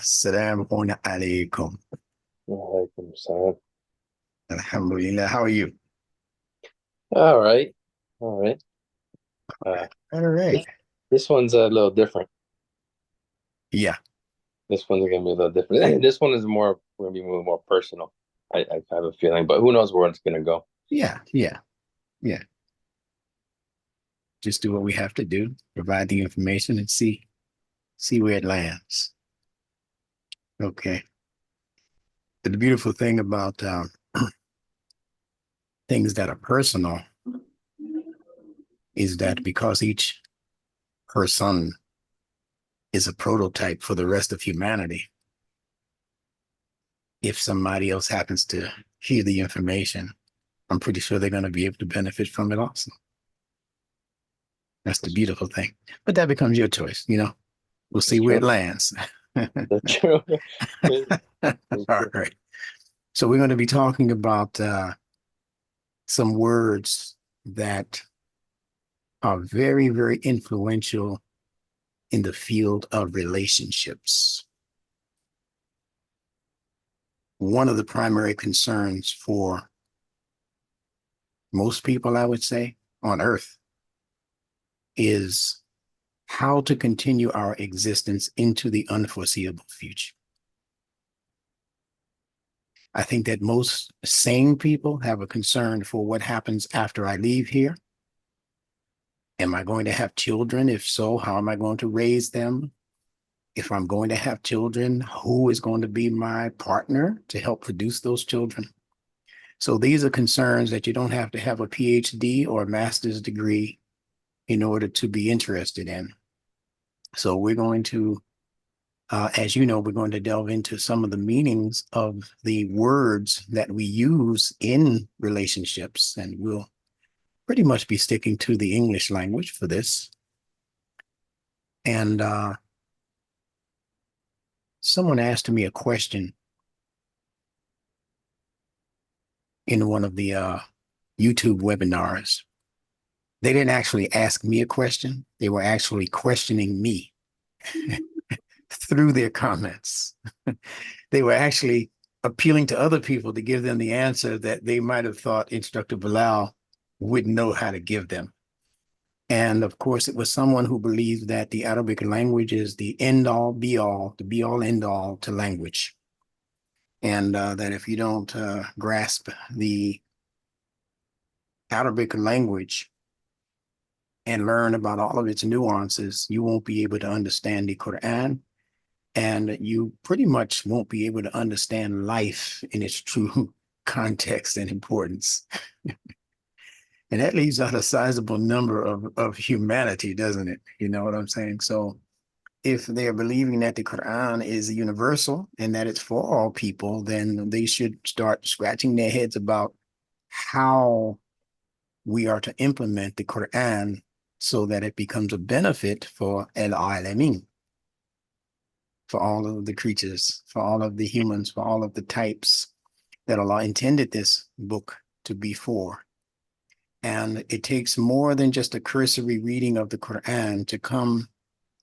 Assalamu alaikum. Walaikum salam. Alhamdulillah. How are you? All right. All right. Uh, All right. this this one's a little different. Yeah. This one's gonna be a little different. This one is more gonna be more personal. I have a feeling, but who knows where it's gonna go. Yeah. Yeah. Yeah. Just do what we have to do, provide the information and see where it lands. Okay. But the beautiful thing about things that are personal is that because each person is a prototype for the rest of humanity, if somebody else happens to hear the information, I'm pretty sure they're going to be able to benefit from it also. That's the That's beautiful thing. But that becomes your choice. We'll see that's where it true. lands. That's true. That's All true. right. So we're going to be talking about some words that are very, very influential in the field of relationships. One of the primary concerns for most people, I would say, on Earth is how to continue our existence into the unforeseeable future. I think that most sane people have a concern for what happens after I leave here. Am I going to have children? If so, how am I going to raise them? If I'm going to have children, who is going to be my partner to help produce those children? So these are concerns that you don't have to have a PhD or a master's degree in order to be interested in. So we're going to, as you know, we're going to delve into some of the meanings of the words that we use in relationships, and we'll pretty much be sticking to the English language for this. And someone asked me a question in one of the YouTube webinars. They didn't actually ask me a question. They were actually questioning me through their comments. They were actually appealing to other people to give them the answer that they might have thought Instructor Bilal wouldn't know how to give them. And of course, it was someone who believed that the Arabic language is the end all, be all, the be all, end all to language. And that if you don't grasp the Arabic language and learn about all of its nuances, you won't be able to understand the Quran, and you pretty much won't be able to understand life in its true context and importance. And that leaves out a sizable number of humanity, doesn't it? You know what I'm saying? So if they're believing that the Quran is universal and that it's for all people, then they should start scratching their heads about how we are to implement the Quran so that it becomes a benefit for al-alamin, for all of the creatures, for all of the humans, for all of the types that Allah intended this book to be for. And it takes more than just a cursory reading of the Quran to come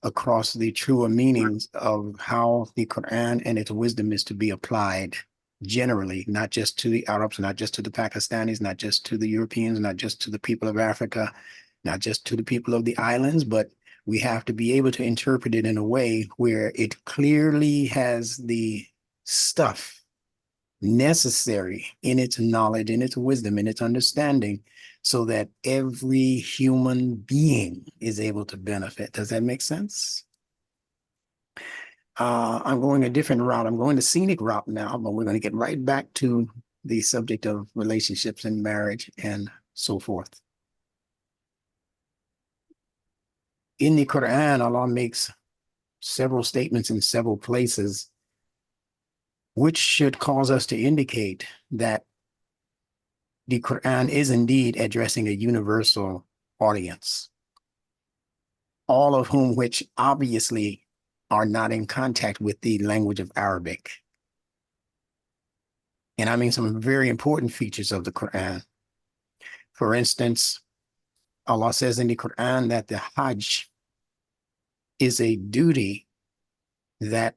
across the truer meanings of how the Quran and its wisdom is to be applied generally, not just to the Arabs, not just to the Pakistanis, not just to the Europeans, not just to the people of Africa, not just to the people of the islands, but we have to be able to interpret it in a way where it clearly has the stuff necessary in its knowledge, in its wisdom, in its understanding, so that every human being is able to benefit. Does that make sense? I'm going a different route. I'm going the scenic route now, but we're going to get right back to the subject of relationships and marriage and so forth. In the Quran, Allah makes several statements in several places, which should cause us to indicate that the Quran is indeed addressing a universal audience, all of whom which obviously are not in contact with the language of Arabic. And I mean some very important features of the Quran. For instance, Allah says in the Quran that the Hajj is a duty that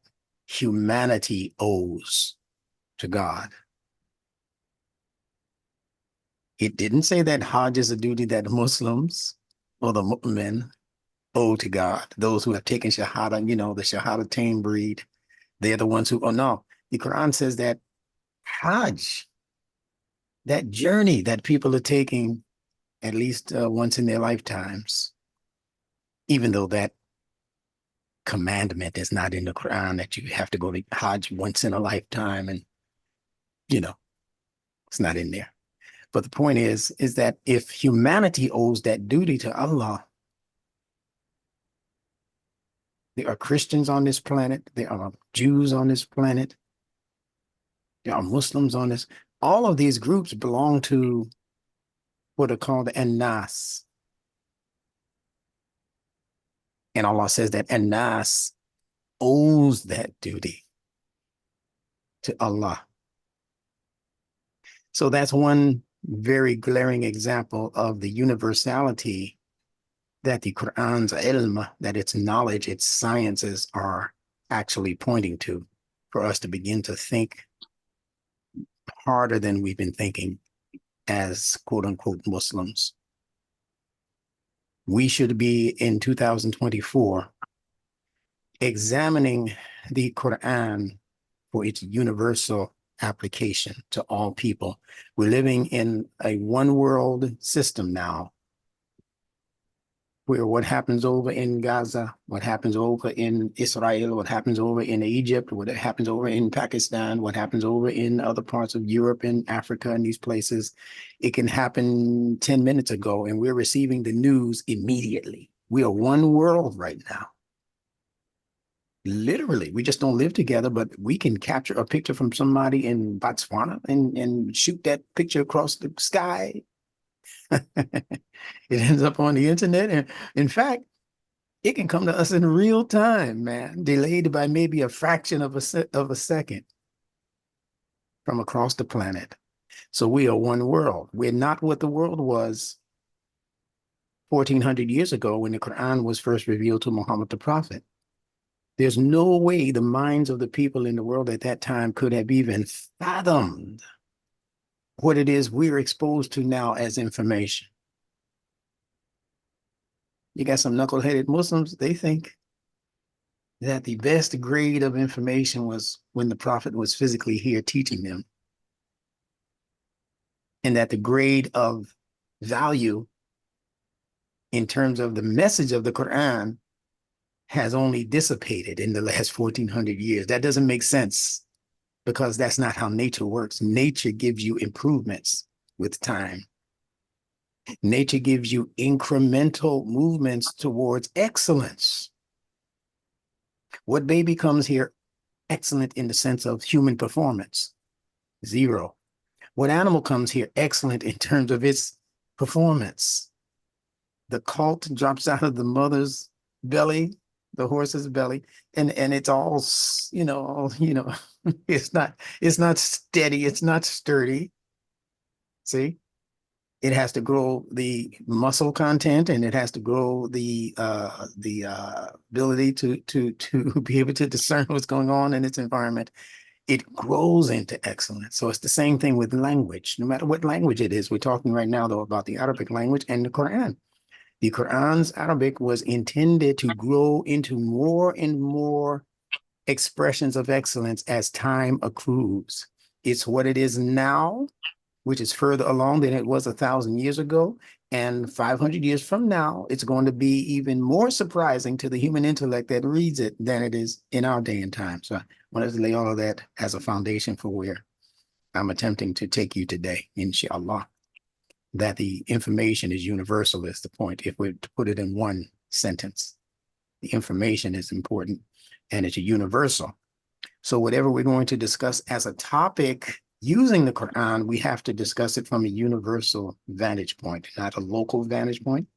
humanity owes to God. It didn't say that Hajj is a duty that Muslims or the mu'min owe to God. Those who have taken Shahada, you know, the Shahada tame breed, they're the ones who, oh no, the Quran says that Hajj, that journey that people are taking at least once in their lifetimes, even though that commandment is not in the Quran that you have to go to Hajj once in a lifetime, and you know, it's not in there. But the point is that if humanity owes that duty to Allah, there are Christians on this planet, there are Jews on this planet, there are Muslims on this. All of these groups belong to what are called An-Nas. And Allah says that An-Nas owes that duty to Allah. So that's one very glaring example of the universality that the Quran's ilm, that its knowledge, its sciences are actually pointing to, for us to begin to think harder than we've been thinking as quote unquote Muslims. We should be in 2024 examining the Quran for its universal application to all people. We're living in a one world system now, where what happens over in Gaza, what happens over in Israel, what happens over in Egypt, what happens over in Pakistan, what happens over in other parts of Europe and Africa and these places, it can happen 10 minutes ago and we're receiving the news immediately. We are one world right now. Literally, we just don't live together, but we can capture a picture from somebody in Botswana and shoot that picture across the sky. It ends up on the internet. And in fact, it can come to us in real time, man, delayed by maybe a fraction of a second from across the planet. So we are one world. We're not what the world was 1400 years ago when the Quran was first revealed to Muhammad the Prophet. There's no way the minds of the people in the world at that time could have even fathomed what it is we're exposed to now as information. You got some knuckleheaded Muslims, they think that the best grade of information was when the Prophet was physically here teaching them. And that the grade of value in terms of the message of the Quran has only dissipated in the last 1400 years. That doesn't make sense because that's not how nature works. Nature gives you improvements with time. Nature gives you incremental movements towards excellence. What baby comes here excellent in the sense of human performance? Zero. What animal comes here excellent in terms of its performance? The colt drops out of the mother's belly, the horse's belly, and it's all, it's not steady, it's not sturdy. See? It has to grow the muscle content, and it has to grow the ability to be able to discern what's going on in its environment. It grows into excellence. So it's the same thing with language. No matter what language it is, we're talking right now though about the Arabic language and the Quran. The Quran's Arabic was intended to grow into more and more expressions of excellence as time accrues. It's what it is now, which is further along than it was 1,000 years ago. And 500 years from now, it's going to be even more surprising to the human intellect that reads it than it is in our day and time. So I wanted to lay all of that as a foundation for where I'm attempting to take you today, inshallah. That the information is universal is the point. If we put it in one sentence, the information is important and it's a universal. So whatever we're going to discuss as a topic using the Quran, we have to discuss it from a universal vantage point, not a local vantage point,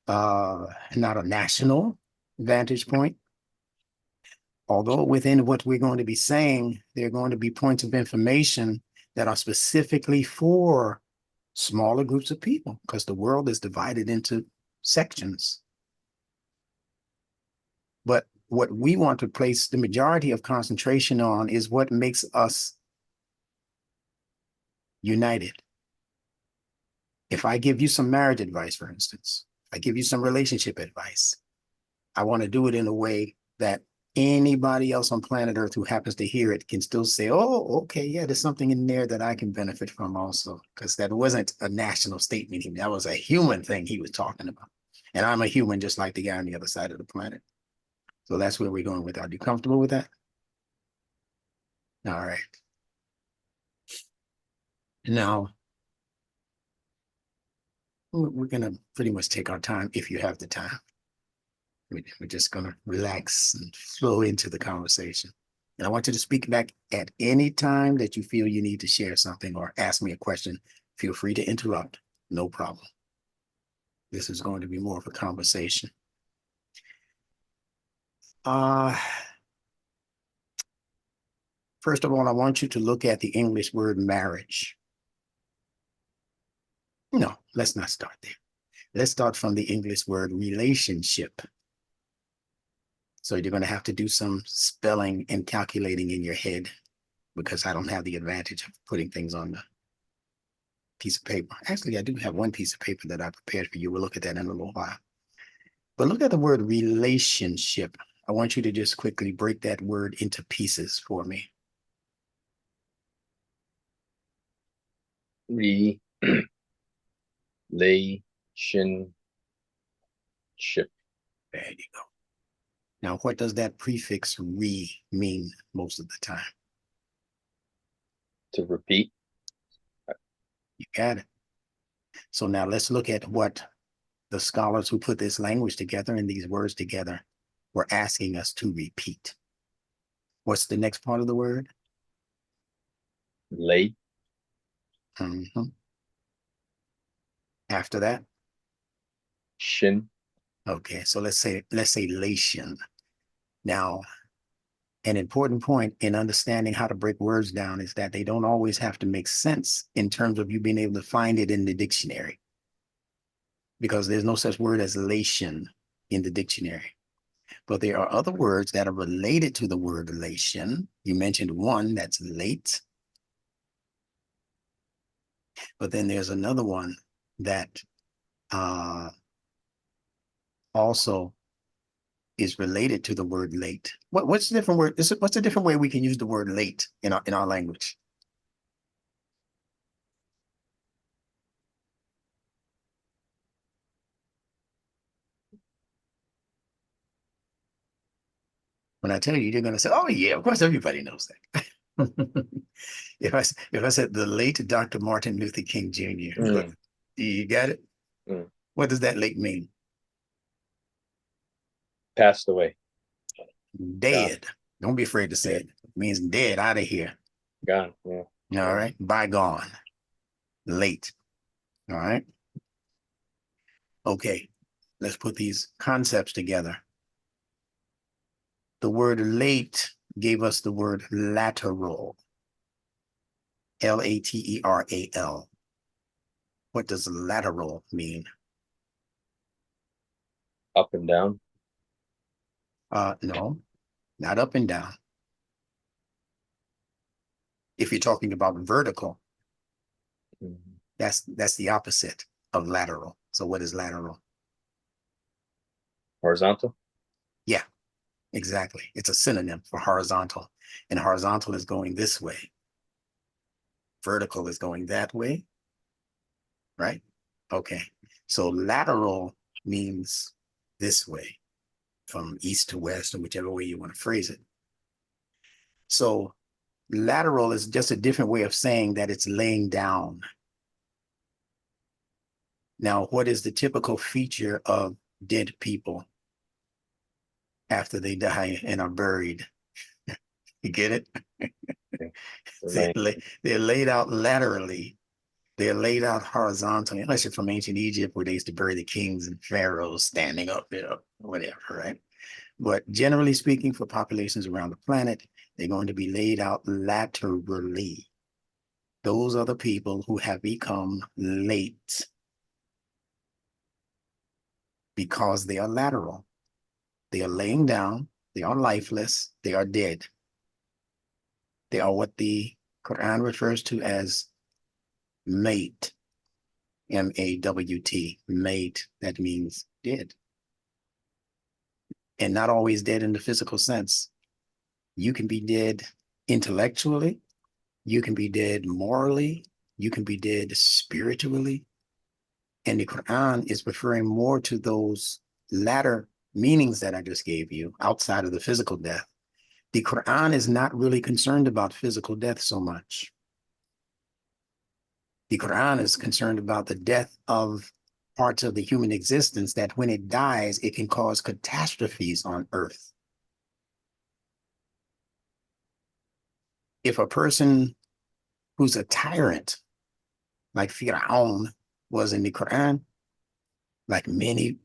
not a national vantage point. Although within what we're going to be saying, there are going to be points of information that are specifically for smaller groups of people, because the world is divided into sections. But what we want to place the majority of concentration on is what makes us united. If I give you some marriage advice, for instance, I give you some relationship advice, I want to do it in a way that anybody else on planet Earth who happens to hear it can still say, oh, okay, yeah, there's something in there that I can benefit from also, because that wasn't a national statement. That was a human thing he was talking about. And I'm a human just like the guy on the other side of the planet. So that's where we're going with that. Are you comfortable with that? All right. Now, we're going to pretty much take our time if you have the time. We're just going to relax and flow into the conversation. And I want you to speak back at any time that you feel you need to share something or ask me a question. Feel free to interrupt. No problem. This is going to be more of a conversation. First of all, I want you to look at the English word marriage. No, let's not start there. Let's start from the English word relationship. So you're going to have to do some spelling and calculating in your head because I don't have the advantage of putting things on the piece of paper. Actually, I do have one piece of paper that I prepared for you. We'll look at that in a little while. But look at the word relationship. I want you to just quickly break that word into pieces for me. Relationship. There you go. Now, what does that prefix re mean most of the time? To repeat. You got it. So now let's look at what the scholars who put this language together and these words together were asking us to repeat. What's the next part of the word? Lay. After that? Shin. Okay, so let's say lation. Now, an important point in understanding how to break words down is that they don't always have to make sense in terms of you being able to find it in the dictionary, because there's no such word as lation in the dictionary. But there are other words that are related to the word lation. You mentioned one, that's late. But then there's another one that also is related to the word late. What's the different word? What's a different way we can use the word late in our language? When I tell you, you're going to say, "Oh yeah, of course, everybody knows that." if I said the late Dr. Martin Luther King Jr., you got it? What does that late mean? Passed away. Dead. Gone. Don't be afraid to say it. It means dead, out of here. Gone. Yeah. All right. Bygone. Late. All right. Okay. Let's put these concepts together. The word late gave us the word lateral. Lateral. What does lateral mean? Up and down. No, not up and down. If you're talking about vertical, that's the opposite of lateral. So what is lateral? Horizontal. Yeah, exactly. It's a synonym for horizontal, and horizontal is going this way. Vertical is going that way, right? Okay, so lateral means this way, from east to west, or whichever way you want to phrase it. So lateral is just a different way of saying that it's laying down. Now, what is the typical feature of dead people after they die and are buried? You get it? They're laid out laterally. They're laid out horizontally, unless you're from ancient Egypt where they used to bury the kings and pharaohs standing up, whatever, right? But generally speaking, for populations around the planet, they're going to be laid out laterally. Those are the people who have become late because they are lateral. They are laying down They are lifeless. They are dead. They are what the Quran refers to as mate, M-A-W-T, mate. That means dead. And not always dead in the physical sense. You can be dead intellectually. You can be dead morally. You can be dead spiritually. And the Quran is referring more to those latter meanings that I just gave you outside of the physical death. The Quran is not really concerned about physical death so much. The Quran is concerned about the death of parts of the human existence that when it dies, it can cause catastrophes on earth. If a person who's a tyrant, like Fir'aun was in the Quran, like many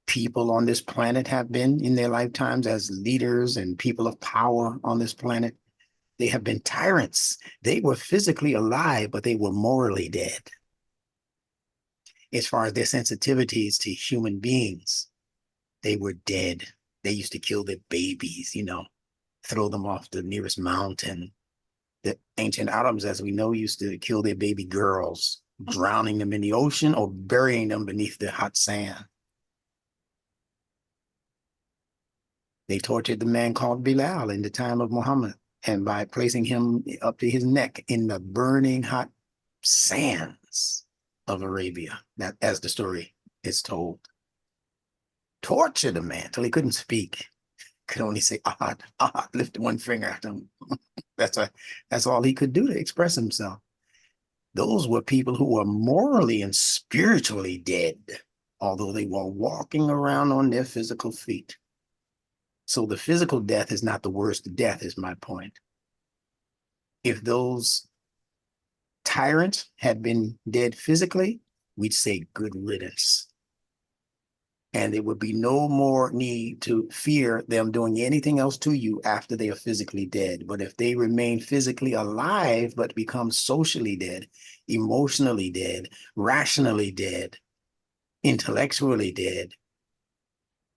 people on this planet have been in their lifetimes as leaders and people of power on this planet, they have been tyrants. They were physically alive, but they were morally dead. As far as their sensitivities to human beings, they were dead. They used to kill their babies, throw them off the nearest mountain. The ancient Arabs, as we know, used to kill their baby girls, drowning them in the ocean or burying them beneath the hot sand. They tortured the man called Bilal in the time of Muhammad, and by placing him up to his neck in the burning hot sands of Arabia, that as the story is told. Tortured the man till he couldn't speak, could only say Ahad, Ahad, lift one finger at him. That's all he could do to express himself. Those were people who were morally and spiritually dead, although they were walking around on their physical feet. So the physical death is not the worst death, is my point. If those tyrants had been dead physically, we'd say good riddance. And there would be no more need to fear them doing anything else to you after they are physically dead. But if they remain physically alive, but become socially dead, emotionally dead, rationally dead, intellectually dead,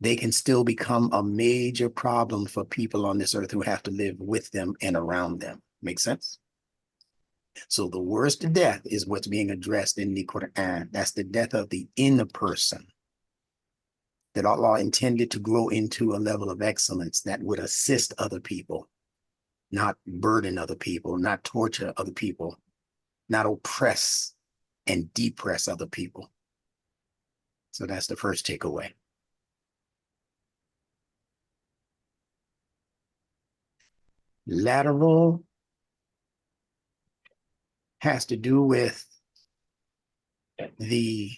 they can still become a major problem for people on this earth who have to live with them and around them. Make sense? So the worst death is what's being addressed in the Quran. That's the death of the inner person that Allah intended to grow into a level of excellence that would assist other people, not burden other people, not torture other people, not oppress and depress other people. So that's the first takeaway. Lateral has to do with the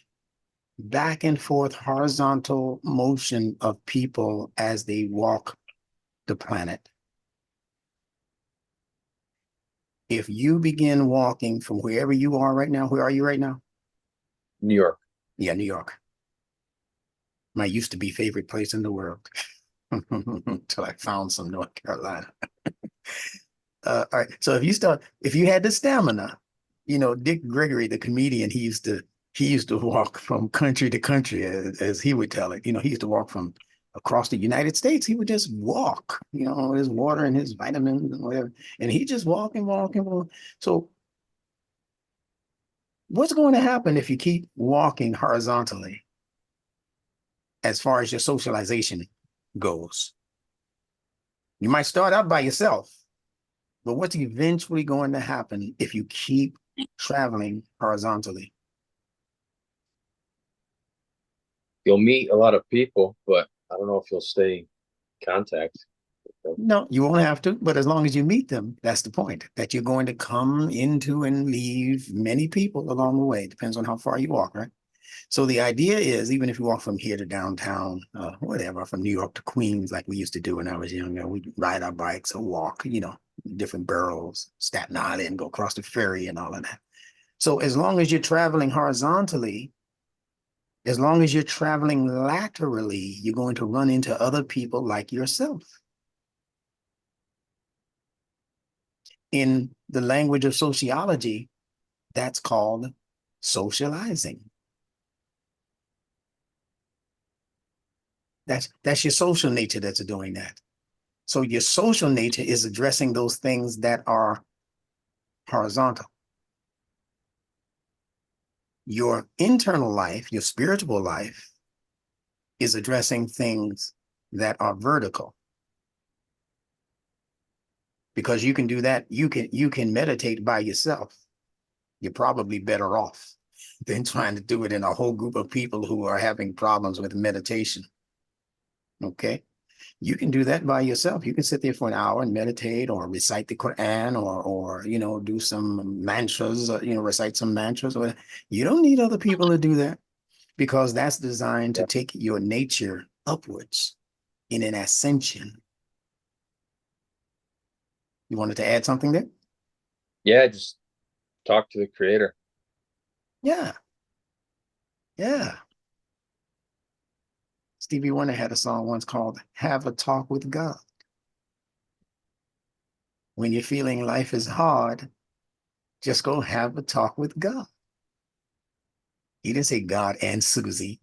back and forth horizontal motion of people as they walk the planet. If you begin walking from wherever you are right now, where are you right now? New York. Yeah, New York. My used to be favorite place in the world until I found some North Carolina. All right. So if you had the stamina, Dick Gregory, the comedian, he used to walk from country to country, as he would tell it. He used to walk from across the United States. He would just walk, his water and his vitamins and whatever. And he just walking. So what's going to happen if you keep walking horizontally as far as your socialization goes? You might start out by yourself, but what's eventually going to happen if you keep traveling horizontally? You'll meet a lot of people, but I don't know if you'll stay in contact with them. No, you won't have to, but as long as you meet them, that's the point, that you're going to come into and leave many people along the way. Depends on how far you walk, right? So the idea is, even if you walk from here to downtown, whatever, from New York to Queens, like we used to do when I was younger, we'd ride our bikes or walk, different boroughs, Staten Island, go across the ferry and all of that. So as long as you're traveling horizontally, as long as you're traveling laterally, you're going to run into other people like yourself. In the language of sociology, that's called socializing. That's your social nature that's doing that. So your social nature is addressing those things that are horizontal. Your internal life, your spiritual life, is addressing things that are vertical. Because you can do that, you can meditate by yourself. You're probably better off than trying to do it in a whole group of people who are having problems with meditation. Okay? You can do that by yourself. You can sit there for an hour and meditate or recite the Quran or you know, do some mantras, you know, recite some mantras. Or you don't need other people to do that because that's designed to Yeah. take your nature upwards in an ascension. You wanted to add something there? Yeah, just talk to the creator. Yeah, yeah. Stevie Wonder had a song once called Have a Talk with God. When you're feeling life is hard, just go have a talk with God. He didn't say God and Susie,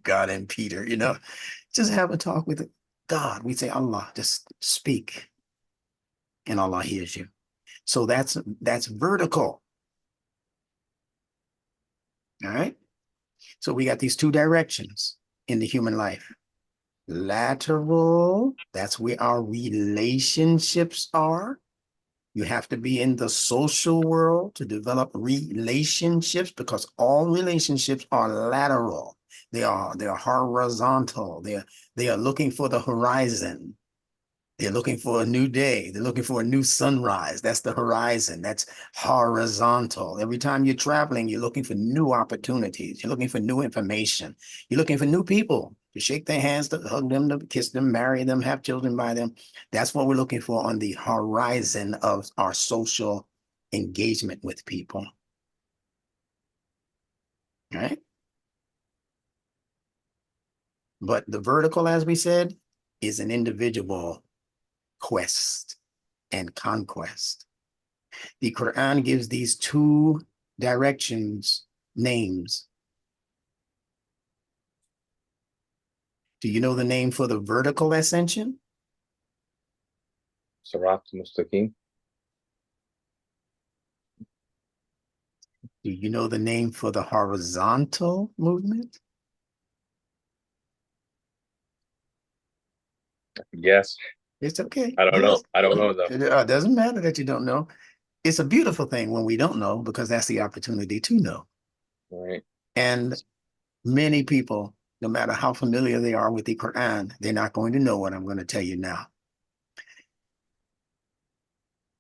God and Peter, you know, just have a talk with God. We say Allah, just speak and Allah hears you. So that's vertical. All right. So we got these two directions in the human life. Lateral, that's where our relationships are. You have to be in the social world to develop relationships because all relationships are lateral. They're horizontal. They are looking for the horizon. They're looking for a new day. They're looking for a new sunrise. That's the horizon. That's horizontal. Every time you're traveling, you're looking for new opportunities. You're looking for new information. You're looking for new people to shake their hands, to hug them, to kiss them, marry them, have children by them. That's what we're looking for on the horizon of our social engagement with people. All right. But the vertical, as we said, is an individual quest and conquest. The Quran gives these two directions names. Do you know the name for the vertical ascension? Sirat Mustaqim. Do you know the name for the horizontal movement? Yes. It's okay. I don't know. Yes. I don't know though. It doesn't matter that you don't know. It's a beautiful thing when we don't know because that's the opportunity to know. All right. And many people, no matter how familiar they are with the Quran, they're not going to know what I'm going to tell you now.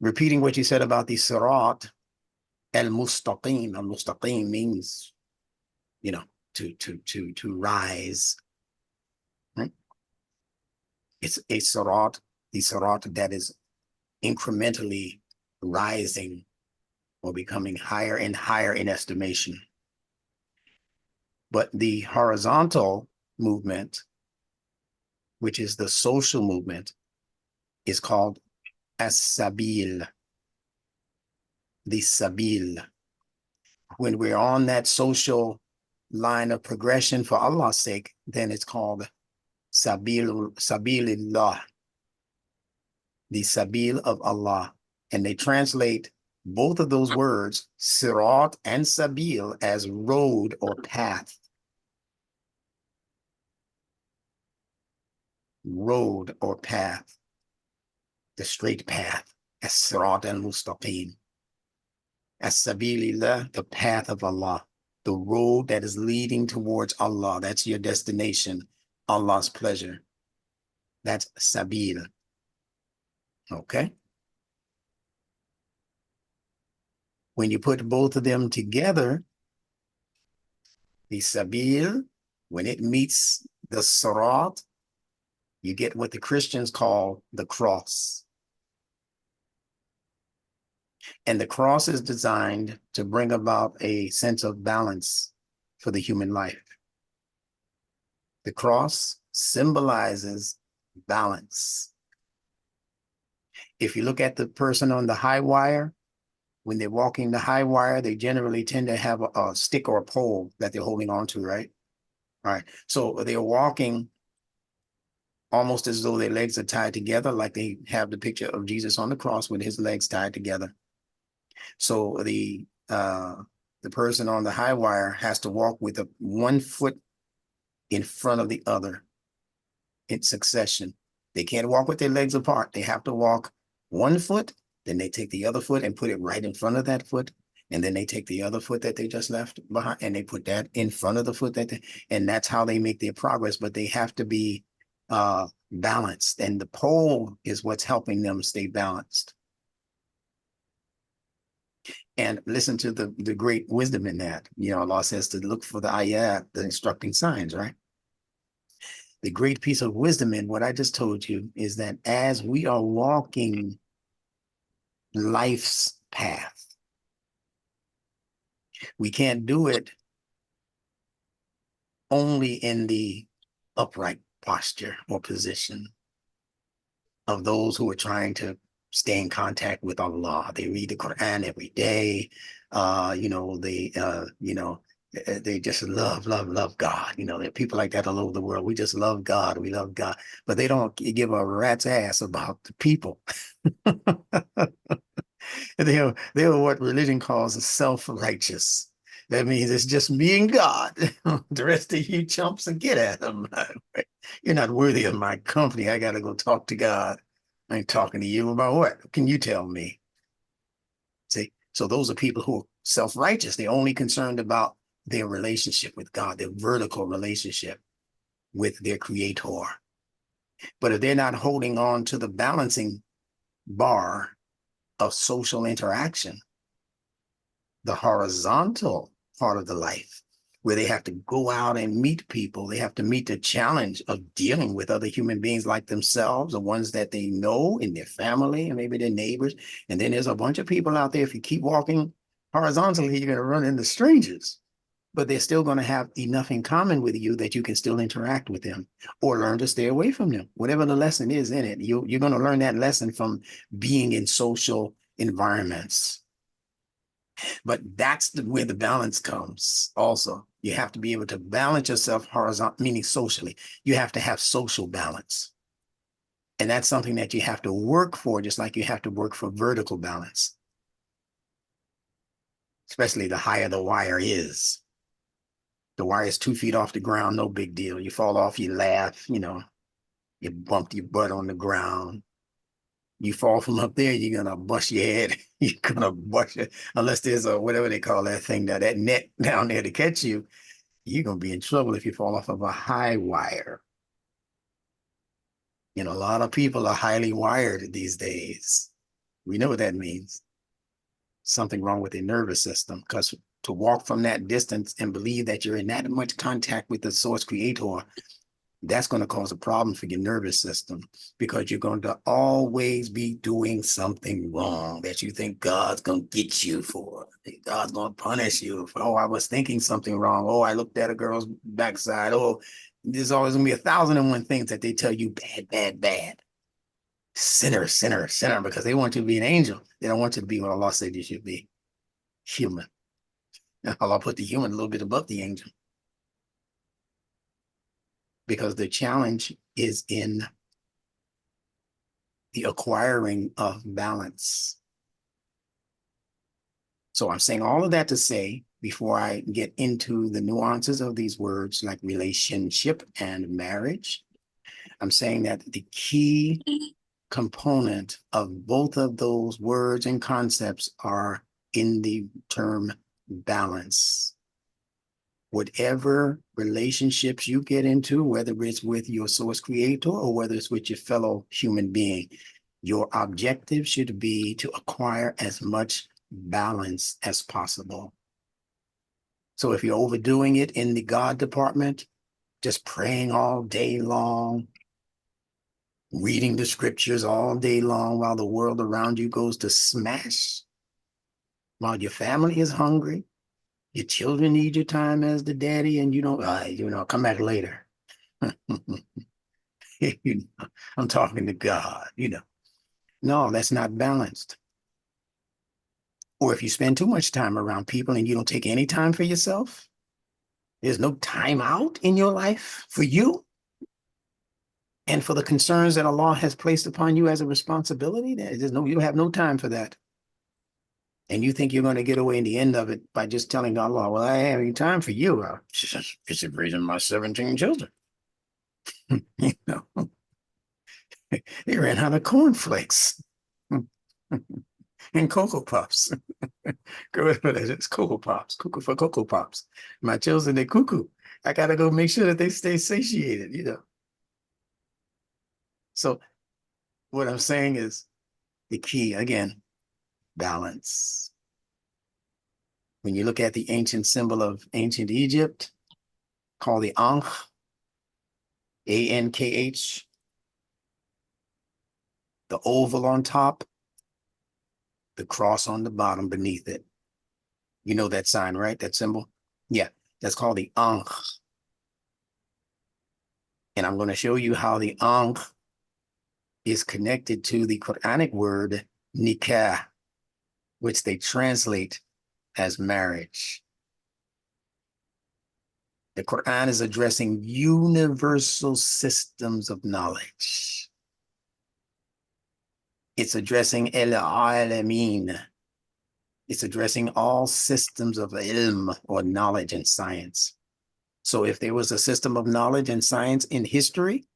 Repeating what you said about the Sirat, al-Mustaqim. Al-Mustaqim means, you know, to rise. Right? It's a Sirat, the Sirat that is incrementally rising or becoming higher and higher in estimation. But the horizontal movement, which is the social movement, is called as-sabil, the sabil. When we're on that social line of progression for Allah's sake, then it's called sabilillah, the sabil of Allah. And they translate both of those words, sirat and sabil, as road or path. Road or path, the straight path, as sirat and mustaqim. As sabilillah, the path of Allah, the road that is leading towards Allah. That's your destination, Allah's pleasure. That's sabil. Okay. When you put both of them together, the sabil, when it meets the sirat, you get what the Christians call the cross. And the cross is designed to bring about a sense of balance for the human life. The cross symbolizes balance. If you look at the person on the high wire, when they're walking the high wire, they generally tend to have a stick or a pole that they're holding on to, right? All right. So they're walking almost as though their legs are tied together, like they have the picture of Jesus on the cross with his legs tied together. So the person on the high wire has to walk with one foot in front of the other in succession. They can't walk with their legs apart. They have to walk one foot, then they take the other foot and put it right in front of that foot. And then they take the other foot that they just left behind and they put that in front of the foot and that's how they make their progress. But they have to be balanced. And the pole is what's helping them stay balanced. And listen to the great wisdom in that. You know, Allah says to look for the ayat, the instructing signs, right? The great piece of wisdom in what I just told you is that as we are walking life's path, we can't do it only in the upright posture or position of those who are trying to stay in contact with Allah. They read the Quran every day. They just love God. You know, there are people like that all over the world. We just love God. We love God, but they don't give a rat's ass about the people. They are what religion calls self-righteous. That means it's just me and God. The rest of you chumps and get at them. You're not worthy of my company. I got to go talk to God. I ain't talking to you about what? Can you tell me? See, so those are people who are self-righteous. They're only concerned about their relationship with God, their vertical relationship with their creator. But if they're not holding on to the balancing bar of social interaction, the horizontal part of the life, where they have to go out and meet people, they have to meet the challenge of dealing with other human beings like themselves, the ones that they know in their family and maybe their neighbors. And then there's a bunch of people out there, if you keep walking horizontally, you're going to run into strangers, but they're still going to have enough in common with you that you can still interact with them or learn to stay away from them. Whatever the lesson is in it, you're going to learn that lesson from being in social environments. But that's where the balance comes also. You have to be able to balance yourself horizontal, meaning socially. You have to have social balance. And that's something that you have to work for, just like you have to work for vertical balance. Especially the higher the wire is. The wire is 2 feet off the ground, no big deal. You fall off, you laugh, you know, you bumped your butt on the ground. You fall from up there, you're gonna bust your head. You're gonna bust it, unless there's a whatever they call that thing, that net down there to catch you. You're gonna be in trouble if you fall off of a high wire. You know, a lot of people are highly wired these days. We know what that means. Something wrong with their nervous system, because to walk from that distance and believe that you're in that much contact with the source creator, that's going to cause a problem for your nervous system, because you're going to always be doing something wrong that you think God's going to get you for. God's going to punish you for, oh, I was thinking something wrong. Oh, I looked at a girl's backside. Oh, there's always going to be 1,001 things that they tell you bad. Sinner, because they want you to be an angel. They don't want you to be what Allah said you should be, human. And Allah put the human a little bit above the angel, because the challenge is in the acquiring of balance. So I'm saying all of that to say, before I get into the nuances of these words like relationship and marriage, I'm saying that the key component of both of those words and concepts are in the term balance. Whatever relationships you get into, whether it's with your source creator or whether it's with your fellow human being, your objective should be to acquire as much balance as possible. So if you're overdoing it in the God department, just praying all day long, reading the scriptures all day long while the world around you goes to smash, while your family is hungry, your children need your time as the daddy, and you don't, come back later. I'm talking to God, No, that's not balanced. Or if you spend too much time around people and you don't take any time for yourself, there's no time out in your life for you. And for the concerns that Allah has placed upon you as a responsibility, you don't have no time for that. And you think you're going to get away in the end of it by just telling Allah, well, I have any time for you. It's raising my 17 children. You know, they ran out of cornflakes and Cocoa Puffs. It's Cocoa Pops, cuckoo for Cocoa Pops. My children, they cuckoo. I got to go make sure that they stay satiated, you know. So what I'm saying is the key, again, balance. When you look at the ancient symbol of ancient Egypt, called the Ankh, A-N-K-H, the oval on top, the cross on the bottom beneath it. You know that sign, right? That symbol? Yeah, that's called the Ankh. And I'm going to show you how the Ankh is connected to the Quranic word nikah, which they translate as marriage. The Quran is addressing universal systems of knowledge. It's addressing al-alamin. It's addressing all systems of ilm, or knowledge and science. So if there was a system of knowledge and science in history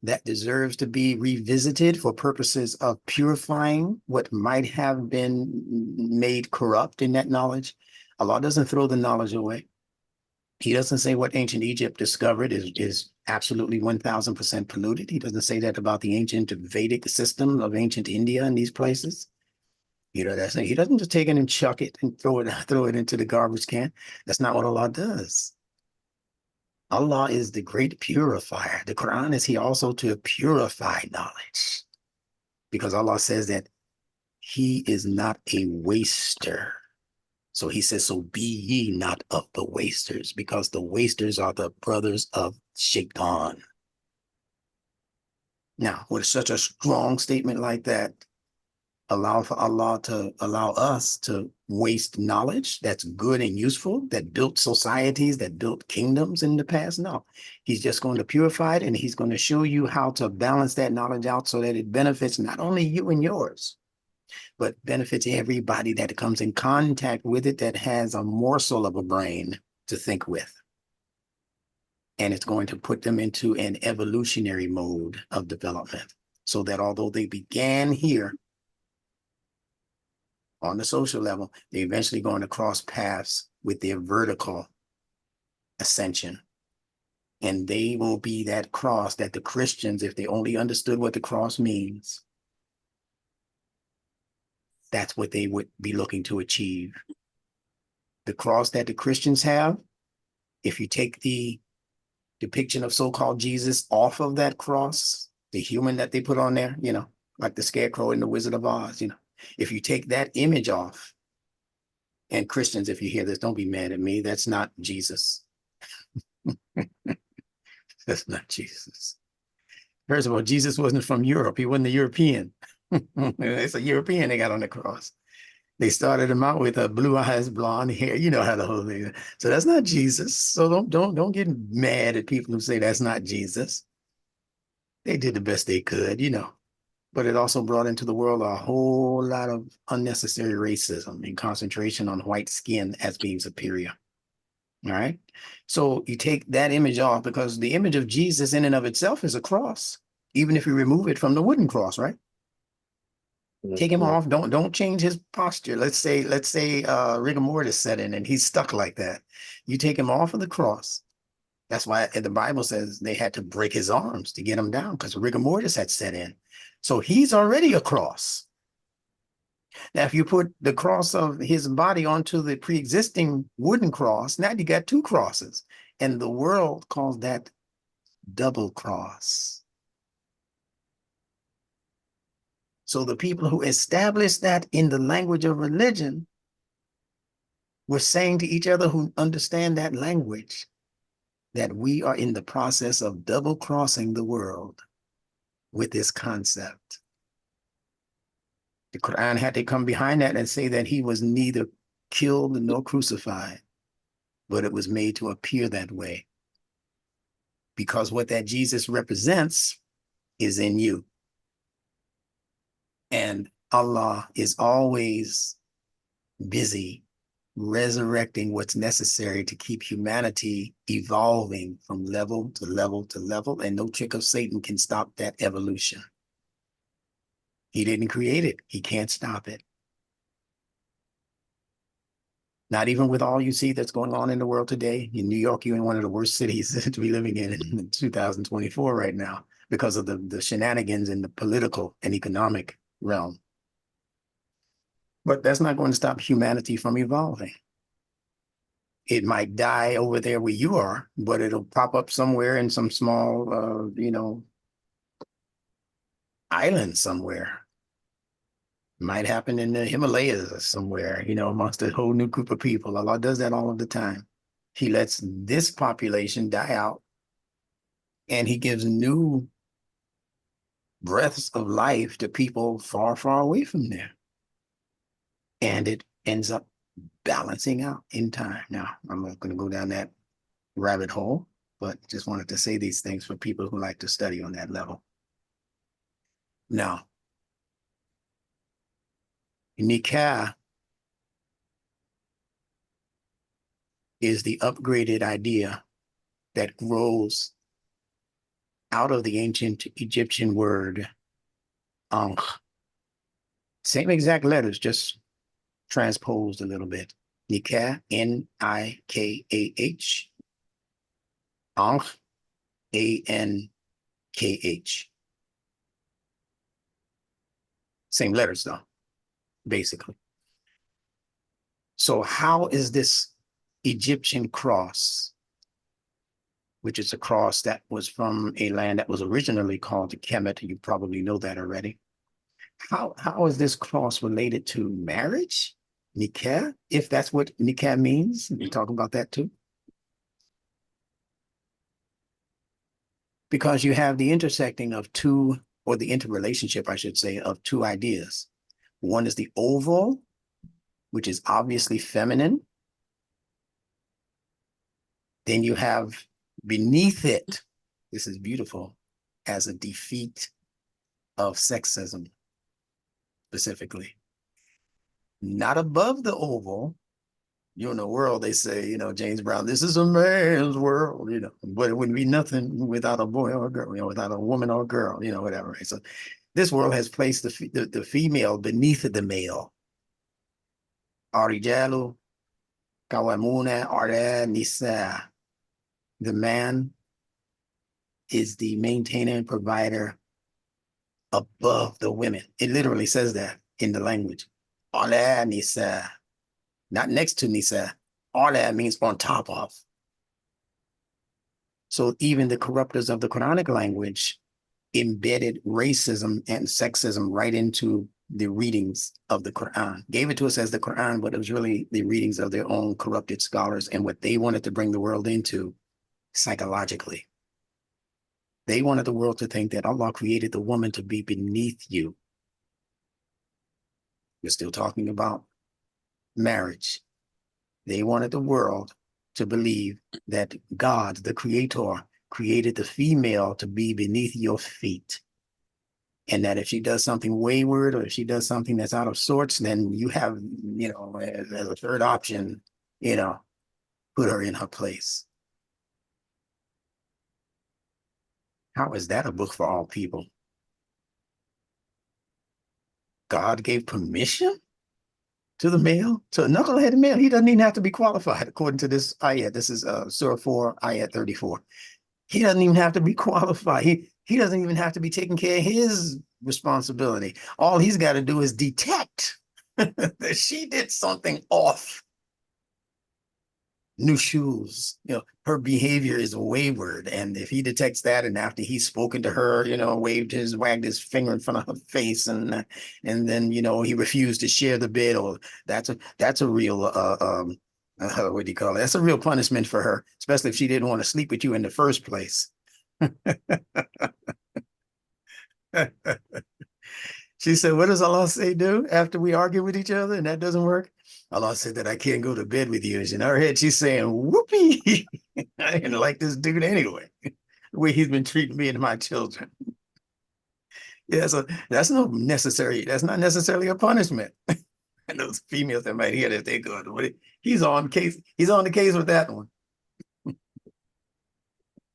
that deserves to be revisited for purposes of purifying what might have been made corrupt in that knowledge, Allah doesn't throw the knowledge away. He doesn't say what ancient Egypt discovered is absolutely 1000% polluted. He doesn't say that about the ancient Vedic system of ancient India and these places. You know, that's he doesn't just take it and chuck it and throw it into the garbage can. That's not what Allah does. Allah is the great purifier. The Quran is here also to purify knowledge, because Allah says that he is not a waster. So he says, so be ye not of the wasters, because the wasters are the brothers of Shaitan. Now, with such a strong statement like that, allow for Allah to allow us to waste knowledge that's good and useful, that built societies, that built kingdoms in the past? No, he's just going to purify it, and he's going to show you how to balance that knowledge out so that it benefits not only you and yours, but benefits everybody that comes in contact with it, that has a morsel of a brain to think with. And it's going to put them into an evolutionary mode of development, so that although they began here on the social level, they're eventually going to cross paths with their vertical ascension. And they will be that cross that the Christians, if they only understood what the cross means, that's what they would be looking to achieve. The cross that the Christians have, if you take the depiction of so-called Jesus off of that cross, the human that they put on there, you know, like the Scarecrow in the Wizard of Oz, you know, if you take that image off, and Christians, if you hear this, don't be mad at me, that's not Jesus. That's not Jesus. First of all, Jesus wasn't from Europe. He wasn't a European. It's a European they got on the cross. They started him out with blue eyes, blonde hair. You know how the whole thing. So that's not Jesus. So don't get mad at people who say that's not Jesus. They did the best they could, you know. But it also brought into the world a whole lot of unnecessary racism and concentration on white skin as being superior. All right. So you take that image off, because the image of Jesus in and of itself is a cross, even if you remove it from the wooden cross, right? Take him off. Don't change his posture. Let's say rigor mortis set in and he's stuck like that. You take him off of the cross. That's why the Bible says they had to break his arms to get him down, because rigor mortis had set in. So he's already a cross. Now, if you put the cross of his body onto the pre-existing wooden cross, now you got two crosses. And the world calls that double cross. So the people who established that in the language of religion were saying to each other who understand that language that we are in the process of double crossing the world with this concept. The Quran had to come behind that and say that he was neither killed nor crucified, but it was made to appear that way. Because what that Jesus represents is in you. And Allah is always busy resurrecting what's necessary to keep humanity evolving from level to level to level, and no trick of Satan can stop that evolution. He didn't create it. He can't stop it. Not even with all you see that's going on in the world today. In New York, you're in one of the worst cities to be living in 2024 right now because of the shenanigans in the political and economic realm. But that's not going to stop humanity from evolving. It might die over there where you are, but it'll pop up somewhere in some small, island somewhere. Might happen in the Himalayas or somewhere, amongst a whole new group of people. Allah does that all of the time. He lets this population die out, and he gives new breaths of life to people far, far away from there. And it ends up balancing out in time. Now, I'm not going to go down that rabbit hole, but just wanted to say these things for people who like to study on that level. Now, nikah is the upgraded idea that grows out of the ancient Egyptian word ankh. Same exact letters, just transposed a little bit. Nikah, Nikah, ankh, Ankh. Same letters though, basically. So how is this Egyptian cross, which is a cross that was from a land that was originally called Kemet, you probably know that already. How is this cross related to marriage? Nikah, if that's what nikah means, we talk about that too. Because you have the intersecting of two, or the interrelationship, I should say, of two ideas. One is the oval, which is obviously feminine. Then you have beneath it, this is beautiful, as a defeat of sexism, specifically. Not above the oval. In the world, they say, James Brown, this is a man's world, but it wouldn't be nothing without a boy or a girl, without a woman or a girl, whatever. Right? So this world has placed the female beneath the male. Arijalu, Kawamuna, Arda, Nisa. The man is the maintainer and provider above the women. It literally says that in the language. Arda, Nisa. Not next to Nisa. Arda means on top of. So even the corruptors of the Quranic language embedded racism and sexism right into the readings of the Quran. Gave it to us as the Quran, but it was really the readings of their own corrupted scholars and what they wanted to bring the world into psychologically. They wanted the world to think that Allah created the woman to be beneath you. We're still talking about marriage. They wanted the world to believe that God, the creator, created the female to be beneath your feet. And that if she does something wayward, or if she does something that's out of sorts, then you have, as a third option, put her in her place. How is that a book for all people? God gave permission to the male, to a knuckleheaded male. He doesn't even have to be qualified, according to this ayat. This is Surah 4, ayat 34. He doesn't even have to be qualified. He doesn't even have to be taking care of his responsibility. All he's got to do is detect that she did something off. New shoes, her behavior is wayward. And if he detects that, and after he's spoken to her, wagged his finger in front of her face, and then, he refused to share the bed, or that's a real, what do you call it? That's a real punishment for her, especially if she didn't want to sleep with you in the first place. She said, what does Allah say do after we argue with each other and that doesn't work? Allah said that I can't go to bed with you. And in her head, she's saying, whoopee, I didn't like this dude anyway, the way he's been treating me and my children. Yeah, so that's not necessarily a punishment. And those females that might hear that, they go, he's on the case with that one.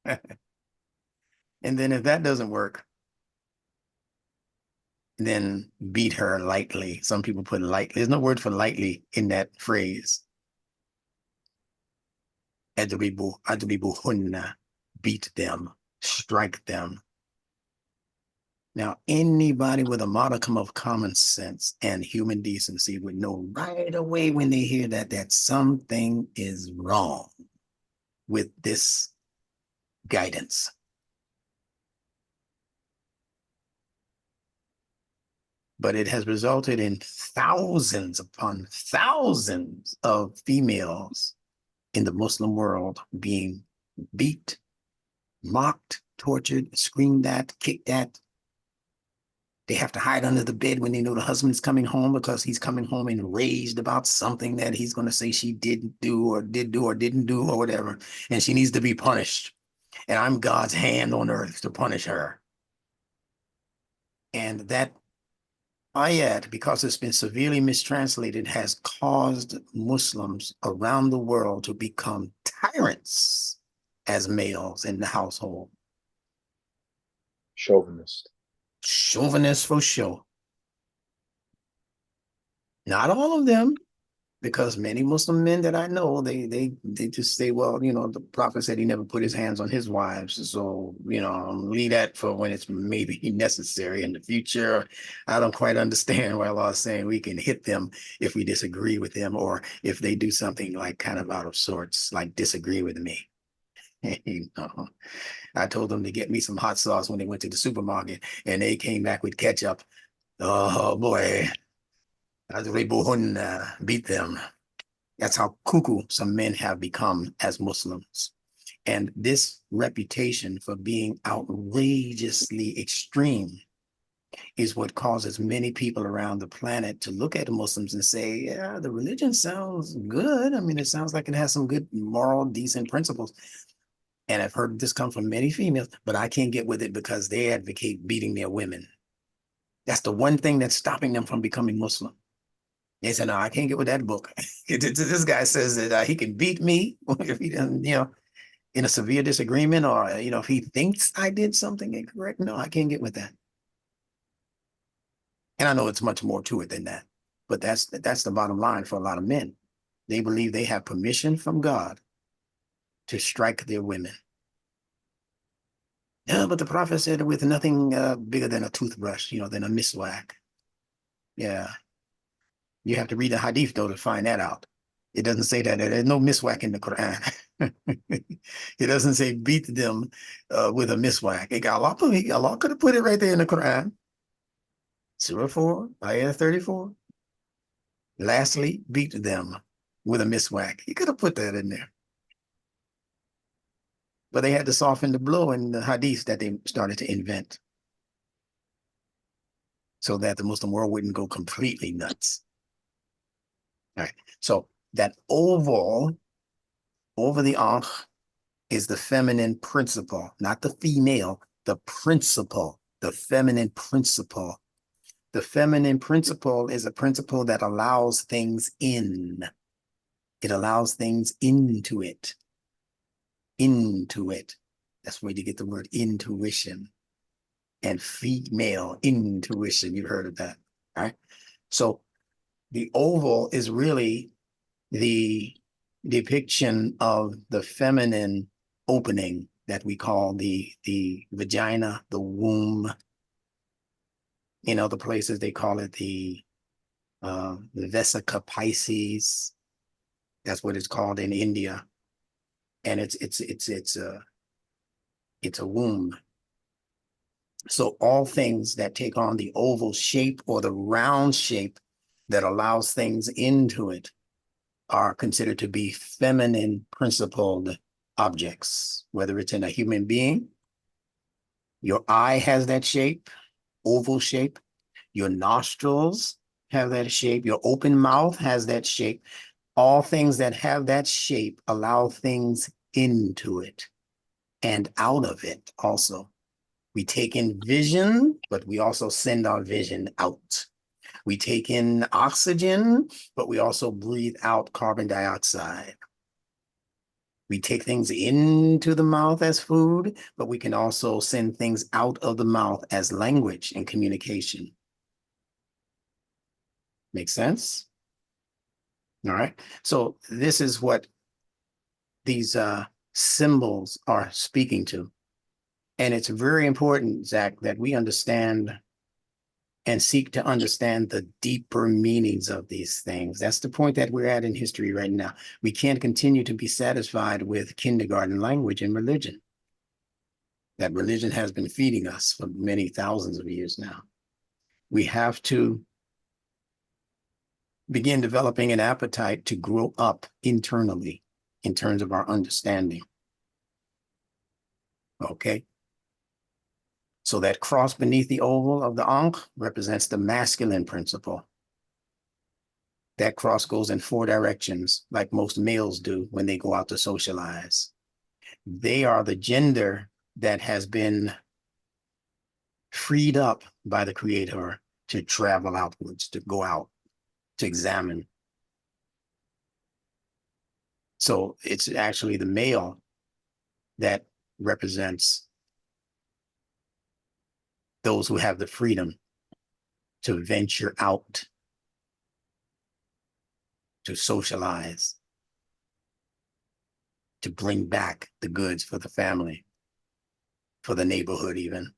And then if that doesn't work, then beat her lightly. Some people put lightly. There's no word for lightly in that phrase. Adribuhunna, beat them, strike them. Now, anybody with a modicum of common sense and human decency would know right away when they hear that something is wrong with this guidance. But it has resulted in thousands upon thousands of females in the Muslim world being beat, mocked, tortured, screamed at, kicked at. They have to hide under the bed when they know the husband's coming home because he's coming home enraged about something that he's going to say she didn't do or did do or didn't do or whatever. And she needs to be punished. And I'm God's hand on earth to punish her. And that ayat, because it's been severely mistranslated, has caused Muslims around the world to become tyrants as males in the household. Chauvinist. Chauvinists for sure. Not all of them, because many Muslim men that I know, they just say, well, the prophet said he never put his hands on his wives. So, leave that for when it's maybe necessary in the future. I don't quite understand why Allah is saying we can hit them if we disagree with them, or if they do something like kind of out of sorts, like disagree with me. I told them to get me some hot sauce when they went to the supermarket and they came back with ketchup. Oh boy, beat them. That's how cuckoo some men have become as Muslims. And this reputation for being outrageously extreme is what causes many people around the planet to look at the Muslims and say, yeah, the religion sounds good. I mean, it sounds like it has some good moral, decent principles. And I've heard this come from many females, but I can't get with it because they advocate beating their women. That's the one thing that's stopping them from becoming Muslim. They said, no, I can't get with that book. This guy says that he can beat me if he doesn't, in a severe disagreement, or, if he thinks I did something incorrect. No, I can't get with that. And I know it's much more to it than that, but that's the bottom line for a lot of men. They believe they have permission from God to strike their women. Yeah, but the prophet said with nothing bigger than a toothbrush, than a miswak. Yeah. You have to read the hadith, though, to find that out. It doesn't say that. There's no miswak in the Quran. It doesn't say beat them with a miswak. Allah could have put it right there in the Quran. Surah 4, ayah 34. Lastly, beat them with a miswak. He could have put that in there. But they had to soften the blow in the hadith that they started to invent so that the Muslim world wouldn't go completely nuts. All right. So that oval over the ankh is the feminine principle, not the female, the principle, the feminine principle. The feminine principle is a principle that allows things in. It allows things into it. Into it. That's where you get the word intuition. And female intuition. You've heard of that. All right. So the oval is really the depiction of the feminine opening that we call the vagina, the womb. In other places, they call it the Vesica Pisces. That's what it's called in India, and it's a womb. So all things that take on the oval shape or the round shape that allows things into it are considered to be feminine principled objects, whether it's in a human being. Your eye has that shape, oval shape. Your nostrils have that shape. Your open mouth has that shape. All things that have that shape allow things into it and out of it also. We take in vision, but we also send our vision out. We take in oxygen, but we also breathe out carbon dioxide. We take things into the mouth as food, but we can also send things out of the mouth as language and communication. Make sense? All right. So this is what these symbols are speaking to. And it's very important, Zach, that we understand and seek to understand the deeper meanings of these things. That's the point that we're at in history right now. We can't continue to be satisfied with kindergarten language and religion. That religion has been feeding us for many thousands of years now. We have to begin developing an appetite to grow up internally in terms of our understanding. Okay? So that cross beneath the oval of the Ankh represents the masculine principle. That cross goes in 4 directions, like most males do when they go out to socialize. They are the gender that has been freed up by the Creator to travel outwards, to go out, to examine. So it's actually the male that represents those who have the freedom to venture out, to socialize, to bring back the goods for the family, for the neighborhood even.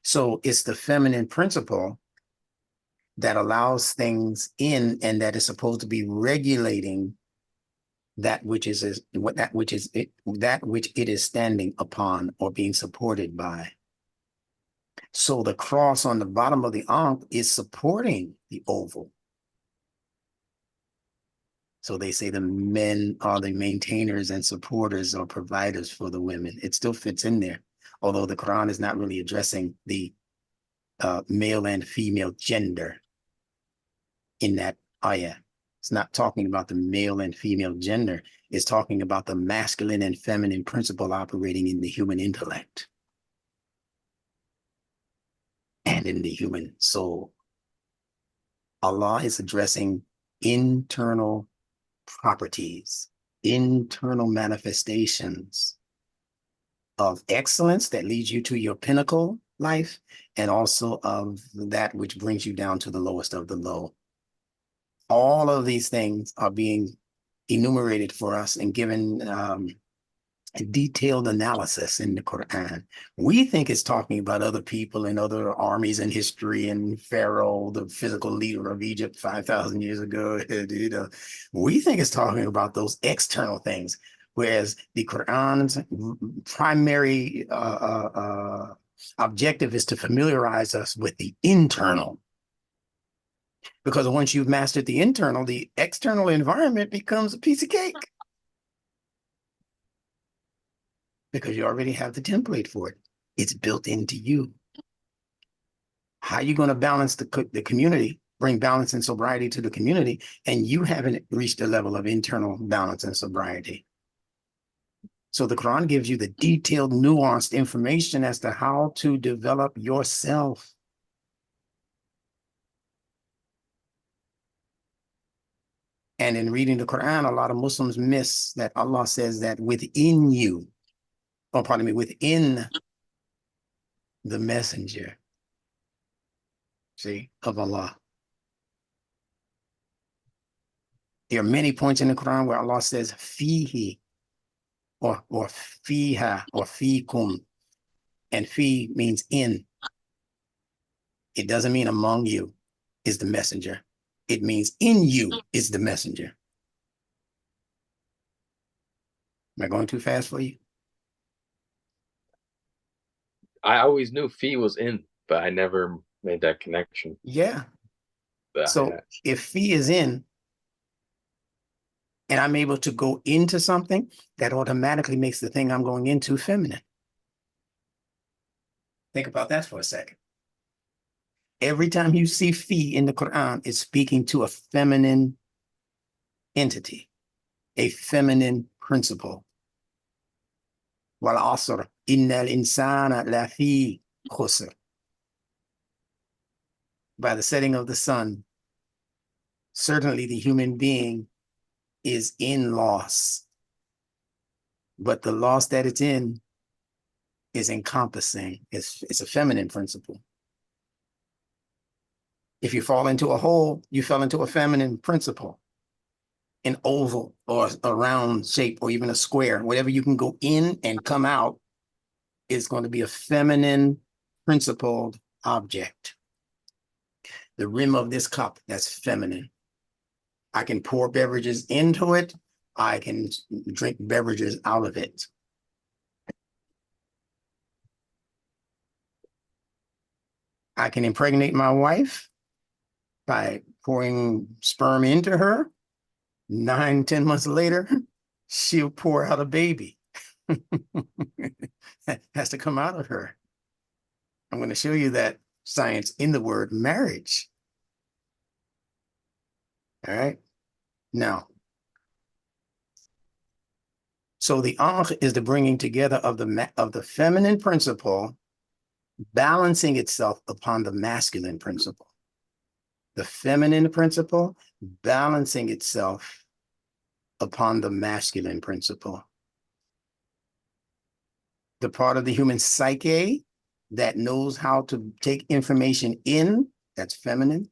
So it's the feminine principle that allows things in and that is supposed to be regulating that which it is standing upon or being supported by. So the cross on the bottom of the Ankh is supporting the oval. So they say the men are the maintainers and supporters or providers for the women. It still fits in there, although the Quran is not really addressing the male and female gender in that ayah. It's not talking about the male and female gender. It's talking about the masculine and feminine principle operating in the human intellect and in the human soul. Allah is addressing internal properties, internal manifestations of excellence that leads you to your pinnacle life, and also of that which brings you down to the lowest of the low. All of these things are being enumerated for us and given a detailed analysis in the Quran. We think it's talking about other people and other armies in history and Pharaoh, the physical leader of Egypt 5,000 years ago. We think it's talking about those external things, whereas the Quran's primary objective is to familiarize us with the internal. Because once you've mastered the internal, the external environment becomes a piece of cake. Because you already have the template for it. It's built into you. How are you going to balance the community, bring balance and sobriety to the community, and you haven't reached a level of internal balance and sobriety? So the Quran gives you the detailed, nuanced information as to how to develop yourself. And in reading the Quran, a lot of Muslims miss that Allah says that within you, or pardon me, within the messenger, see, of Allah. There are many points in the Quran where Allah says fihi or fiha or fikum, and fi means in. It doesn't mean among you is the messenger. It means in you is the messenger. Am I going too fast for you? I always knew Fee was in, but I never made that connection. Yeah. But So if fi is in, and I'm able to go into something, that automatically makes the thing I'm going into feminine. Think about that for a second. Every time you see fi in the Quran, it's speaking to a feminine entity, a feminine principle. Wal asr, Innal insana lafi khusr. By the setting of the sun, certainly the human being is in loss, but the loss that it's in is encompassing. It's a feminine principle. If you fall into a hole, you fell into a feminine principle. An oval or a round shape or even a square, whatever you can go in and come out is going to be a feminine principled object. The rim of this cup, that's feminine. I can pour beverages into it. I can drink beverages out of it. I can impregnate my wife by pouring sperm into her. 9, 10 months later, she'll pour out a baby. That has to come out of her. I'm going to show you that science in the word marriage. All right. Now, so the ankh is the bringing together of the feminine principle, balancing itself upon the masculine principle. The feminine principle balancing itself upon the masculine principle. The part of the human psyche that knows how to take information in, that's feminine.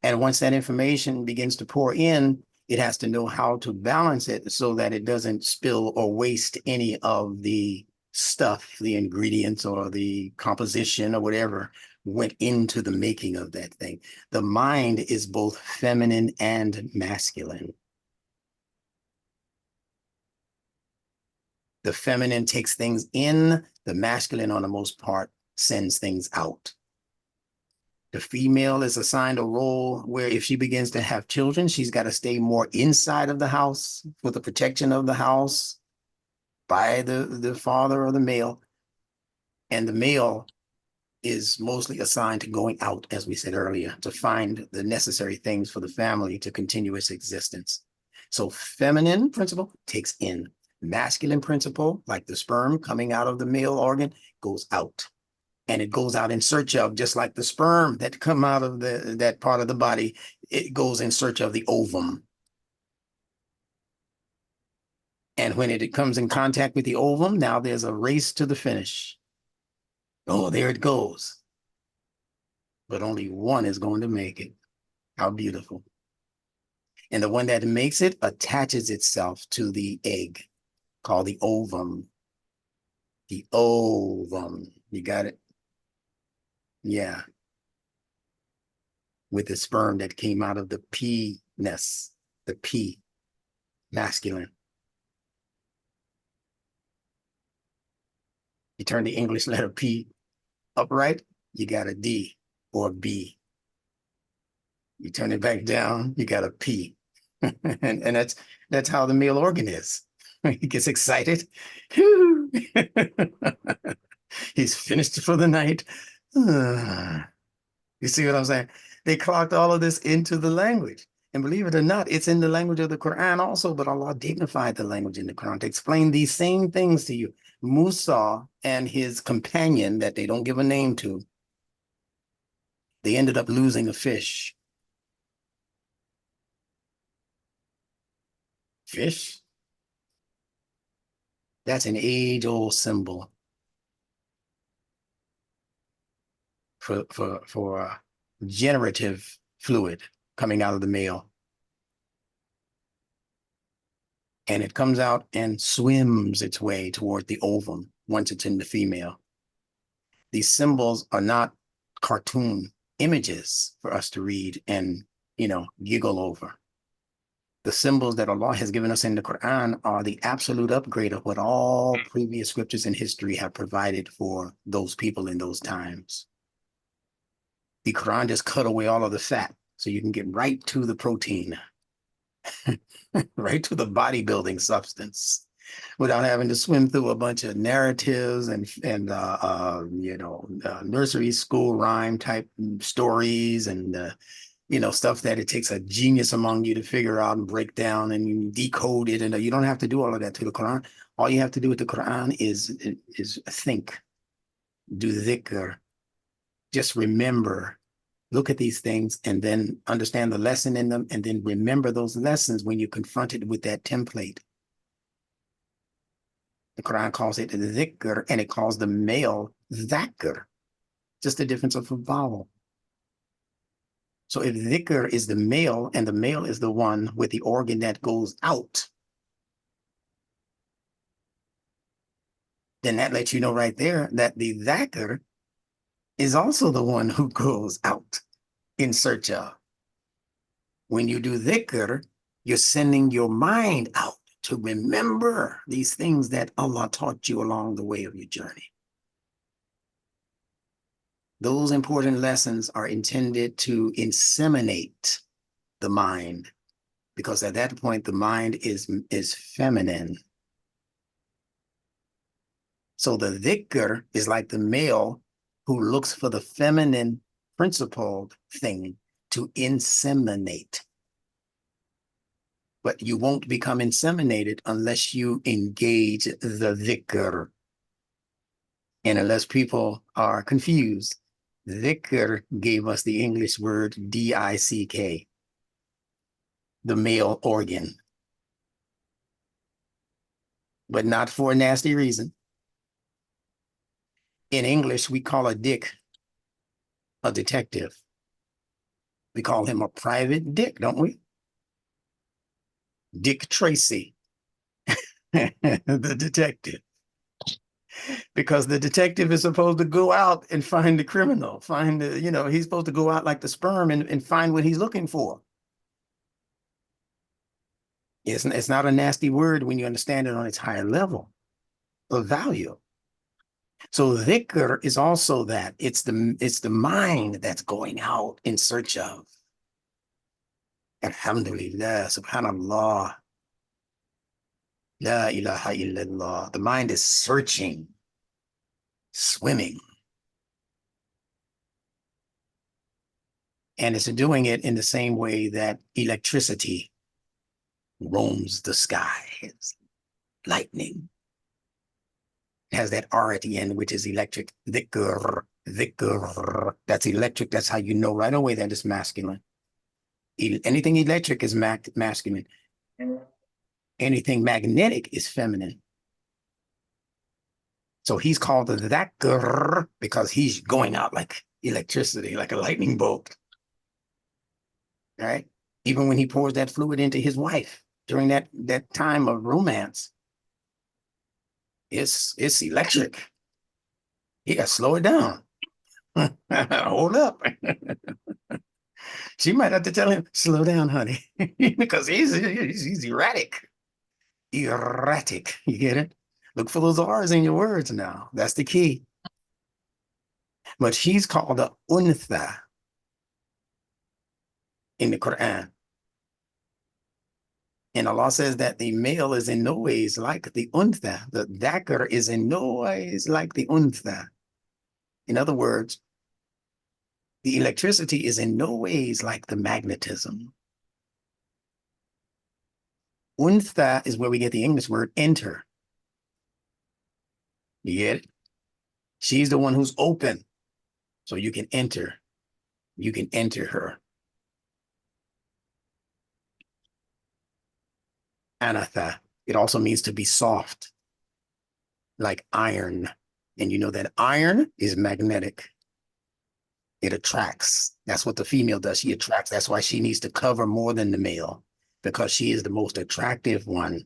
And once that information begins to pour in, it has to know how to balance it so that it doesn't spill or waste any of the stuff, the ingredients or the composition or whatever went into the making of that thing. The mind is both feminine and masculine. The feminine takes things in, the masculine, on the most part, sends things out. The female is assigned a role where if she begins to have children, she's got to stay more inside of the house for the protection of the house by the father or the male. And the male is mostly assigned to going out, as we said earlier, to find the necessary things for the family to continue its existence. So feminine principle takes in. Masculine principle, like the sperm coming out of the male organ, goes out. And it goes out in search of, just like the sperm that come out of that part of the body, it goes in search of the ovum. And when it comes in contact with the ovum, now there's a race to the finish. Oh, there it goes. But only one is going to make it. How beautiful. And the one that makes it attaches itself to the egg, called the ovum. The ovum. You got it? Yeah. With the sperm that came out of the penis, the P, masculine. You turn the English letter P upright, you got a D or a B. You turn it back down, you got a P. and that's how the male organ is. He gets excited. He's finished for the night. You see what I'm saying? They clocked all of this into the language. And believe it or not, it's in the language of the Quran also, but Allah dignified the language in the Quran to explain these same things to you. Musa and his companion that they don't give a name to, they ended up losing a fish. Fish? That's an age-old symbol for generative fluid coming out of the male. And it comes out and swims its way toward the ovum once it's in the female. These symbols are not cartoon images for us to read and, giggle over. The symbols that Allah has given us in the Quran are the absolute upgrade of what all previous scriptures in history have provided for those people in those times. The Quran just cut away all of the fat so you can get right to the protein, right to the bodybuilding substance without having to swim through a bunch of narratives and nursery school rhyme type stories and stuff that it takes a genius among you to figure out and break down and decode it. And you don't have to do all of that to the Quran. All you have to do with the Quran is think, do dhikr, just remember, look at these things and then understand the lesson in them, and then remember those lessons when you're confronted with that template. The Quran calls it dhikr, and it calls the male dhakr, just the difference of a vowel. So if dhikr is the male, and the male is the one with the organ that goes out, then that lets you know right there that the dhakr is also the one who goes out in search of. When you do dhikr, you're sending your mind out to remember these things that Allah taught you along the way of your journey. Those important lessons are intended to inseminate the mind, because at that point, the mind is feminine. So the dhikr is like the male who looks for the feminine principled thing to inseminate. But you won't become inseminated unless you engage the dhikr. And unless people are confused, dhikr gave us the English word D-I-C-K, the male organ, but not for a nasty reason. In English, we call a dick a detective. We call him a private dick, don't we? Dick Tracy, the detective. Because the detective is supposed to go out and find the criminal, find the, he's supposed to go out like the sperm and find what he's looking for. It's not a nasty word when you understand it on its higher level of value. So dhikr is also that. It's the mind that's going out in search of. Alhamdulillah, subhanallah. La ilaha illallah. The mind is searching, swimming. And it's doing it in the same way that electricity roams the skies, lightning. It has that R at the end, which is electric. Dhikr, dhikr. That's electric. That's how you know right away that it's masculine. Anything electric is masculine. Anything magnetic is feminine. So he's called the dhakr because he's going out like electricity, like a lightning bolt. Right? Even when he pours that fluid into his wife during that time of romance, it's electric. He got to slow it down. Hold up. She might have to tell him, slow down, honey, because he's erratic. Erratic. You get it? Look for those R's in your words now. That's the key. But she's called a untha in the Quran. And Allah says that the male is in no ways like the untha. The dhakr is in no ways like the untha. In other words, the electricity is in no ways like the magnetism. Untha is where we get the English word enter. You get it? She's the one who's open. So you can enter. You can enter her. Anatha. It also means to be soft, like iron. And you know that iron is magnetic. It attracts. That's what the female does. She attracts. That's why she needs to cover more than the male, because she is the most attractive one.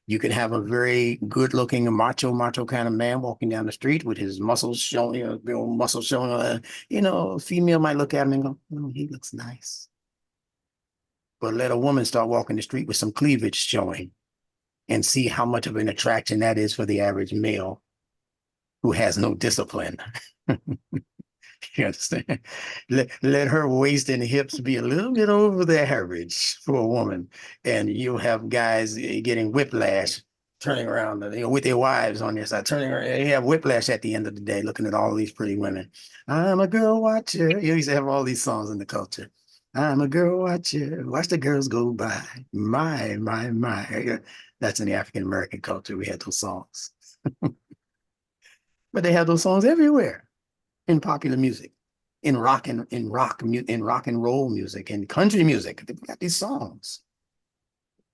You can have a very good-looking macho kind of man walking down the street with his muscles showing, muscles showing. Female might look at him and go, "Oh, he looks nice." But let a woman start walking the street with some cleavage showing, and see how much of an attraction that is for the average male who has no discipline. You understand? Let her waist and hips be a little bit over the average for a woman, and you'll have guys getting whiplash, turning around, with their wives on their side, turning around. They have whiplash at the end of the day, looking at all these pretty women. I'm a girl watcher. You used to have all these songs in the culture. I'm a girl watcher. Watch the girls go by. My. That's in the African American culture. We had those songs, but they had those songs everywhere in popular music, in rock and roll music, and country music. They've got these songs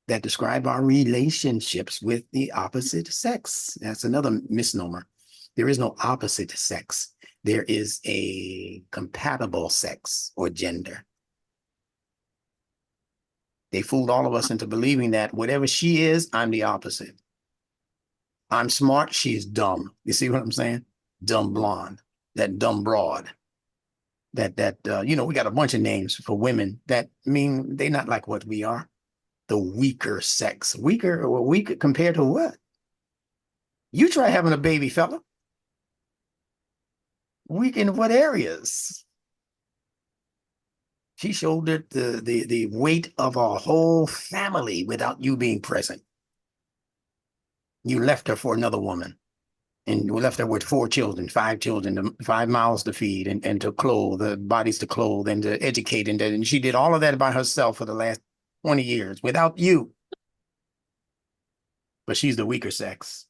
that describe our relationships with the opposite sex. That's another misnomer. There is no opposite sex. There is a compatible sex or gender. They fooled all of us into believing that whatever she is, I'm the opposite. I'm smart, she's dumb. You see what I'm saying? Dumb blonde, that dumb broad. We got a bunch of names for women that mean they're not like what we are. The weaker sex. Weaker compared to what? You try having a baby, fella. Weak in what areas? She shouldered the weight of a whole family without you being present. You left her for another woman, and you left her with 4 children, 5 children, 5 mouths to feed, and to clothe, the bodies to clothe, and to educate, and she did all of that by herself for the last 20 years without you. But she's the weaker sex.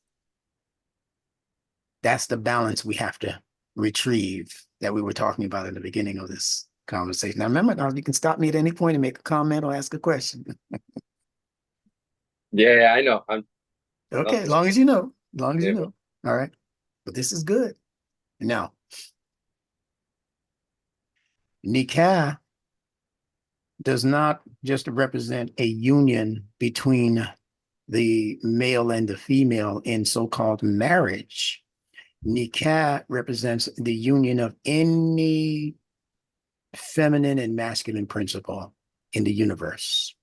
That's the balance we have to retrieve that we were talking about in the beginning of this conversation. Now, remember, you can stop me at any point and make a comment or ask a question. Yeah, I know. Okay, as long as you know. As long as you Yeah, know. All right. But this is good. Now, nikah does not just represent a union between the male and the female in so-called marriage. Nikah represents the union of any feminine and masculine principle in the universe.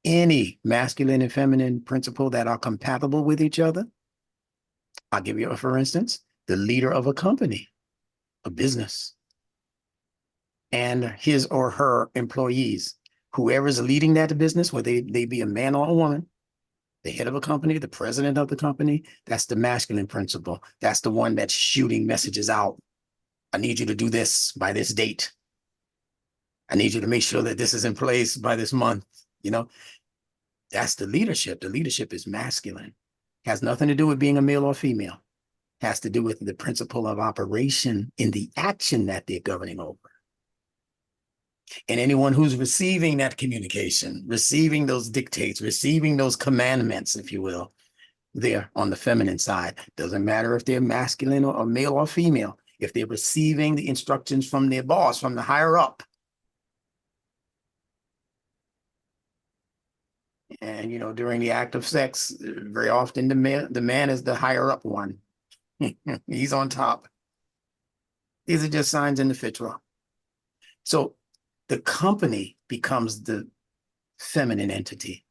Any masculine and feminine principle that are compatible with each other. I'll give you a, for instance, the leader of a company, a business, and his or her employees, whoever's leading that business, whether they be a man or a woman, the head of a company, the president of the company, that's the masculine principle. That's the one that's shooting messages out. I need you to do this by this date. I need you to make sure that this is in place by this month. That's the leadership. The leadership is masculine. Has nothing to do with being a male or female. Has to do with the principle of operation in the action that they're governing over. And anyone who's receiving that communication, receiving those dictates, receiving those commandments, if you will, they're on the feminine side. Doesn't matter if they're masculine or male or female. If they're receiving the instructions from their boss, from the higher up. And, during the act of sex, very often the man is the higher up one. He's on top. These are just signs in the fitra. So the company becomes the feminine entity,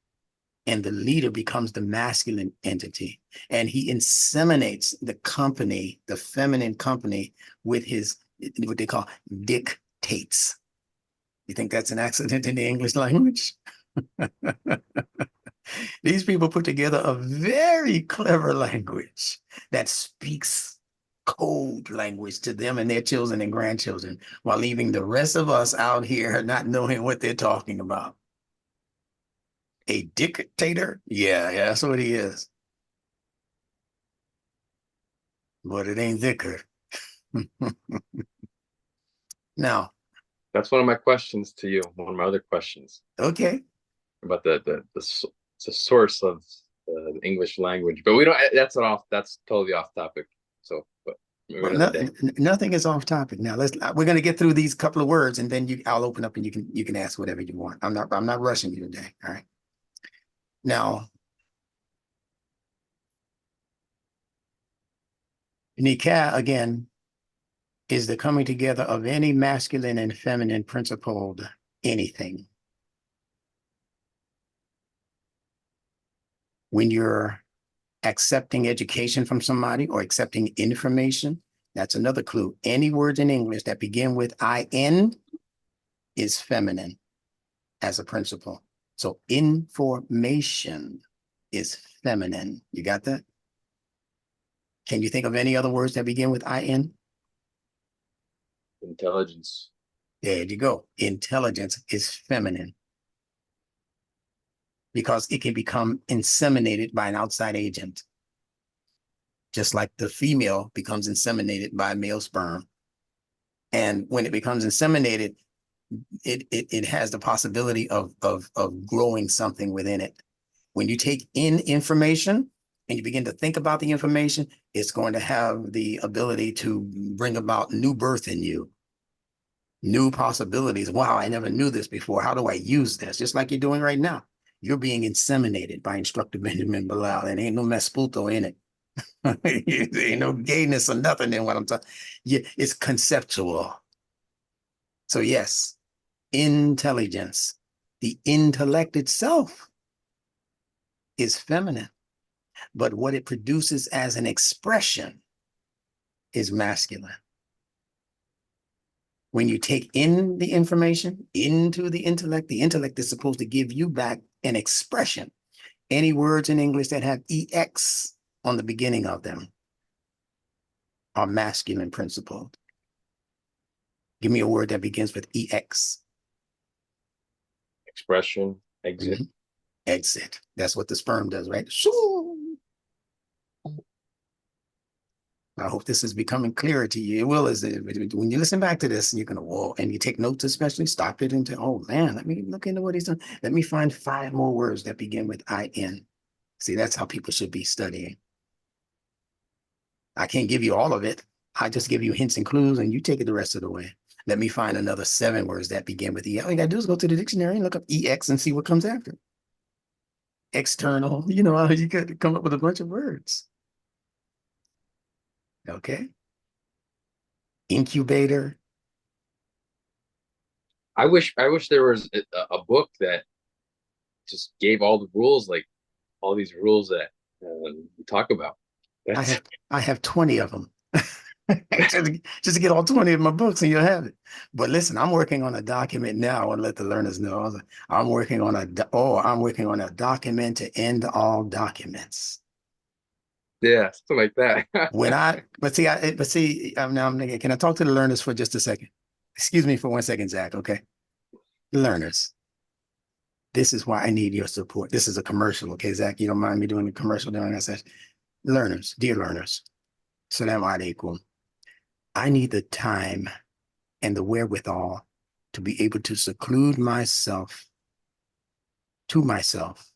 and the leader becomes the masculine entity. And he inseminates the company, the feminine company, with his, what they call dictates. You think that's an accident in the English language? These people put together a very clever language that speaks code language to them and their children and grandchildren, while leaving the rest of us out here not knowing what they're talking about. A dictator? Yeah, that's what he is. But it ain't Dicker. Now, that's one of my questions to you. One of my other questions okay. about the source of the English language, but we don't. That's totally off topic. So, but maybe another day. Nothing is off topic. Now we're going to get through these couple of words, and then I'll open up and you can ask whatever you want. I'm not rushing you today. All right. Now, nikah again is the coming together of any masculine and feminine principled anything. When you're accepting education from somebody or accepting information, that's another clue. Any words in English that begin with in is feminine as a principle. So information is feminine. You got that? Can you think of any other words that begin with in? Intelligence. There you go. Intelligence is feminine because it can become inseminated by an outside agent, just like the female becomes inseminated by male sperm. And when it becomes inseminated, it has the possibility of growing something within it. When you take in information and you begin to think about the information, it's going to have the ability to bring about new birth in you, new possibilities. Wow, I never knew this before. How do I use this? Just like you're doing right now. You're being inseminated by Instructor Benjamin Bilal, and ain't no mesputo in it. There ain't no gayness or nothing in what I'm talking. Yeah, it's conceptual. So yes, intelligence, the intellect itself is feminine, but what it produces as an expression is masculine. When you take in the information into the intellect is supposed to give you back an expression. Any words in English that have EX on the beginning of them are masculine principled. Give me a word that begins with EX. Expression. Exit. Exit. That's what the sperm does, right? I hope this is becoming clearer to you. It will, as when you listen back to this, you're gonna whoa, and you take notes, especially stop it and say, oh man, let me look into what he's done. Let me find 5 more words that begin with IN. See, that's how people should be studying. I can't give you all of it. I just give you hints and clues, and you take it the rest of the way. Let me find another 7 words that begin with E. All you gotta do is go to the dictionary and look up EX and see what comes after. External, you know, you got to come up with a bunch of words. Okay. Incubator. I wish there was a book that just gave all the rules, like all these rules that we talk about. I have 20 of them. just to get all 20 of my books and you'll have it. But listen, I'm working on a document now and let the learners know. I'm working on a document to end all documents. Yeah, something like that. Can I talk to the learners for just a second? Excuse me for 1 second, Zach. Okay. Learners, this is why I need your support. This is a commercial. Okay, Zach, you don't mind me doing the commercial during that session? Learners, dear learners, salam alaikum. I need the time and the wherewithal to be able to seclude myself to myself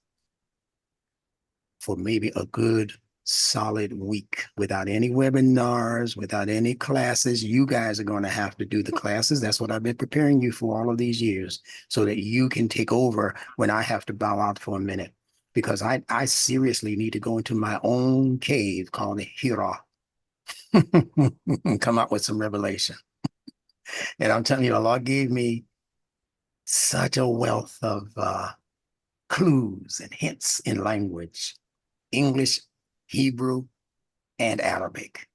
for maybe a good solid week without any webinars, without any classes. You guys are going to have to do the classes. That's what I've been preparing you for all of these years so that you can take over when I have to bow out for a minute. Because I seriously need to go into my own cave called Hira and come out with some revelation. And I'm telling you, Allah gave me such a wealth of clues and hints in language, English, Hebrew, and Arabic.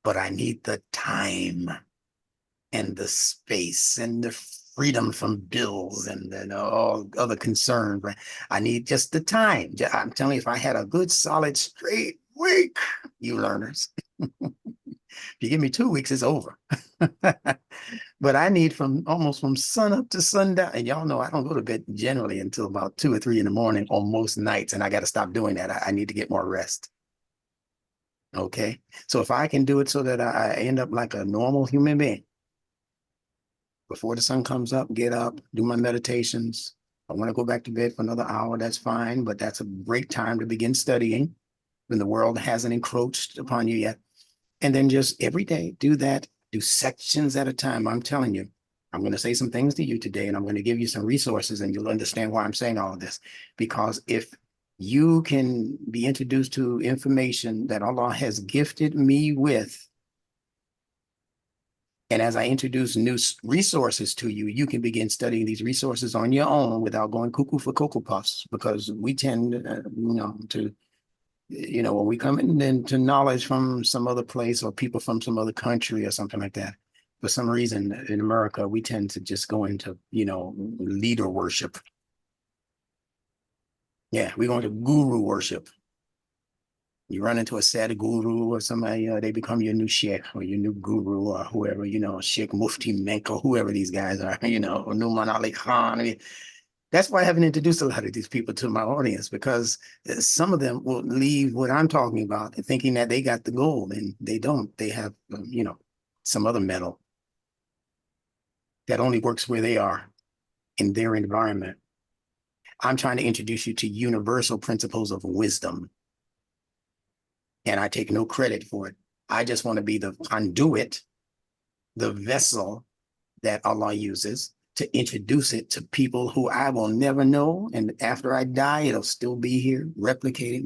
But I need the time and the space and the freedom from bills and then all other concerns. Right? I need just the time. I'm telling you, if I had a good, solid, straight week, you learners, if you give me 2 weeks, it's over. But I need almost from sun up to sundown. And y'all know I don't go to bed generally until about 2 or 3 in the morning on most nights. And I got to stop doing that. I need to get more rest. Okay. So if I can do it so that I end up like a normal human being, before the sun comes up, get up, do my meditations. I want to go back to bed for another hour. That's fine. But that's a great time to begin studying when the world hasn't encroached upon you yet. And then just every day do that, do sections at a time. I'm telling you, I'm going to say some things to you today, and I'm going to give you some resources, and you'll understand why I'm saying all of this. Because if you can be introduced to information that Allah has gifted me with, and as I introduce new resources to you, you can begin studying these resources on your own without going cuckoo for Cocoa Puffs, because we tend, when we come into knowledge from some other place or people from some other country or something like that, for some reason in America, we tend to just go into, leader worship. Yeah, we're going to guru worship. You run into a Sadhguru or somebody, they become your new sheikh or your new guru or whoever, Sheikh Mufti Menk or whoever these guys are, or Numan Ali Khan. I mean, that's why I haven't introduced a lot of these people to my audience, because some of them will leave what I'm talking about thinking that they got the gold, and they don't. They have, some other metal that only works where they are in their environment. I'm trying to introduce you to universal principles of wisdom, and I take no credit for it. I just want to be the conduit, the vessel that Allah uses to introduce it to people who I will never know. And after I die, it'll still be here, replicating.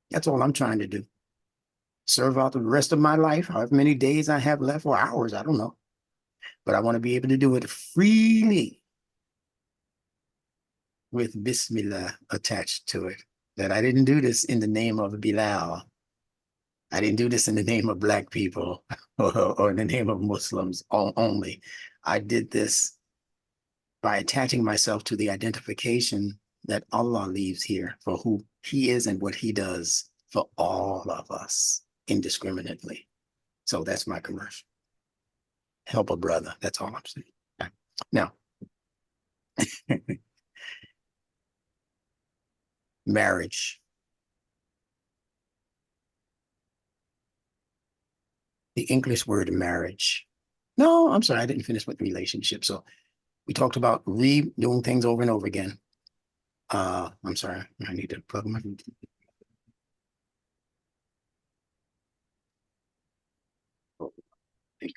That's all I'm trying to do. Serve out the rest of my life, however many days I have left, or hours, I don't know. But I want to be able to do it freely with Bismillah attached to it. That I didn't do this in the name of Bilal. I didn't do this in the name of Black people or in the name of Muslims only. I did this by attaching myself to the identification that Allah leaves here for who He is and what He does for all of us indiscriminately. So that's my commercial. Help a brother. That's all I'm saying. Now, marriage. The English word marriage. No, I'm sorry, I didn't finish with relationship. So we talked about doing things over and over again. I'm sorry, I need to plug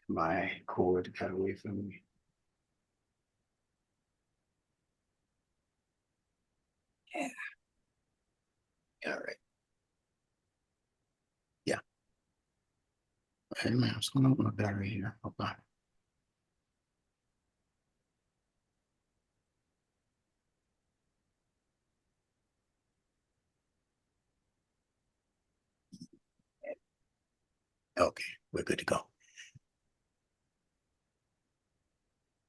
my cord got away from me. Yeah. All right. Yeah. Hey man, what's going on with my battery here? Hold on. Okay, we're good to go.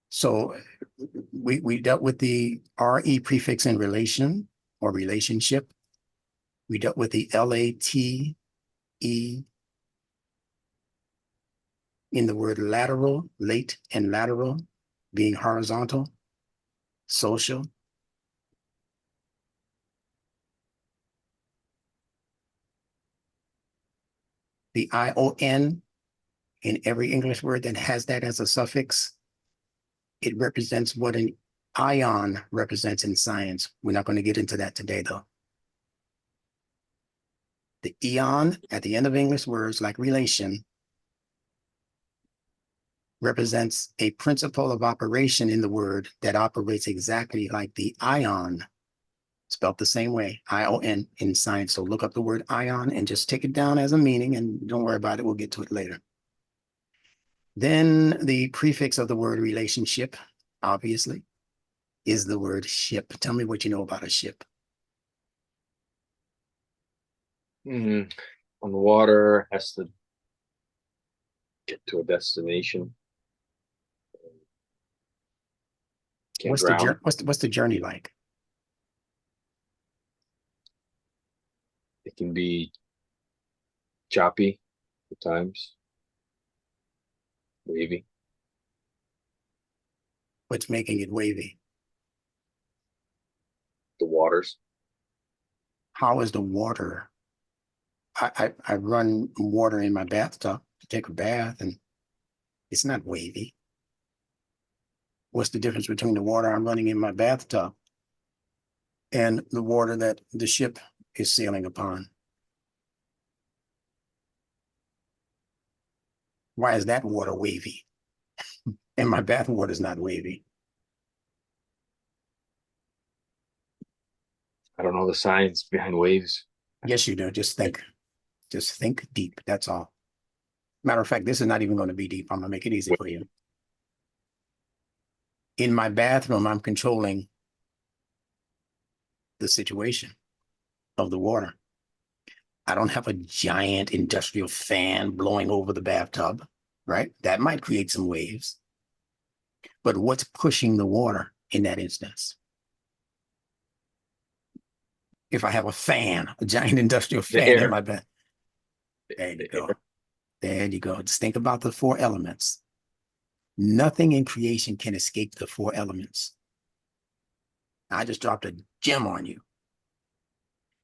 So we dealt with the RE prefix in relation or relationship. We dealt with the LATE in the word lateral, late and lateral, being horizontal, social. The ION in every English word that has that as a suffix, it represents what an ion represents in science. We're not going to get into that today, though. The eon at the end of English words like relation represents a principle of operation in the word that operates exactly like the ion, spelled the same way, ION in science. So look up the word ion and just take it down as a meaning, and don't worry about it. We'll get to it later. Then the prefix of the word relationship, obviously, is the word ship. Tell me what you know about a ship. On the water, has to get to a destination. Can't drown. What's the journey like? It can be choppy at times, wavy. What's making it wavy? The waters. How is the water? I run water in my bathtub to take a bath, and it's not wavy. What's the difference between the water I'm running in my bathtub and the water that the ship is sailing upon? Why is that water wavy? And my bath water is not wavy. I don't know the science behind waves. Yes, you do. Just think deep. That's all. Matter of fact, this is not even going to be deep. I'm going to make it easy for you. In my bathroom, I'm controlling the situation of the water. I don't have a giant industrial fan blowing over the bathtub, right? That might create some waves. But what's pushing the water in that instance? If I have a fan, a giant industrial The fan in air. my bed. There you The go. air. There you go. Just think about the four elements. Nothing in creation can escape the four elements. I just dropped a gem on you.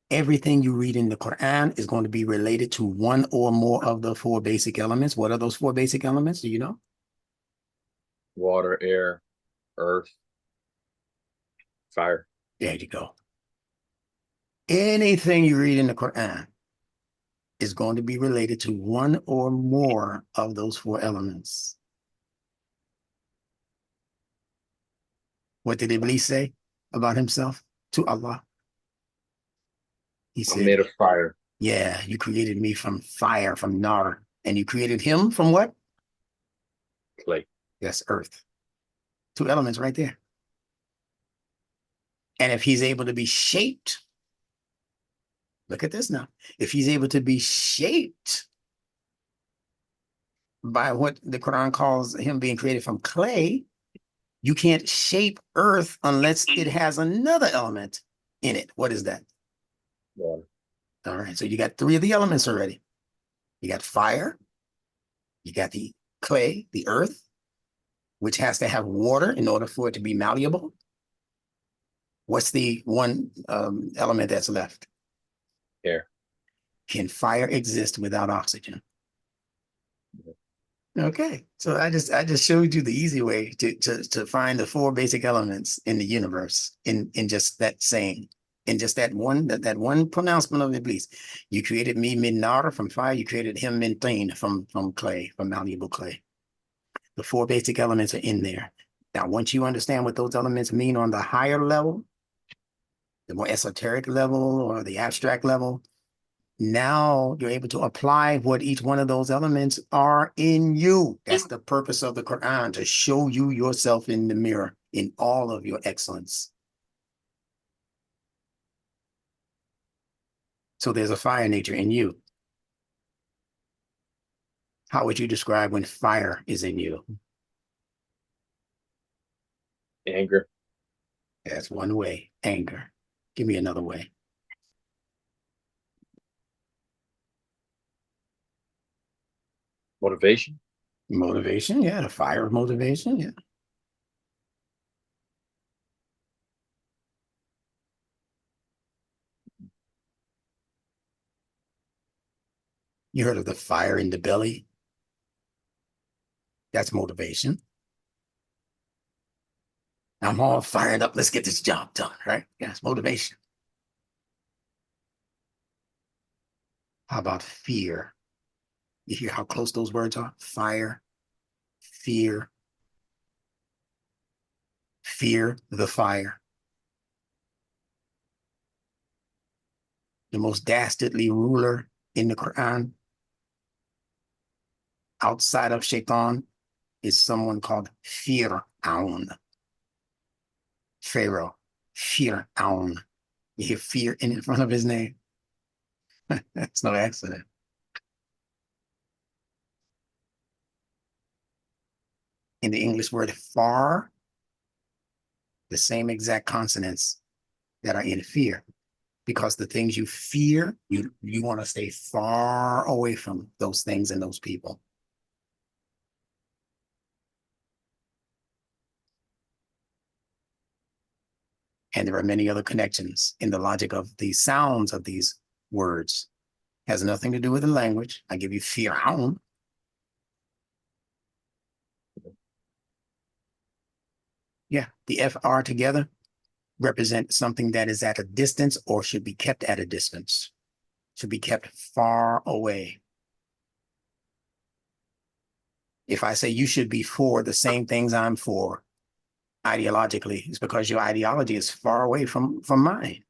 Everything you read in the Quran is going to be related to one or more of the four basic elements. What are those four basic elements? Do you know? Water, air, earth, fire. There you go. Anything you read in the Quran is going to be related to one or more of those four elements. What did Iblis say about himself to Allah? He I'm said, made of fire. yeah, you created me from fire, from nar, and you created him from what? Clay. That's earth. Two elements right there. And if he's able to be shaped, look at this now. If he's able to be shaped by what the Quran calls him being created from clay, you can't shape earth unless it has another element in it. What is that? Water. All right. So you got three of the elements already. You got fire, you got the clay, the earth, which has to have water in order for it to be malleable. What's the one element that's left? Air. Can fire exist without oxygen? Okay, so I just showed you the easy way to find the four basic elements in the universe in just that saying, in just that one pronouncement of Iblis. You created me min nar from fire. You created him min tin from clay, from malleable clay. The four basic elements are in there. Now, once you understand what those elements mean on the higher level, the more esoteric level or the abstract level, now you're able to apply what each one of those elements are in you. That's the purpose of the Quran, to show you yourself in the mirror in all of your excellence. So there's a fire nature in you. How would you describe when fire is in you? Anger. That's one way, anger. Give me another way. Motivation. Motivation, yeah, the fire of motivation, yeah. You heard of the fire in the belly? That's motivation. I'm all fired up. Let's get this job done, right? That's motivation. How about fear? You hear how close those words are? Fire, fear, fear the fire. The most dastardly ruler in the Quran outside of Shaitan is someone called Fir'aun. Pharaoh, Fir'aun. You hear fear in front of his name. That's no accident. In the English word far, the same exact consonants that are in fear, because the things you fear, you want to stay far away from those things and those people. And there are many other connections in the logic of the sounds of these words. Has nothing to do with the language. I give you Fir'aun. Yeah, the FR together represent something that is at a distance or should be kept at a distance, should be kept far away. If I say you should be for the same things I'm for ideologically, it's because your ideology is far away from mine.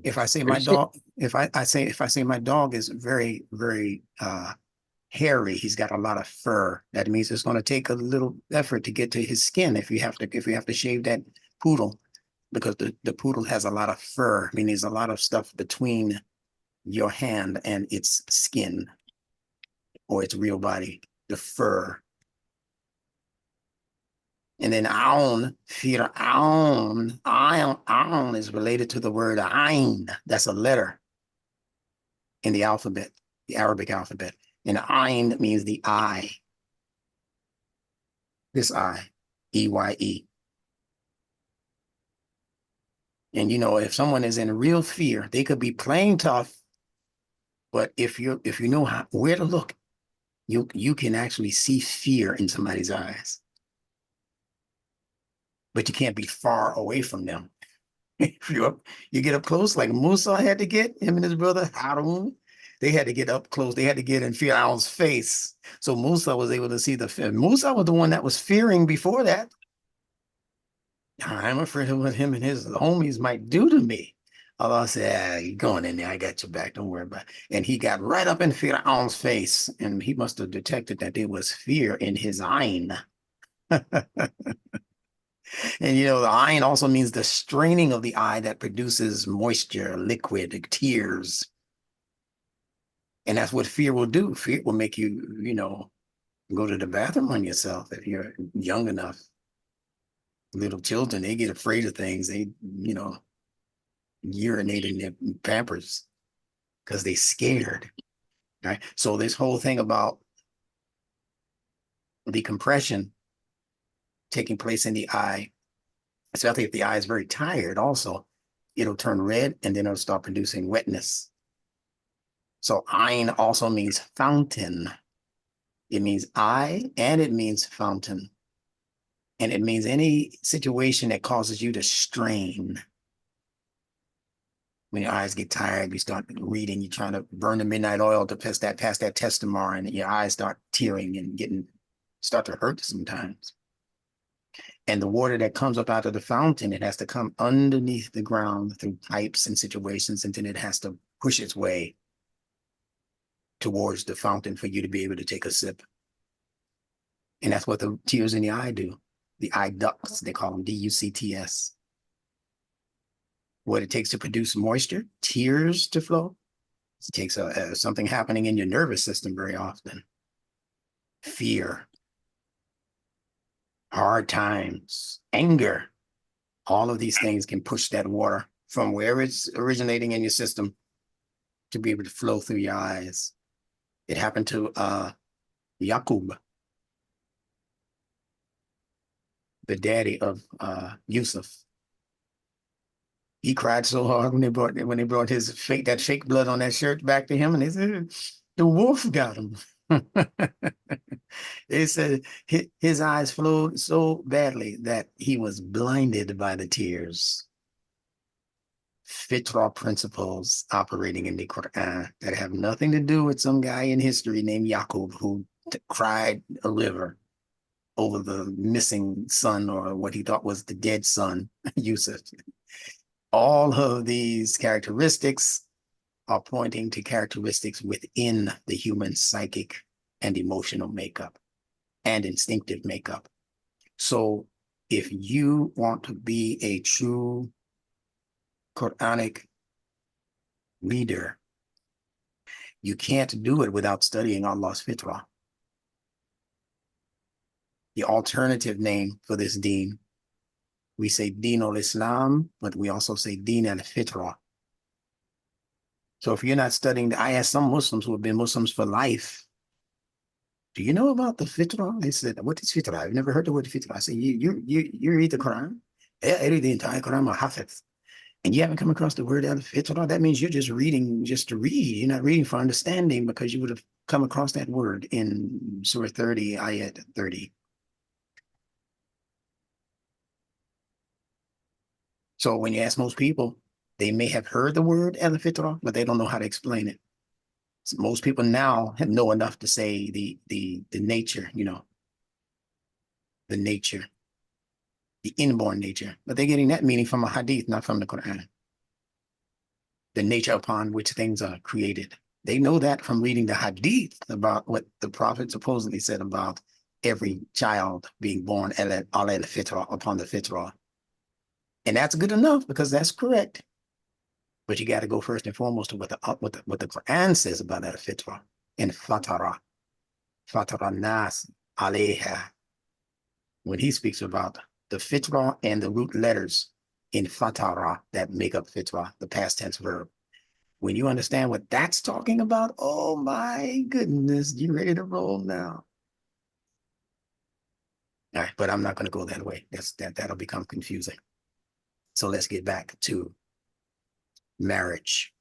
If I say Are my you saying dog, if I say my dog is very, very hairy, he's got a lot of fur, that means it's going to take a little effort to get to his skin if you have to shave that poodle, because the poodle has a lot of fur. I mean, there's a lot of stuff between your hand and its skin or its real body, the fur. And then aun, fir'aun, aun is related to the word ain. That's a letter in the alphabet, the Arabic alphabet. And ain means the eye. This eye, E-Y-E. And you know, if someone is in real fear, they could be playing tough, but if you know where to look, you can actually see fear in somebody's eyes. But you can't be far away from them. If you get up close, like Musa had to get, him and his brother Harun, they had to get up close. They had to get in Pharaoh's face. So Musa was able to see the fear. Musa was the one that was fearing before that. I'm afraid of what him and his homies might do to me. Allah said, "You going in there? I got your back. Don't worry about it." And he got right up in Pharaoh's face, and he must have detected that there was fear in his ayn. And you know, the ayn also means the straining of the eye that produces moisture, liquid, tears. And that's what fear will do. Fear will make you, you know, go to the bathroom on yourself if you're young enough. Little children, they get afraid of things. They, you know, urinate in their pampers because they scared. Right. So this whole thing about the compression taking place in the eye, especially if the eye is very tired, also, it'll turn red and then it'll start producing wetness. So ayn also means fountain. It means eye and it means fountain. And it means any situation that causes you to strain. When your eyes get tired, you start reading, you're trying to burn the midnight oil to pass that test tomorrow, and your eyes start tearing and start to hurt sometimes. And the water that comes up out of the fountain, it has to come underneath the ground through pipes and situations, and then it has to push its way towards the fountain for you to be able to take a sip. And that's what the tears in the eye do. The eye ducts, they call them D-U-C-T-S. What it takes to produce moisture, tears to flow. It takes something happening in your nervous system very often. Fear, hard times, anger. All of these things can push that water from where it's originating in your system to be able to flow through your eyes. It happened to Yaqub, the daddy of Yusuf. He cried so hard when they brought that fake blood on that shirt back to him, and they said the wolf got him. They said his eyes flowed so badly that he was blinded by the tears. Fitra principles operating in the Quran that have nothing to do with some guy in history named Yaqub who cried a river over the missing son, or what he thought was the dead son, Yusuf. All of these characteristics are pointing to characteristics within the human psychic and emotional makeup and instinctive makeup. So if you want to be a true Quranic reader, you can't do it without studying Allah's fitrah. The alternative name for this deen, we say Deen al-Islam, but we also say Deen al-Fitrah. So if you're not studying, I asked some Muslims who have been Muslims for life, do you know about the fitrah? They said, what is fitrah? I've never heard the word fitrah. I said, you read the Quran? Yeah, I read the entire Quran, Hafiz. And you haven't come across the word al-fitrah? That means you're just reading just to read. You're not reading for understanding, because you would have come across that word in Surah 30, Ayat 30. So when you ask most people, they may have heard the word al-fitrah, but they don't know how to explain it. So most people now know enough to say the nature, you know, the nature, the inborn nature, but they're getting that meaning from a hadith, not from the Quran. The nature upon which things are created. They know that from reading the hadith about what the Prophet supposedly said about every child being born al-fitrah, upon the fitrah. And that's good enough, because that's correct. But you got to go first and foremost to what the Quran says about al-fitrah. In fatara nas alayha. when he speaks about the fitra and the root letters in fatara that make up fitra, the past tense verb. When you understand what that's talking about, oh my goodness, you ready to roll now. All right, but I'm not going to go that way. That'll become confusing. So let's get back to marriage.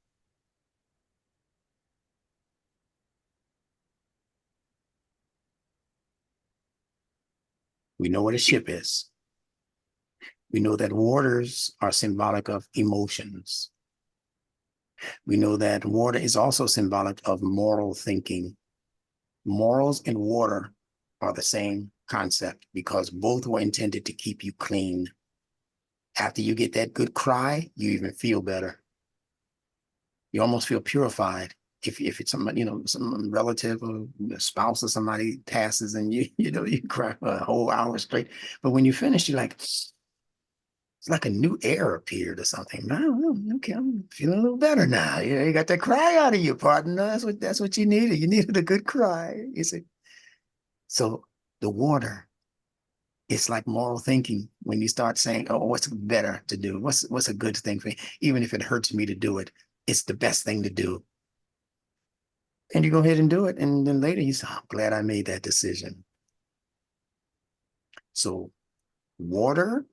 We know what a ship is. We know that waters are symbolic of emotions. We know that water is also symbolic of moral thinking. Morals and water are the same concept because both were intended to keep you clean. After you get that good cry, you even feel better. You almost feel purified. If it's somebody, some relative or a spouse or somebody passes and you cry for a whole hour straight. But when you finish, you're like, it's like a new air appeared or something. Okay, I'm feeling a little better now. You got that cry out of you, partner. That's what you needed. You needed a good cry. You see. So the water, it's like moral thinking. When you start saying, "Oh, what's better to do? What's a good thing for me? Even if it hurts me to do it, it's the best thing to do." And you go ahead and do it, and then later you say, "I'm glad I made that decision." So water,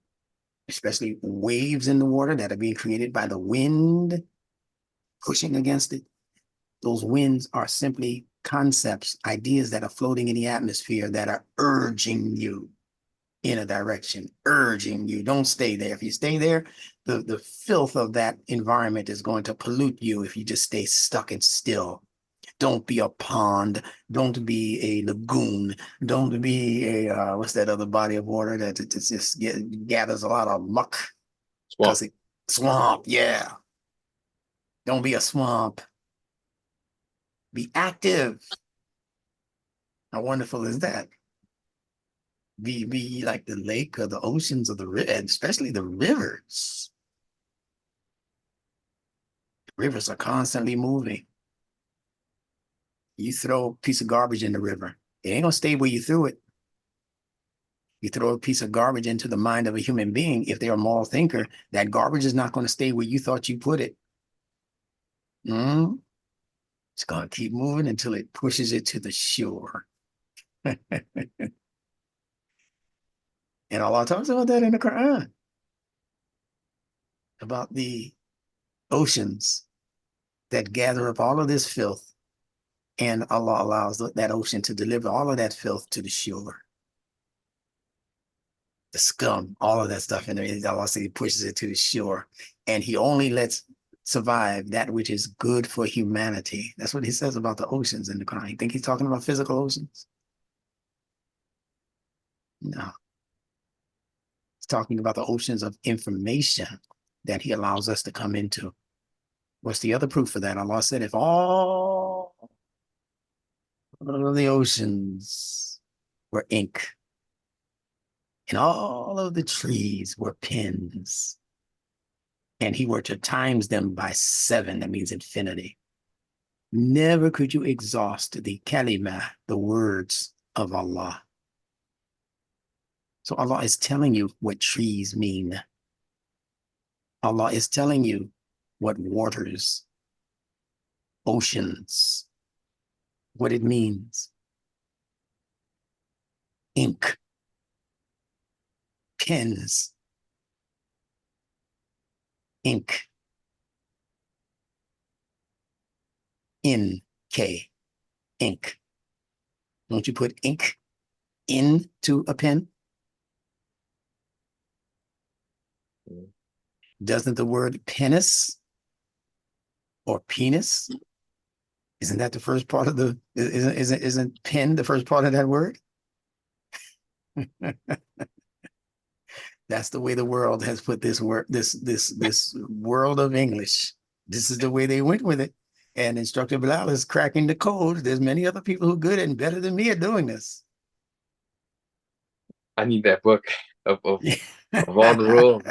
especially waves in the water that are being created by the wind pushing against it. Those winds are simply concepts, ideas that are floating in the atmosphere that are urging you in a direction, urging you. Don't stay there. If you stay there, the filth of that environment is going to pollute you if you just stay stuck and still. Don't be a pond. Don't be a lagoon. Don't be a, what's that other body of water that it just gathers a lot of muck? Swamp. Swamp, yeah. Don't be a swamp. Be active. How wonderful is that? Be like the lake or the oceans or the river, especially the rivers. Rivers are constantly moving. You throw a piece of garbage in the river, it ain't gonna stay where you threw it. You throw a piece of garbage into the mind of a human being, if they're a moral thinker, that garbage is not going to stay where you thought you put it. It's going to keep moving until it pushes it to the shore. And Allah talks about that in the Quran, about the oceans that gather up all of this filth, and Allah allows that ocean to deliver all of that filth to the shore. The scum, all of that stuff in there. Allah says He pushes it to the shore, and He only lets survive that which is good for humanity. That's what He says about the oceans in the Quran. You think He's talking about physical oceans? No. He's talking about the oceans of information that He allows us to come into. What's the other proof for that? Allah said, if all of the oceans were ink, and all of the trees were pens, and He were to times them by 7, that means infinity, never could you exhaust the kalima, the words of Allah. So Allah is telling you what trees mean. Allah is telling you what waters, oceans, what it means. Ink, pens, ink, N-K, ink. Don't you put ink into a pen? Doesn't the word penis or penis, isn't that the first part of the, isn't pen the first part of that word? That's the way the world has put this word, this world of English. This is the way they went with it. And Instructor Bilal is cracking the code. There's many other people who are good and better than me at doing this. I need that book of all the rules.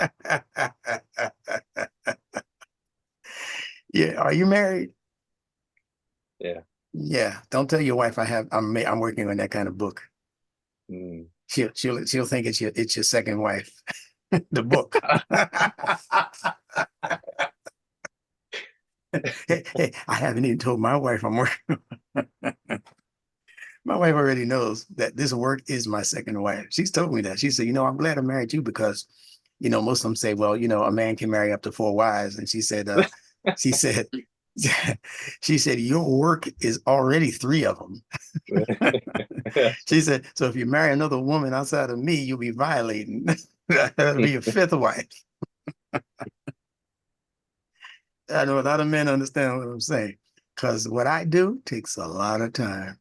Yeah. Are you married? Yeah. Yeah. Don't tell your wife I'm working on that kind of book. she'll think it's your second wife. The book. Hey, I haven't even told my wife I'm working. My wife already knows that this work is my second wife. She's told me that. She said, I'm glad I married you because, most of them say, well, a man can marry up to 4 wives. And she said, she said, your work is already 3 of them. She said, so if you marry another woman outside of me, you'll be violating. That'll be your 5th wife. I know a lot of men understand what I'm saying because what I do takes a lot of time.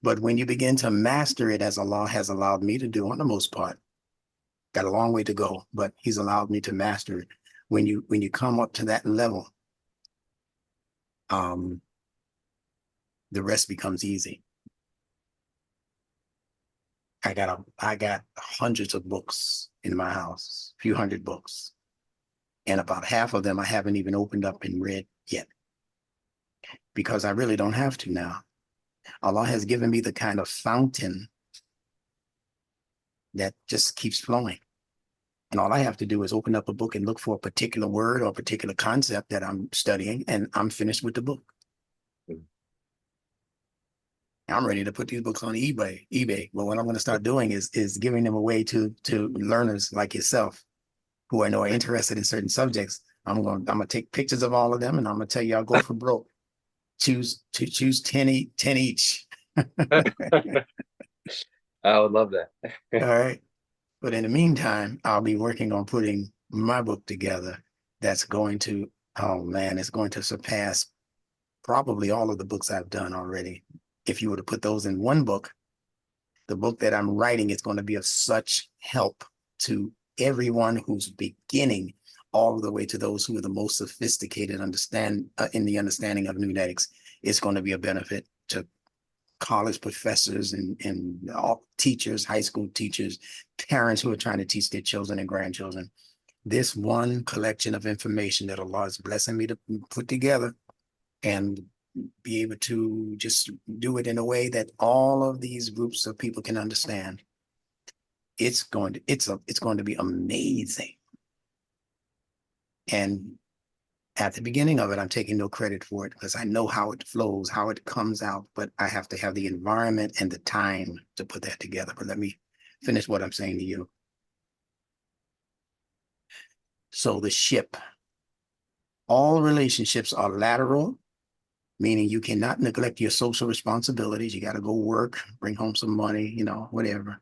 But when you begin to master it, as Allah has allowed me to do on the most part, got a long way to go, but He's allowed me to master it. When you come up to that level, the rest becomes easy. I got hundreds of books in my house, a few hundred books, and about half of them I haven't even opened up and read yet because I really don't have to now. Allah has given me the kind of fountain that just keeps flowing. And all I have to do is open up a book and look for a particular word or a particular concept that I'm studying, and I'm finished with the book. I'm ready to put these books on eBay. But what I'm going to start doing is giving them away to learners like yourself who I know are interested in certain subjects. I'm going to take pictures of all of them, and I'm going to tell you I'll go for broke. Choose 10 each. I would love that. All right. But in the meantime, I'll be working on putting my book together that's going to, oh man, it's going to surpass probably all of the books I've done already. If you were to put those in one book, the book that I'm writing is going to be of such help to everyone who's beginning all the way to those who are the most sophisticated in the understanding of Nunetics. It's going to be a benefit to college professors and all teachers, high school teachers, parents who are trying to teach their children and grandchildren. This one collection of information that Allah is blessing me to put together and be able to just do it in a way that all of these groups of people can understand. It's going to be amazing. And at the beginning of it, I'm taking no credit for it because I know how it flows, how it comes out, but I have to have the environment and the time to put that together. But let me finish what I'm saying to you. So the ship, all relationships are lateral, meaning you cannot neglect your social responsibilities. You got to go work, bring home some money, whatever.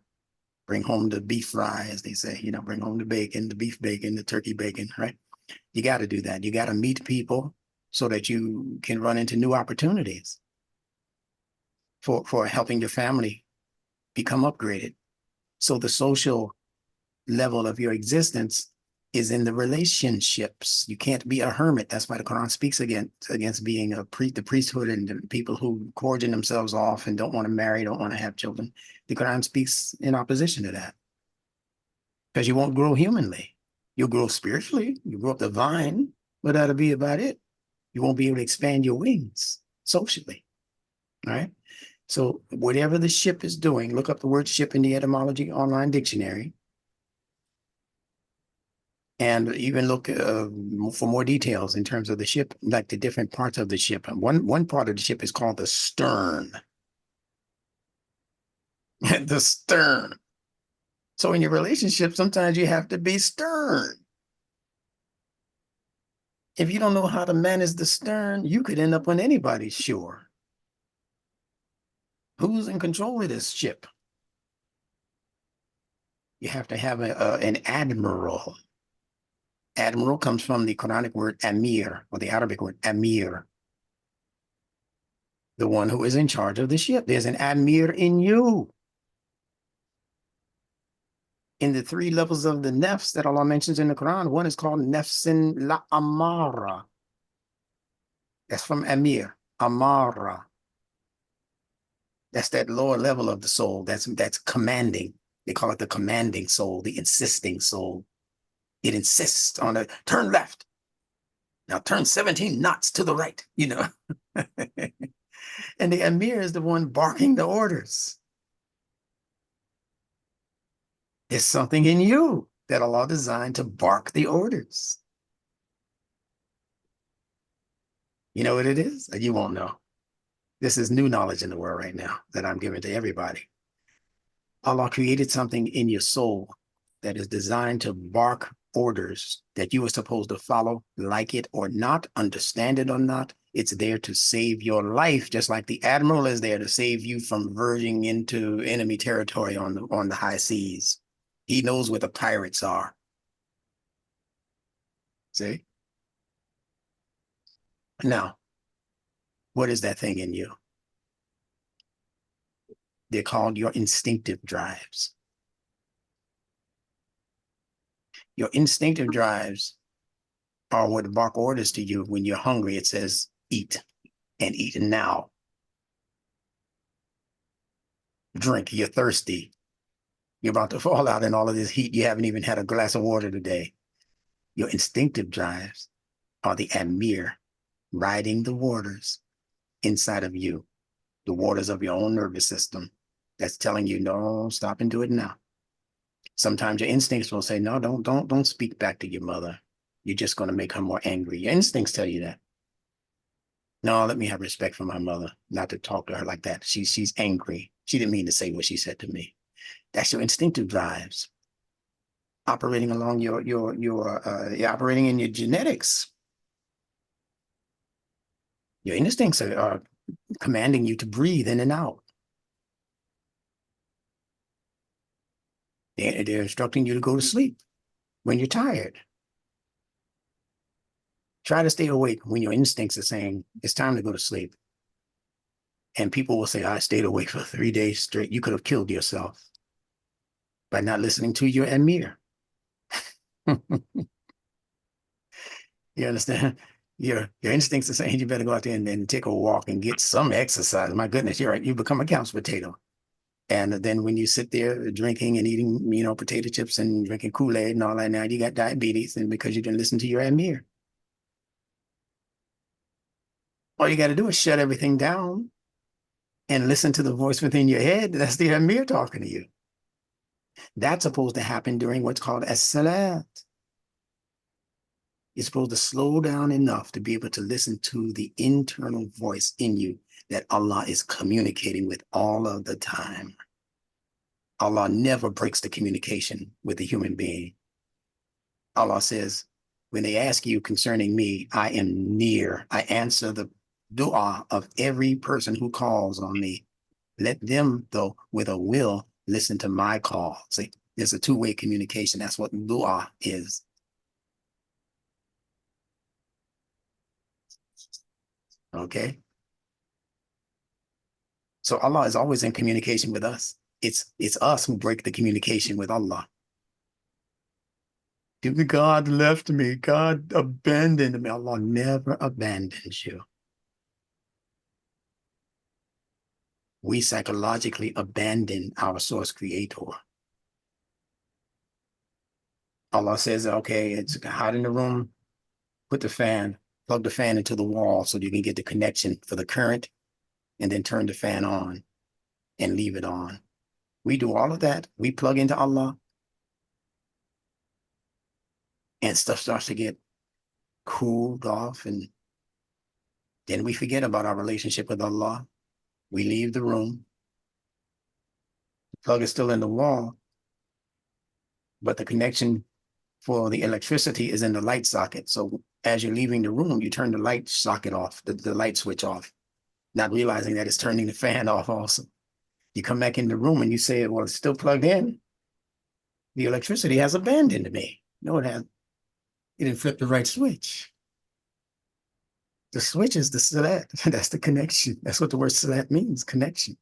Bring home the beef fry, as they say, bring home the bacon, the beef bacon, the turkey bacon, right? You got to do that. You got to meet people so that you can run into new opportunities for helping your family become upgraded. So the social level of your existence is in the relationships. You can't be a hermit. That's why the Quran speaks against being the priesthood and the people who gorging themselves off and don't want to marry, don't want to have children. The Quran speaks in opposition to that because you won't grow humanly. You'll grow spiritually, you grow up divine, but that'll be about it. You won't be able to expand your wings socially, all right? So whatever the ship is doing, look up the word ship in the etymology online dictionary and even look for more details in terms of the ship, like the different parts of the ship. And one part of the ship is called the stern. The stern. So in your relationship, sometimes you have to be stern. If you don't know how to manage the stern, you could end up on anybody's shore. Who's in control of this ship? You have to have an admiral. Admiral comes from the Quranic word amir, or the Arabic word amir. The one who is in charge of the ship. There's an amir in you. In the 3 levels of the nafs that Allah mentions in the Quran, one is called nafsin la amara. That's from amir, amara. That's that lower level of the soul. That's commanding. They call it the commanding soul, the insisting soul. It insists on a turn left. Now turn 17 knots to the right, And the Amir is the one barking the orders. It's something in you that Allah designed to bark the orders. You know what it is? You won't know. This is new knowledge in the world right now that I'm giving to everybody. Allah created something in your soul that is designed to bark orders that you are supposed to follow, like it or not, understand it or not. It's there to save your life, just like the admiral is there to save you from verging into enemy territory on the high seas. He knows where the pirates are. See? Now, what is that thing in you? They're called your instinctive drives. Your instinctive drives are what bark orders to you when you're hungry. It says, eat and eat now. Drink, you're thirsty. You're about to fall out in all of this heat. You haven't even had a glass of water today. Your instinctive drives are the Amir riding the waters inside of you, the waters of your own nervous system that's telling you, no, stop and do it now. Sometimes your instincts will say, no, don't speak back to your mother. You're just going to make her more angry. Your instincts tell you that. No, let me have respect for my mother, not to talk to her like that. She's angry. She didn't mean to say what she said to me. That's your instinctive drives operating along you're operating in your genetics. Your instincts are commanding you to breathe in and out. They're instructing you to go to sleep when you're tired. Try to stay awake when your instincts are saying it's time to go to sleep. And people will say, I stayed awake for 3 days straight. You could have killed yourself by not listening to your Amir. You understand? Your instincts are saying you better go out there and take a walk and get some exercise. My goodness, you're right. You become a couch potato. And then when you sit there drinking and eating, potato chips and drinking Kool-Aid and all that, now you got diabetes, and because you didn't listen to your Amir. All you got to do is shut everything down and listen to the voice within your head. That's the Amir talking to you. That's supposed to happen during what's called as-salat. You're supposed to slow down enough to be able to listen to the internal voice in you that Allah is communicating with all of the time. Allah never breaks the communication with a human being. Allah says, when they ask you concerning me, I am near. I answer the dua of every person who calls on me. Let them, though, with a will, listen to my call. See, there's a two-way communication. That's what dua is. Okay? So Allah is always in communication with us. It's us who break the communication with Allah. God left me. God abandoned me. Allah never abandons you. We psychologically abandon our source creator. Allah says, okay, it's hot in the room, put the fan, plug the fan into the wall so you can get the connection for the current, and then turn the fan on and leave it on. We do all of that. We plug into Allah, and stuff starts to get cooled off, and then we forget about our relationship with Allah. We leave the room. The plug is still in the wall, but the connection for the electricity is in the light socket. So as you're leaving the room, you turn the light socket off, the light switch off, not realizing that it's turning the fan off also. You come back in the room and you say, well, it's still plugged in. The electricity has abandoned me. No, it hasn't. It didn't flip the right switch. The switch is the salat. That's the connection. That's what the word salat means, connection.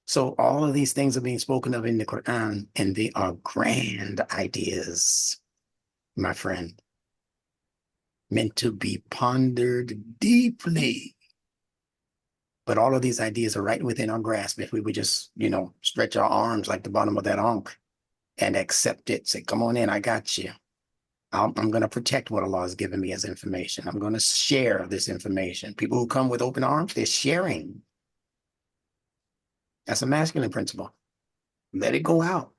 So all of these things are being spoken of in the Quran, and they are grand ideas, my friend, meant to be pondered deeply. But all of these ideas are right within our grasp if we would just, stretch our arms like the bottom of that ankh and accept it. Say, come on in, I got you. I'm going to protect what Allah has given me as information. I'm going to share this information. People who come with open arms, they're sharing. That's a masculine principle. Let it go out.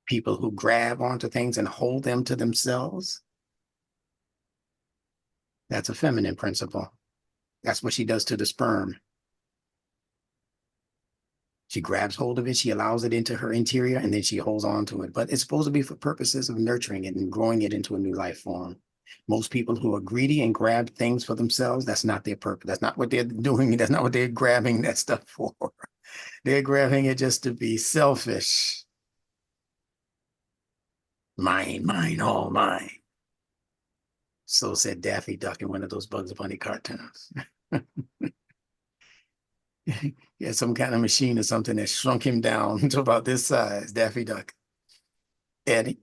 People who grab onto things and hold them to themselves, that's a feminine principle. That's what she does to the sperm. She grabs hold of it, she allows it into her interior, and then she holds on to it. But it's supposed to be for purposes of nurturing it and growing it into a new life form. Most people who are greedy and grab things for themselves, that's not their purpose. That's not what they're doing. That's not what they're grabbing that stuff for. They're grabbing it just to be selfish. Mine, mine, all mine. So said Daffy Duck in one of those Bugs Bunny cartoons. He had some kind of machine or something that shrunk him down to about this size, Daffy Duck. And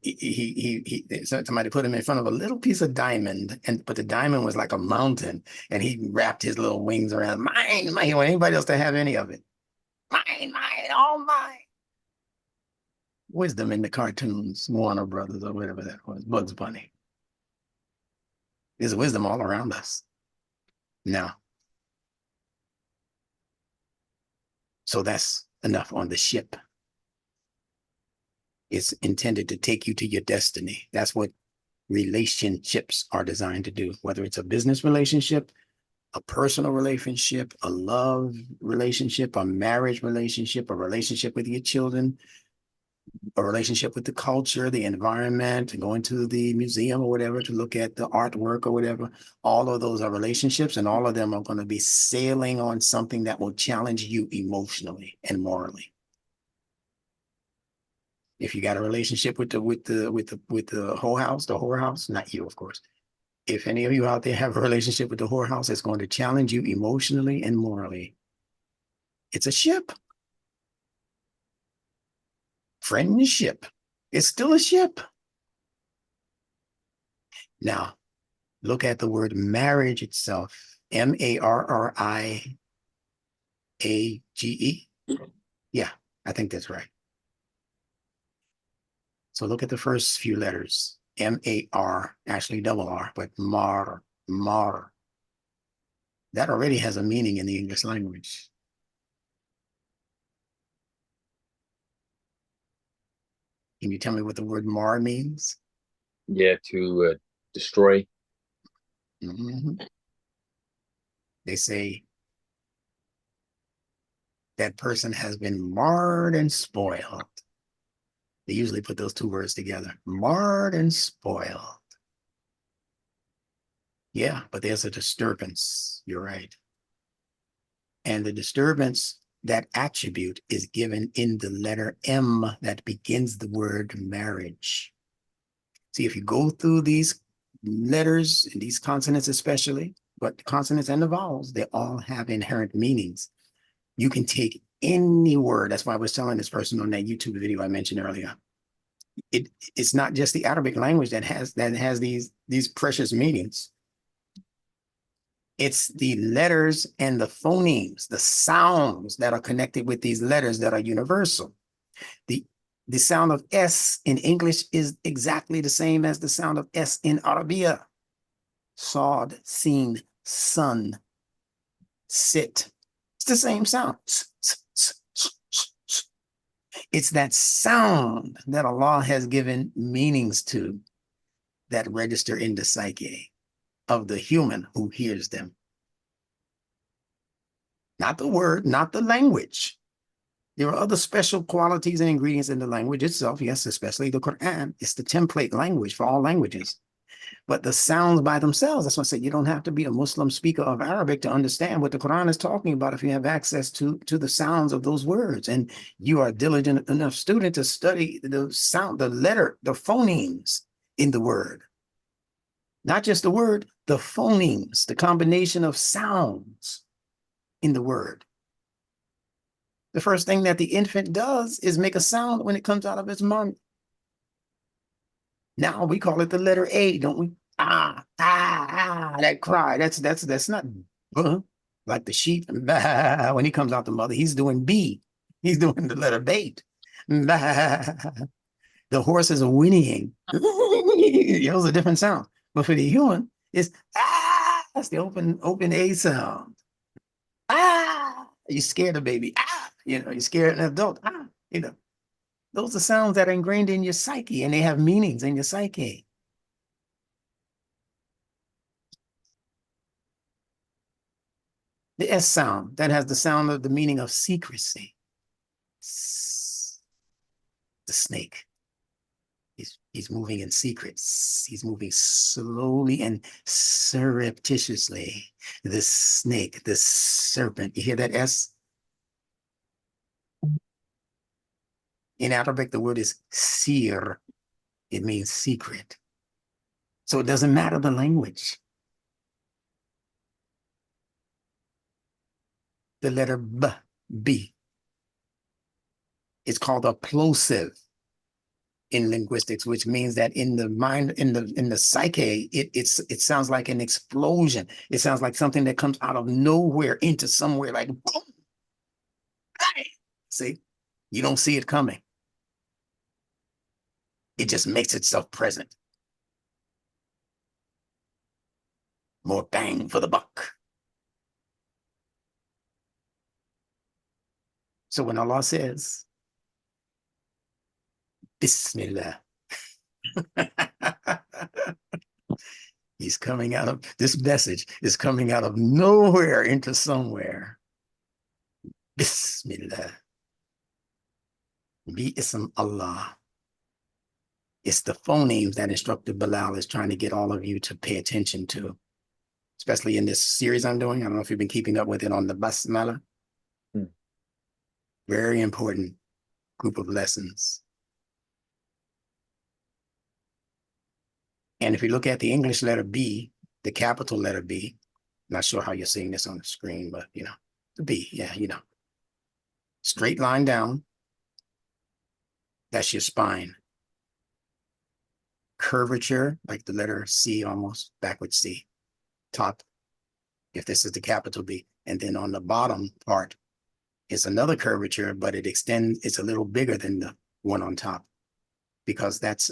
somebody put him in front of a little piece of diamond, but the diamond was like a mountain, and he wrapped his little wings around. Mine, mine. He want anybody else to have any of it. Mine, mine, all mine. Wisdom in the cartoons, Warner Brothers or whatever that was, Bugs Bunny. There's wisdom all around us. Now, so that's enough on the ship. It's intended to take you to your destiny. That's what relationships are designed to do, whether it's a business relationship, a personal relationship, a love relationship, a marriage relationship, a relationship with your children, a relationship with the culture, the environment, going to the museum or whatever to look at the artwork or whatever. All of those are relationships, and all of them are going to be sailing on something that will challenge you emotionally and morally. If you got a relationship with the whorehouse, the whorehouse, not you, of course. If any of you out there have a relationship with the whorehouse, it's going to challenge you emotionally and morally. It's a ship. Friendship. It's still a ship. Now, look at the word marriage itself. M-A-R-R-I-A-G-E. Yeah, I think that's right. So look at the first few letters. M-A-R, actually double R, but mar, mar. That already has a meaning in the English language. Can you tell me what the word mar means? Yeah, to destroy. Mm-hmm. They say that person has been marred and spoiled. They usually put those two words together, marred and spoiled. Yeah, but there's a disturbance. You're right. And the disturbance, that attribute is given in the letter M that begins the word marriage. See, if you go through these letters and these consonants especially, but the consonants and the vowels, they all have inherent meanings. You can take any word. That's why I was telling this person on that YouTube video I mentioned earlier. It's not just the Arabic language that has these precious meanings. It's the letters and the phonemes, the sounds that are connected with these letters that are universal. The sound of S in English is exactly the same as the sound of S in Arabia. Sawd, seen, sun, sit. It's the same sound. It's that sound that Allah has given meanings to that register in the psyche of the human who hears them. Not the word, not the language. There are other special qualities and ingredients in the language itself. Yes, especially the Quran. It's the template language for all languages. But the sounds by themselves, that's why I said you don't have to be a Muslim speaker of Arabic to understand what the Quran is talking about if you have access to the sounds of those words. And you are a diligent enough student to study the sound, the letter, the phonemes in the word. Not just the word, the phonemes, the combination of sounds in the word. The first thing that the infant does is make a sound when it comes out of its mouth. Now we call it the letter A, don't we? Ah, ah, ah, that cry. That's not like the sheep. Bah, when he comes out the mother, he's doing B. He's doing the letter bait. Bah. The horse is whinnying. It was a different sound. But for the human, it's ah, that's the open A sound. Ah, you scared a baby. Ah, you scared an adult. Ah, those are sounds that are ingrained in your psyche and they have meanings in your psyche. The S sound that has the sound of the meaning of secrecy. The snake. He's moving in secrets. He's moving slowly and surreptitiously. The snake, the serpent. You hear that S? In Arabic, the word is sir. It means secret. So it doesn't matter the language. The letter B. It's called a plosive in linguistics, which means that in the mind, in the psyche, it sounds like an explosion. It sounds like something that comes out of nowhere into somewhere, like boom. See, you don't see it coming. It just makes itself present. More bang for the buck. So when Allah says, Bismillah, he's coming out of, this message is coming out of nowhere into somewhere. Bismillah. Bi-ism Allah. It's the phonemes that Instructor Bilal is trying to get all of you to pay attention to, especially in this series I'm doing. I don't know if you've been keeping up with it on the Basmala. Very important group of lessons. And if you look at the English letter B, the capital letter B, not sure how you're seeing this on the screen, but the B, yeah, straight line down, that's your spine. Curvature, like the letter C, almost backwards C, top, if this is the capital B. And then on the bottom part is another curvature, but it extends, it's a little bigger than the one on top, because that's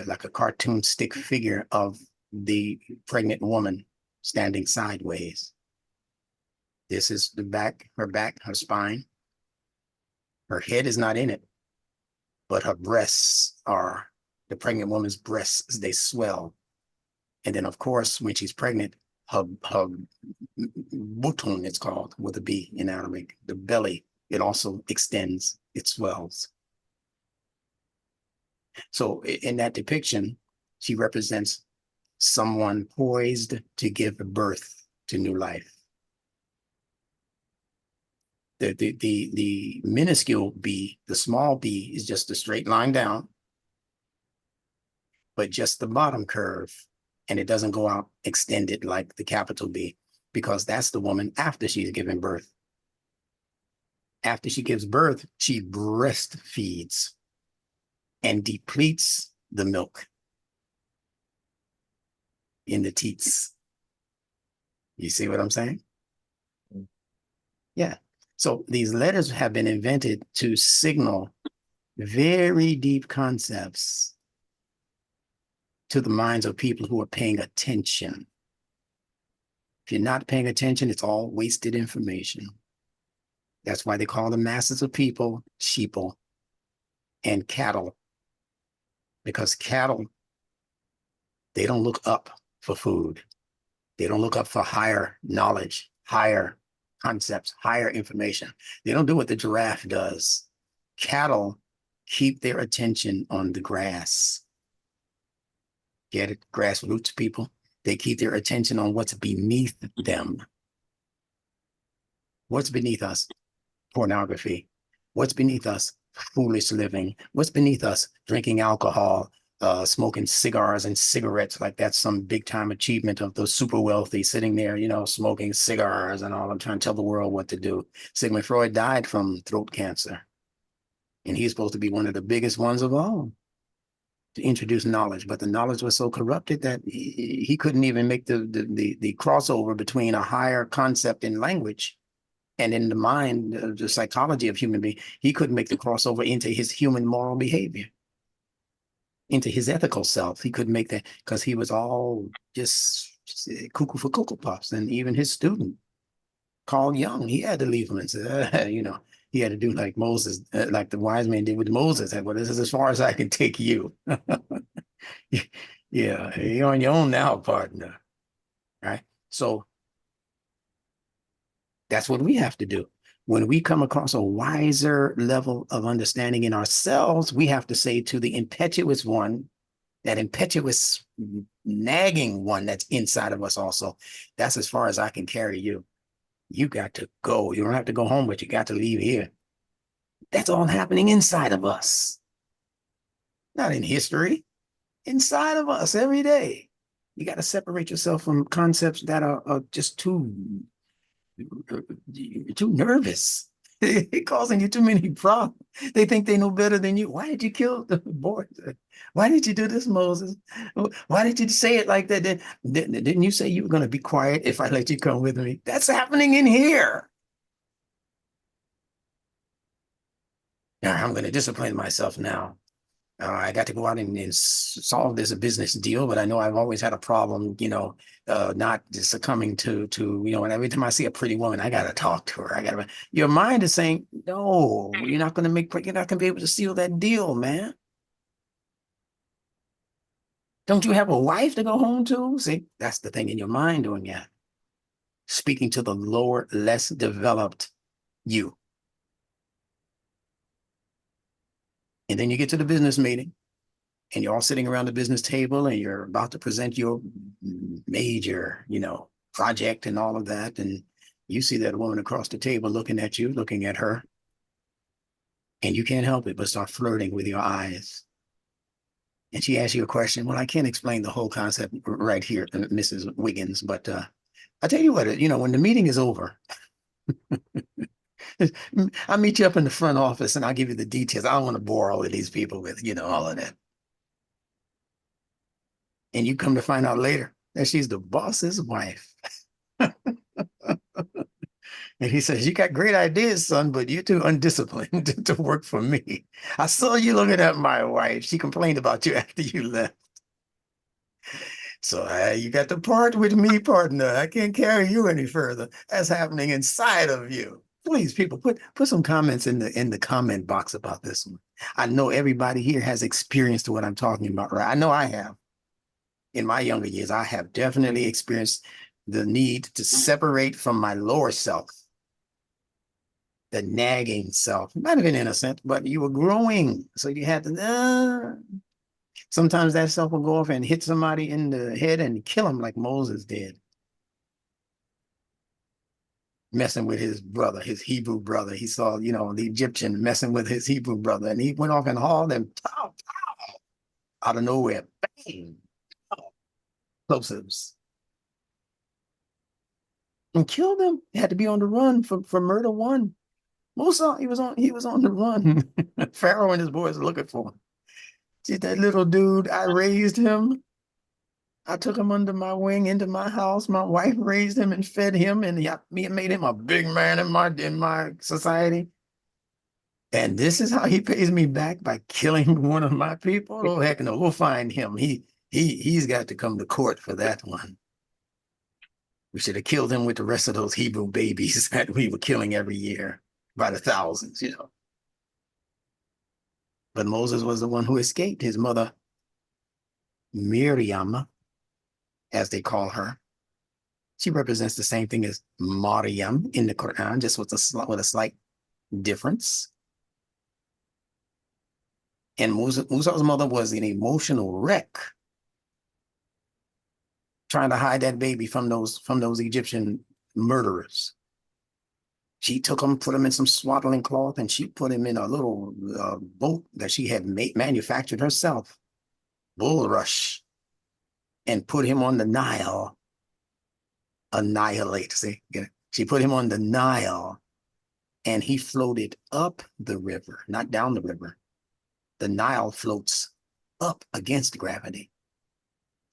like a cartoon stick figure of the pregnant woman standing sideways. This is the back, her spine. Her head is not in it, but her breasts are, the pregnant woman's breasts, they swell. And then, of course, when she's pregnant, her butun, it's called, with a B in Arabic, the belly, it also extends, it swells. So in that depiction, she represents someone poised to give birth to new life. The minuscule B, the small b, is just a straight line down, but just the bottom curve, and it doesn't go out extended like the capital B, because that's the woman after she's given birth. After she gives birth, she breastfeeds and depletes the milk in the teats. You see what I'm saying? Yeah. So these letters have been invented to signal very deep concepts to the minds of people who are paying attention. If you're not paying attention, it's all wasted information. That's why they call the masses of people sheeple and cattle, because cattle, they don't look up for food. They don't look up for higher knowledge, higher concepts, higher information. They don't do what the giraffe does. Cattle keep their attention on the grass. Get it? Grassroots people. They keep their attention on what's beneath them. What's beneath us? Pornography. What's beneath us? Foolish living. What's beneath us? Drinking alcohol, smoking cigars and cigarettes, like that's some big time achievement of those super wealthy sitting there, smoking cigars and all. I'm trying to tell the world what to do. Sigmund Freud died from throat cancer, and he's supposed to be one of the biggest ones of all to introduce knowledge, but the knowledge was so corrupted that he couldn't even make the crossover between a higher concept in language and in the mind, the psychology of human being. He couldn't make the crossover into his human moral behavior, into his ethical self. He couldn't make that, because he was all just cuckoo for Cocoa Puffs. And even his student, called young. He had to leave him and say, you know, he had to do like Moses, like the wise man did with Moses. Said, well, this is as far as I can take you. Yeah, you're on your own now, partner. Right. So that's what we have to do. When we come across a wiser level of understanding in ourselves, we have to say to the impetuous one, that impetuous nagging one that's inside of us also, that's as far as I can carry you. You got to go. You don't have to go home, but you got to leave here. That's all happening inside of us, not in history, inside of us every day. You got to separate yourself from concepts that are just too nervous. It causing you too many problems. They think they know better than you. Why did you kill the boy? Why did you do this, Moses? Why did you say it like that? Didn't you say you were going to be quiet if I let you come with me? That's happening in here. Now I'm going to discipline myself now. I got to go out and solve this business deal, but I know I've always had a problem, not succumbing to, and every time I see a pretty woman, I got to talk to her. Your mind is saying, no, you're not going to be able to seal that deal, man. Don't you have a wife to go home to? See, that's the thing in your mind doing that. Speaking to the lower, less developed you. And then you get to the business meeting and you're all sitting around the business table and you're about to present your major, project and all of that. And you see that woman across the table looking at you, looking at her. And you can't help it but start flirting with your eyes. And she asks you a question. Well, I can't explain the whole concept right here, Mrs. Wiggins, but I tell you what, when the meeting is over, I'll meet you up in the front office and I'll give you the details. I don't want to bore all of these people with, all of that. And you come to find out later that she's the boss's wife. And he says, you got great ideas, son, but you're too undisciplined to work for me. I saw you looking at my wife. She complained about you after you left. So you got to part with me, partner. I can't carry you any further. That's happening inside of you. Please, people, put some comments in the comment box about this one. I know everybody here has experienced what I'm talking about, right? I know I have. In my younger years, I have definitely experienced the need to separate from my lower self, the nagging self. It might have been innocent, but you were growing. So you had to, sometimes that self will go off and hit somebody in the head and kill him like Moses did. Messing with his brother, his Hebrew brother. He saw, the Egyptian messing with his Hebrew brother, and he went off and hauled him, pow, pow, out of nowhere, bang, pow, explosives. And killed him. He had to be on the run for murder one. Musa, he was on the run. Pharaoh and his boys are looking for him. See that little dude, I raised him. I took him under my wing into my house. My wife raised him and fed him, and made him a big man in my society. And this is how he pays me back, by killing one of my people. Oh heck no, we'll find him. He's got to come to court for that one. We should have killed him with the rest of those Hebrew babies that we were killing every year by the thousands, But Moses was the one who escaped. His mother, Miriam, as they call her, she represents the same thing as Maryam in the Quran, just with a slight difference. And Musa's mother was an emotional wreck, trying to hide that baby from those Egyptian murderers. She took him, put him in some swaddling cloth, and she put him in a little boat that she had manufactured herself, bulrush, and put him on the Nile. Annihilate, see? She put him on the Nile, and he floated up the river, not down the river. The Nile floats up against gravity.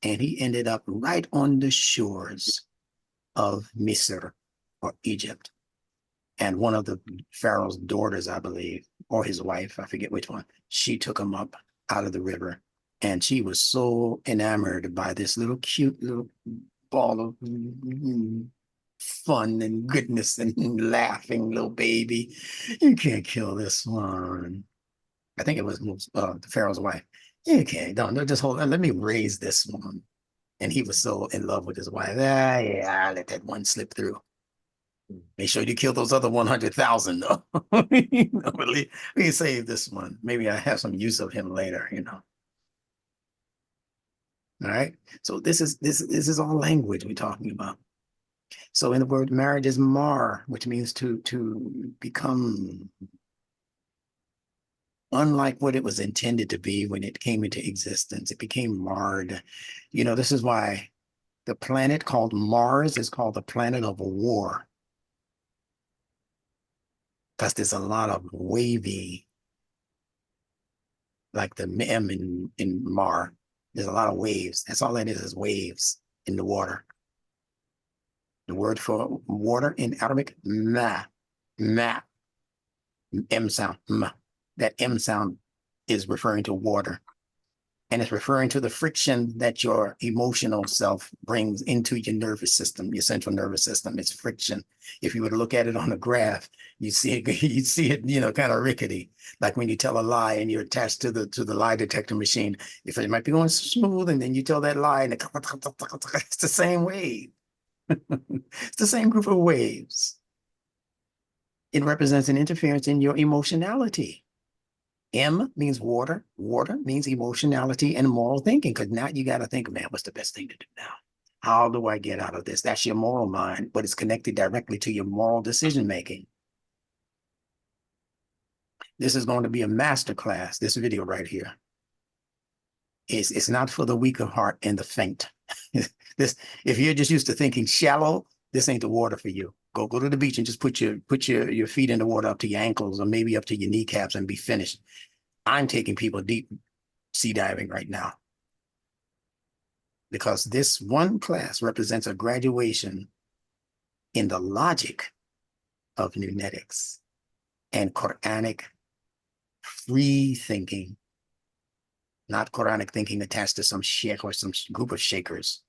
And he ended up right on the shores of Misr, or Egypt. And one of the Pharaoh's daughters, I believe, or his wife, I forget which one, she took him up out of the river. And she was so enamored by this little cute little ball of fun and goodness and laughing little baby. You can't kill this one. I think it was the Pharaoh's wife. You can't, don't just hold on. Let me raise this one. And he was so in love with his wife. Ah, yeah, I let that one slip through. Make sure you kill those other 100,000 though. We can save this one. Maybe I have some use of him later, All right. So this is all language we're talking about. So in the word marriage is mar, which means to become unlike what it was intended to be when it came into existence. It became marred. This is why the planet called Mars is called the planet of war. Because there's a lot of wavy, like the M in Mar. There's a lot of waves. That's all that is waves in the water. The word for water in Arabic, ma, ma, M sound, ma. That M sound is referring to water. And it's referring to the friction that your emotional self brings into your nervous system, your central nervous system. It's friction. If you were to look at it on a graph, you see it, kind of rickety. Like when you tell a lie and you're attached to the lie detector machine. If it might be going smooth, and then you tell that lie, and it's the same wave. It's the same group of waves. It represents an interference in your emotionality. M means water. Water means emotionality and moral thinking. Because now you got to think, man, what's the best thing to do now? How do I get out of this? That's your moral mind, but it's connected directly to your moral decision making. This is going to be a master class, this video right here. It's not for the weak of heart and the faint. If you're just used to thinking shallow, this ain't the water for you. Go to the beach and just put your feet in the water up to your ankles or maybe up to your kneecaps and be finished. I'm taking people deep sea diving right now because this one class represents a graduation in the logic of Nunetics and Quranic free thinking, not Quranic thinking attached to some sheikh or some group of sheikhs.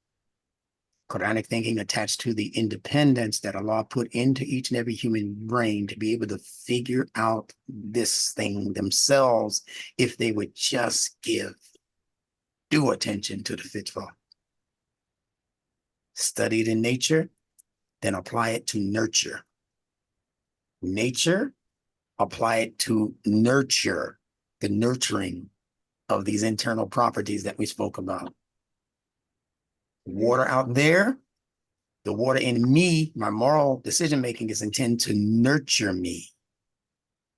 Quranic thinking attached to the independence that Allah put into each and every human brain to be able to figure out this thing themselves if they would just give due attention to the fitful. Study it in nature, then apply it to nurture. Nature, apply it to nurture, the nurturing of these internal properties that we spoke about. Water out there, the water in me, my moral decision-making is intended to nurture me.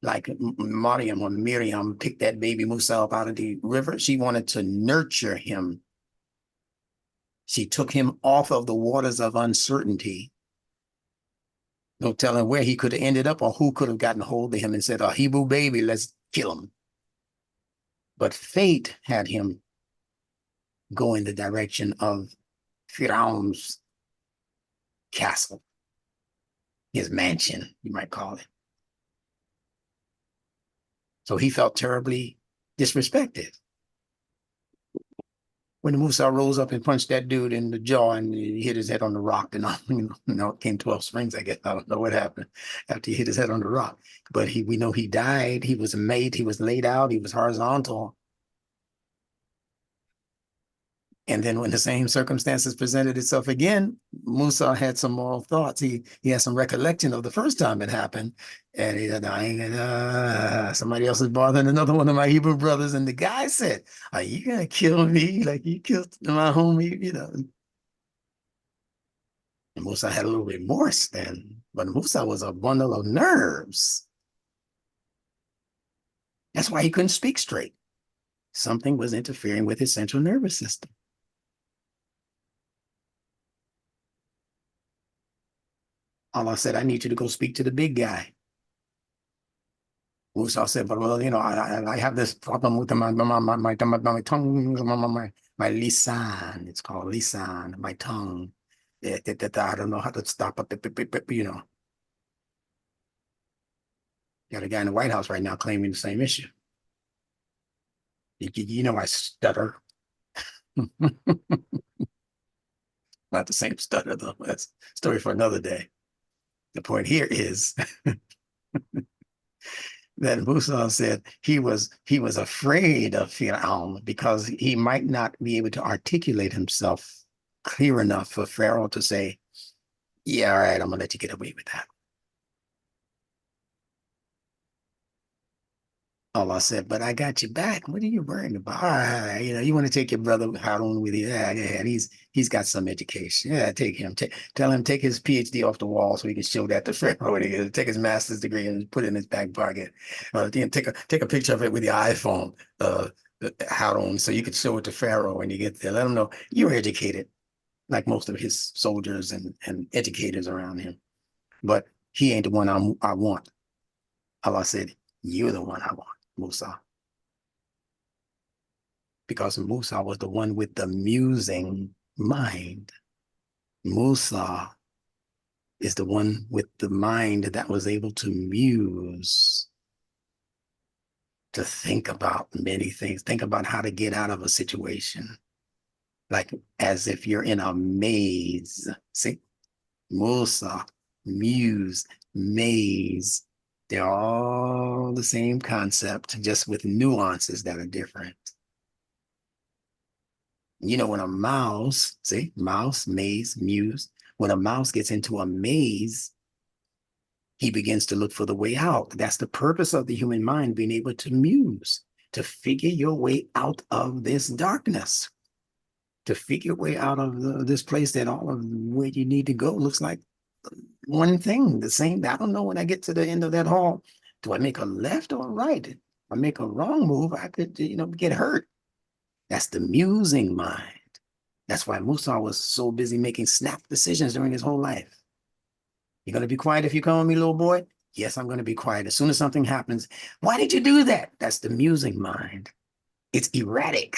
Like Miriam picked that baby Musa up out of the river. She wanted to nurture him. She took him off of the waters of uncertainty. No telling where he could have ended up or who could have gotten hold of him and said, a Hebrew baby, let's kill him. But fate had him go in the direction of Firaun's castle, his mansion, you might call it. So he felt terribly disrespected. When Musa rose up and punched that dude in the jaw and he hit his head on the rock, and it came 12 springs, I guess. I don't know what happened after he hit his head on the rock. But we know he died. He was laid out, he was horizontal. And then when the same circumstances presented itself again, Musa had some moral thoughts. He had some recollection of the first time it happened. And he said, somebody else is bothering another one of my Hebrew brothers. And the guy said, are you going to kill me like you killed my homie, And Musa had a little remorse then, but Musa was a bundle of nerves. That's why he couldn't speak straight. Something was interfering with his central nervous system. Allah said, I need you to go speak to the big guy. Musa said, but well, I have this problem with my tongue, my lisan. It's called lisan, my tongue. I don't know how to stop it, Got a guy in the White House right now claiming the same issue. I stutter. Not the same stutter though. That's a story for another day. The point here is that Musa said he was afraid of Fir'aun because he might not be able to articulate himself clear enough for Pharaoh to say, yeah, all right, I'm gonna let you get away with that. Allah said, but I got you back. What are you worrying about? You want to take your brother Harun with you. Yeah, yeah. And he's got some education. Yeah, take him. Tell him take his PhD off the wall so he can show that to Pharaoh. Take his master's degree and put it in his back pocket. Then take a picture of it with your iPhone, Harun, so you can show it to Pharaoh when you get there. Let him know you're educated, like most of his soldiers and educators around him. But he ain't the one I want. Allah said, you're the one I want. Musa, because Musa was the one with the musing mind. Musa is the one with the mind that was able to muse, to think about many things, think about how to get out of a situation, like as if you're in a maze. See, Musa, muse, maze. They're all the same concept, just with nuances that are different. When a mouse, see, mouse, maze, muse, when a mouse gets into a maze, he begins to look for the way out. That's the purpose of the human mind, being able to muse, to figure your way out of this darkness, to figure your way out of this place that all of where you need to go looks like one thing, the same. I don't know when I get to the end of that hall, do I make a left or a right? If I make a wrong move, I could, get hurt. That's the musing mind. That's why Musa was so busy making snap decisions during his whole life. You're going to be quiet if you come with me, little boy? Yes, I'm going to be quiet. As soon as something happens, why did you do that? That's the musing mind. It's erratic.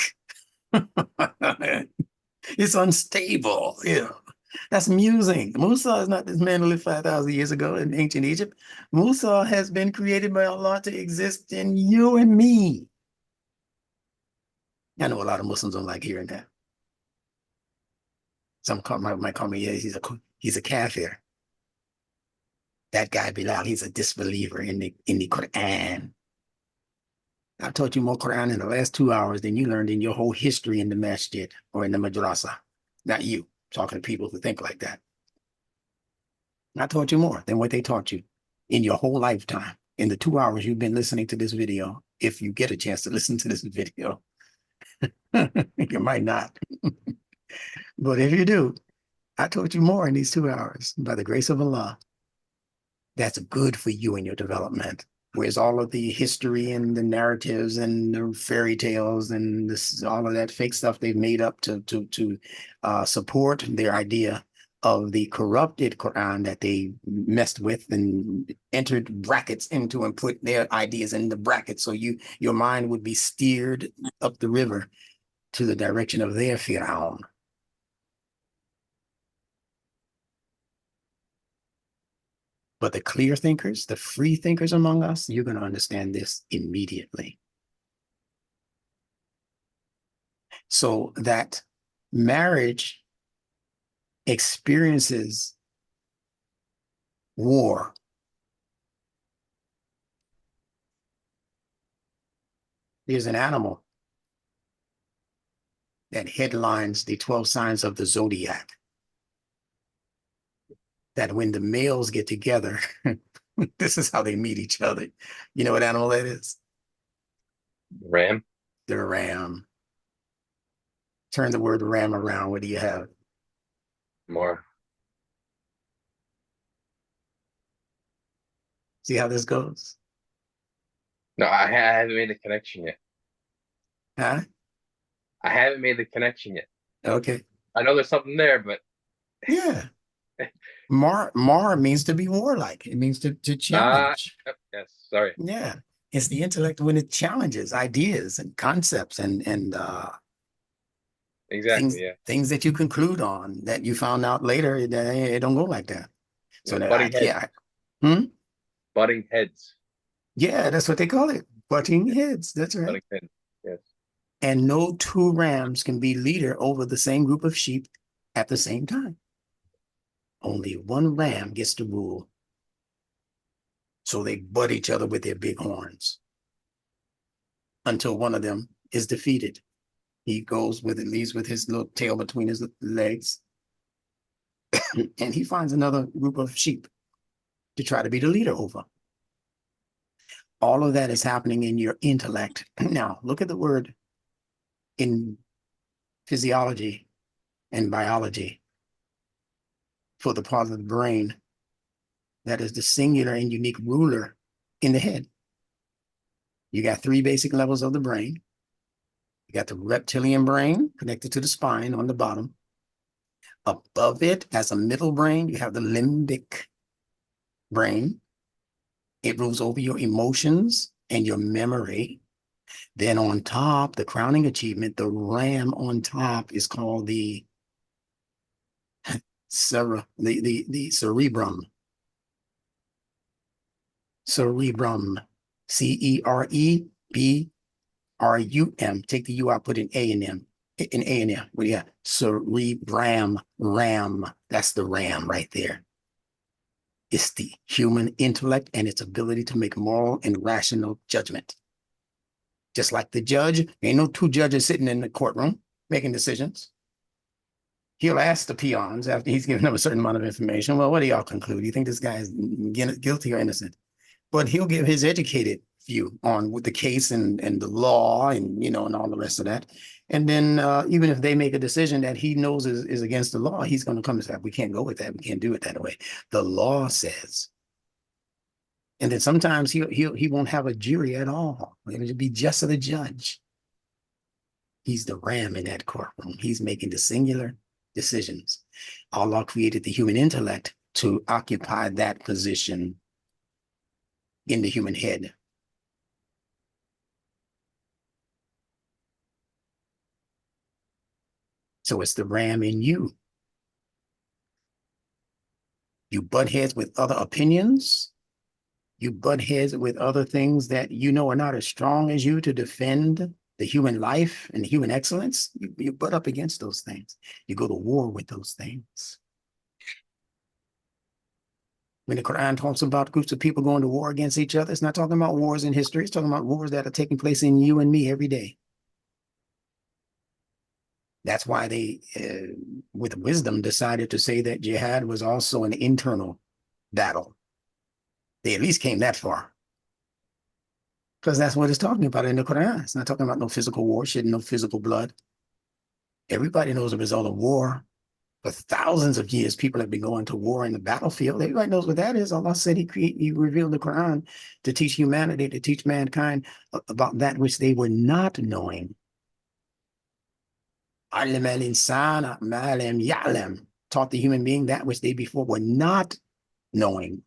It's unstable. That's musing. Musa is not this man who lived 5,000 years ago in ancient Egypt. Musa has been created by Allah to exist in you and me. I know a lot of Muslims don't like hearing that. Some might call me, yeah, he's a kafir. That guy Bilal, he's a disbeliever in the Quran. I've taught you more Quran in the last 2 hours than you learned in your whole history in the masjid or in the madrasa. Not you, talking to people who think like that. I taught you more than what they taught you in your whole lifetime. In the 2 hours you've been listening to this video, if you get a chance to listen to this video, you might not. But if you do, I taught you more in these 2 hours by the grace of Allah. That's good for you in your development. Whereas all of the history and the narratives and the fairy tales and all of that fake stuff they've made up to support their idea of the corrupted Quran that they messed with and entered brackets into and put their ideas in the brackets. So your mind would be steered up the river to the direction of their Fir'aun. But the clear thinkers, the free thinkers among us, you're going to understand this immediately. So that marriage experiences war. There's an animal that headlines the 12 signs of the zodiac, that when the males get together, this is how they meet each other. You know what animal that is? Ram. The ram. Turn the word ram around. What do you have? More. See how this goes? No, I haven't made the connection yet. Huh? I haven't made the connection yet. Okay. I know there's something there, but Yeah. Mar means to be warlike. It means to challenge. yes, sorry. Yeah. It's the intellect when it challenges ideas and concepts and Exactly, things that you conclude on that you found out later, it don't go like that. So that butting heads. Butting heads. Yeah, that's what they call it. Butting heads. That's right. Butting heads. Yes. And no two rams can be leader over the same group of sheep at the same time. Only one ram gets to rule. So they butt each other with their big horns until one of them is defeated. He goes with it, leaves with his little tail between his legs, and he finds another group of sheep to try to be the leader over. All of that is happening in your intellect. Now, look at the word in physiology and biology for the part of the brain that is the singular and unique ruler in the head. You got three basic levels of the brain. You got the reptilian brain connected to the spine on the bottom. Above it, as a middle brain, you have the limbic brain. It rules over your emotions and your memory. Then on top, the crowning achievement, the ram on top is called the cerebrum. Cerebrum. C-E-R-E-B-R-U-M. Take the U out, put an A in them. An A in there. Well, yeah. Cerebrum, ram. That's the ram right there. It's the human intellect and its ability to make moral and rational judgment. Just like the judge, ain't no two judges sitting in the courtroom making decisions. He'll ask the peons after he's given them a certain amount of information, well, what do y'all conclude? You think this guy is guilty or innocent? But he'll give his educated view on with the case and the law and, you know, and all the rest of that. And then even if they make a decision that he knows is against the law, he's going to come and say, we can't go with that. We can't do it that way. The law says. And then sometimes he won't have a jury at all. It'll be just the judge. He's the ram in that courtroom. He's making the singular decisions. Allah created the human intellect to occupy that position in the human head. So it's the ram in you. You butt heads with other opinions. You butt heads with other things that you know are not as strong as you to defend the human life and human excellence. You butt up against those things. You go to war with those things. When the Quran talks about groups of people going to war against each other, it's not talking about wars in history. It's talking about wars that are taking place in you and me every day. That's why they, with wisdom, decided to say that jihad was also an internal battle. They at least came that far. Because that's what it's talking about in the Quran. It's not talking about no physical war, shedding no physical blood. Everybody knows the result of war. For thousands of years, people have been going to war in the battlefield. Everybody knows what that is. Allah said he revealed the Quran to teach humanity, to teach mankind about that which they were not knowing. Taught the human being that which they before were not knowing.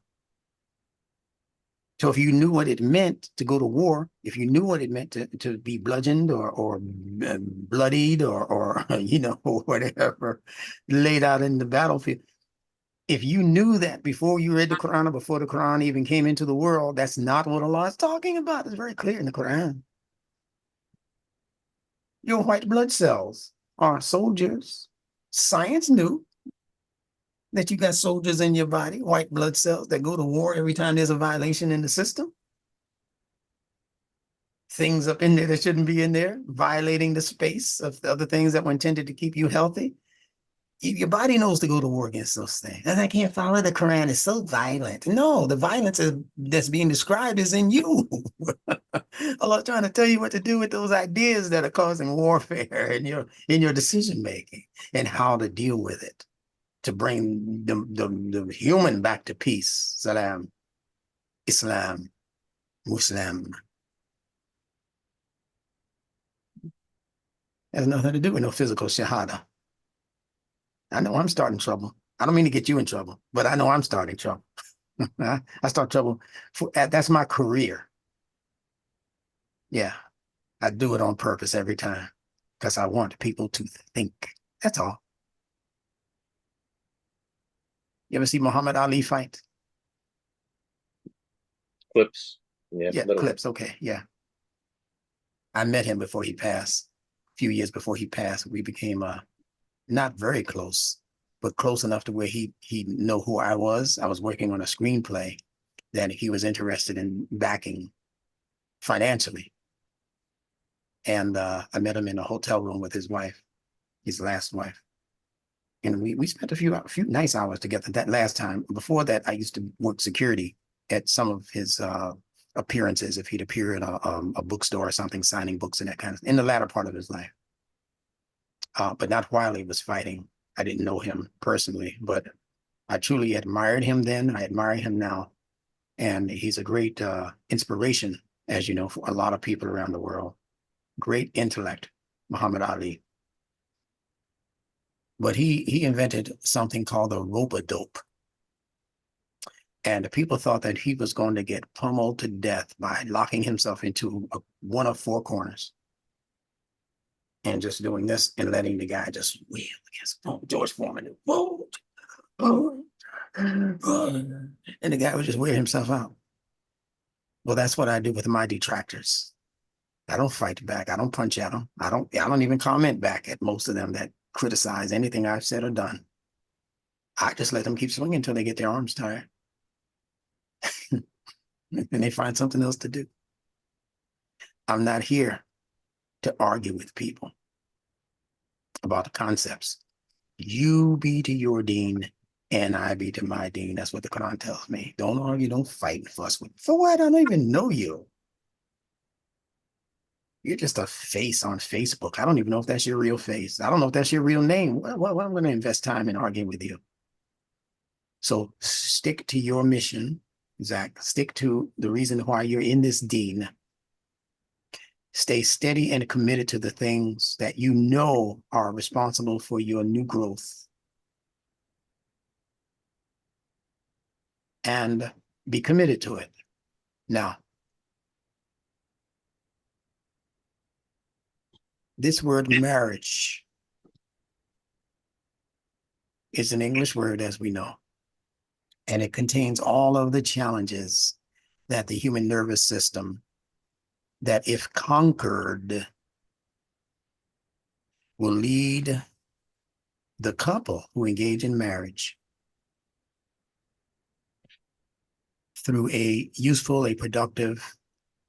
So if you knew what it meant to go to war, if you knew what it meant to be bludgeoned or bloodied or you know, whatever, laid out in the battlefield, if you knew that before you read the Quran or before the Quran even came into the world, that's not what Allah is talking about. It's very clear in the Quran. Your white blood cells are soldiers. Science knew that you got soldiers in your body, white blood cells that go to war every time there's a violation in the system. Things up in there that shouldn't be in there, violating the space of the other things that were intended to keep you healthy. Your body knows to go to war against those things. And I can't follow the Quran. It's so violent. No, the violence that's being described is in you. Allah's trying to tell you what to do with those ideas that are causing warfare in your decision making and how to deal with it, to bring the human back to peace. Salam, Islam, Muslim. Has nothing to do with no physical shahada. I know I'm starting trouble. I don't mean to get you in trouble, but I know I'm starting trouble. I start trouble. That's my career. Yeah, I do it on purpose every time because I want people to think. That's all. You ever see Muhammad Ali fight? Clips. Yeah, Yeah, clips. Okay, yeah. I met him before he passed. A few years before he passed, we became not very close, but close enough to where he know who I was. I was working on a screenplay that he was interested in backing financially. And I met him in a hotel room with his wife, his last wife. And we spent a few nice hours together that last time. Before that, I used to work security at some of his appearances, if he'd appear in a bookstore or something, signing books and that kind of in the latter part of his life. But not while he was fighting. I didn't know him personally, but I truly admired him then. I admire him now. And he's a great inspiration, as you know, for a lot of people around the world. Great intellect, Muhammad Ali. But he invented something called the rope-a-dope. And the people thought that he was going to get pummeled to death by locking himself into one of four corners and just doing this and letting the guy just wheel against George Foreman. Whoa, oh, and the guy would just wear himself out. Well, that's what I do with my detractors. I don't fight back. I don't punch at them. I don't even comment back at most of them that criticize anything I've said or done. I just let them keep swinging until they get their arms tired. And they find something else to do. I'm not here to argue with people about the concepts. You be to your deen and I be to my deen. That's what the Quran tells me. Don't argue, don't fight and fuss with. For what? I don't even know you. You're just a face on Facebook. I don't even know if that's your real face. I don't know if that's your real name. Well, I'm going to invest time in arguing with you. So stick to your mission, Zach. Stick to the reason why you're in this deen. Stay steady and committed to the things that you know are responsible for your new growth. And be committed to it. Now, this word marriage is an English word, as we know, and it contains all of the challenges that the human nervous system, that if conquered, will lead the couple who engage in marriage through a useful, a productive,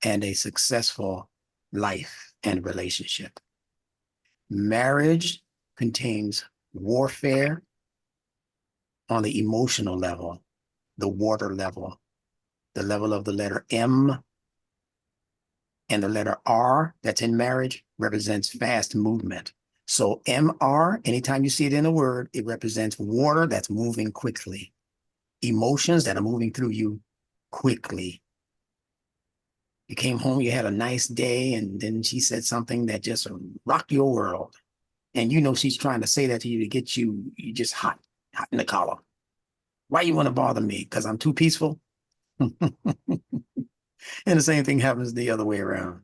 and a successful life and relationship. Marriage contains warfare on the emotional level, the water level, the level of the letter M, and the letter R that's in marriage represents fast movement. So MR, anytime you see it in a word, it represents water that's moving quickly, emotions that are moving through you quickly. You came home, you had a nice day, and then she said something that just rocked your world. And you know she's trying to say that to you to get you just hot in the collar. Why you want to bother me? Because I'm too peaceful? And the same thing happens the other way around.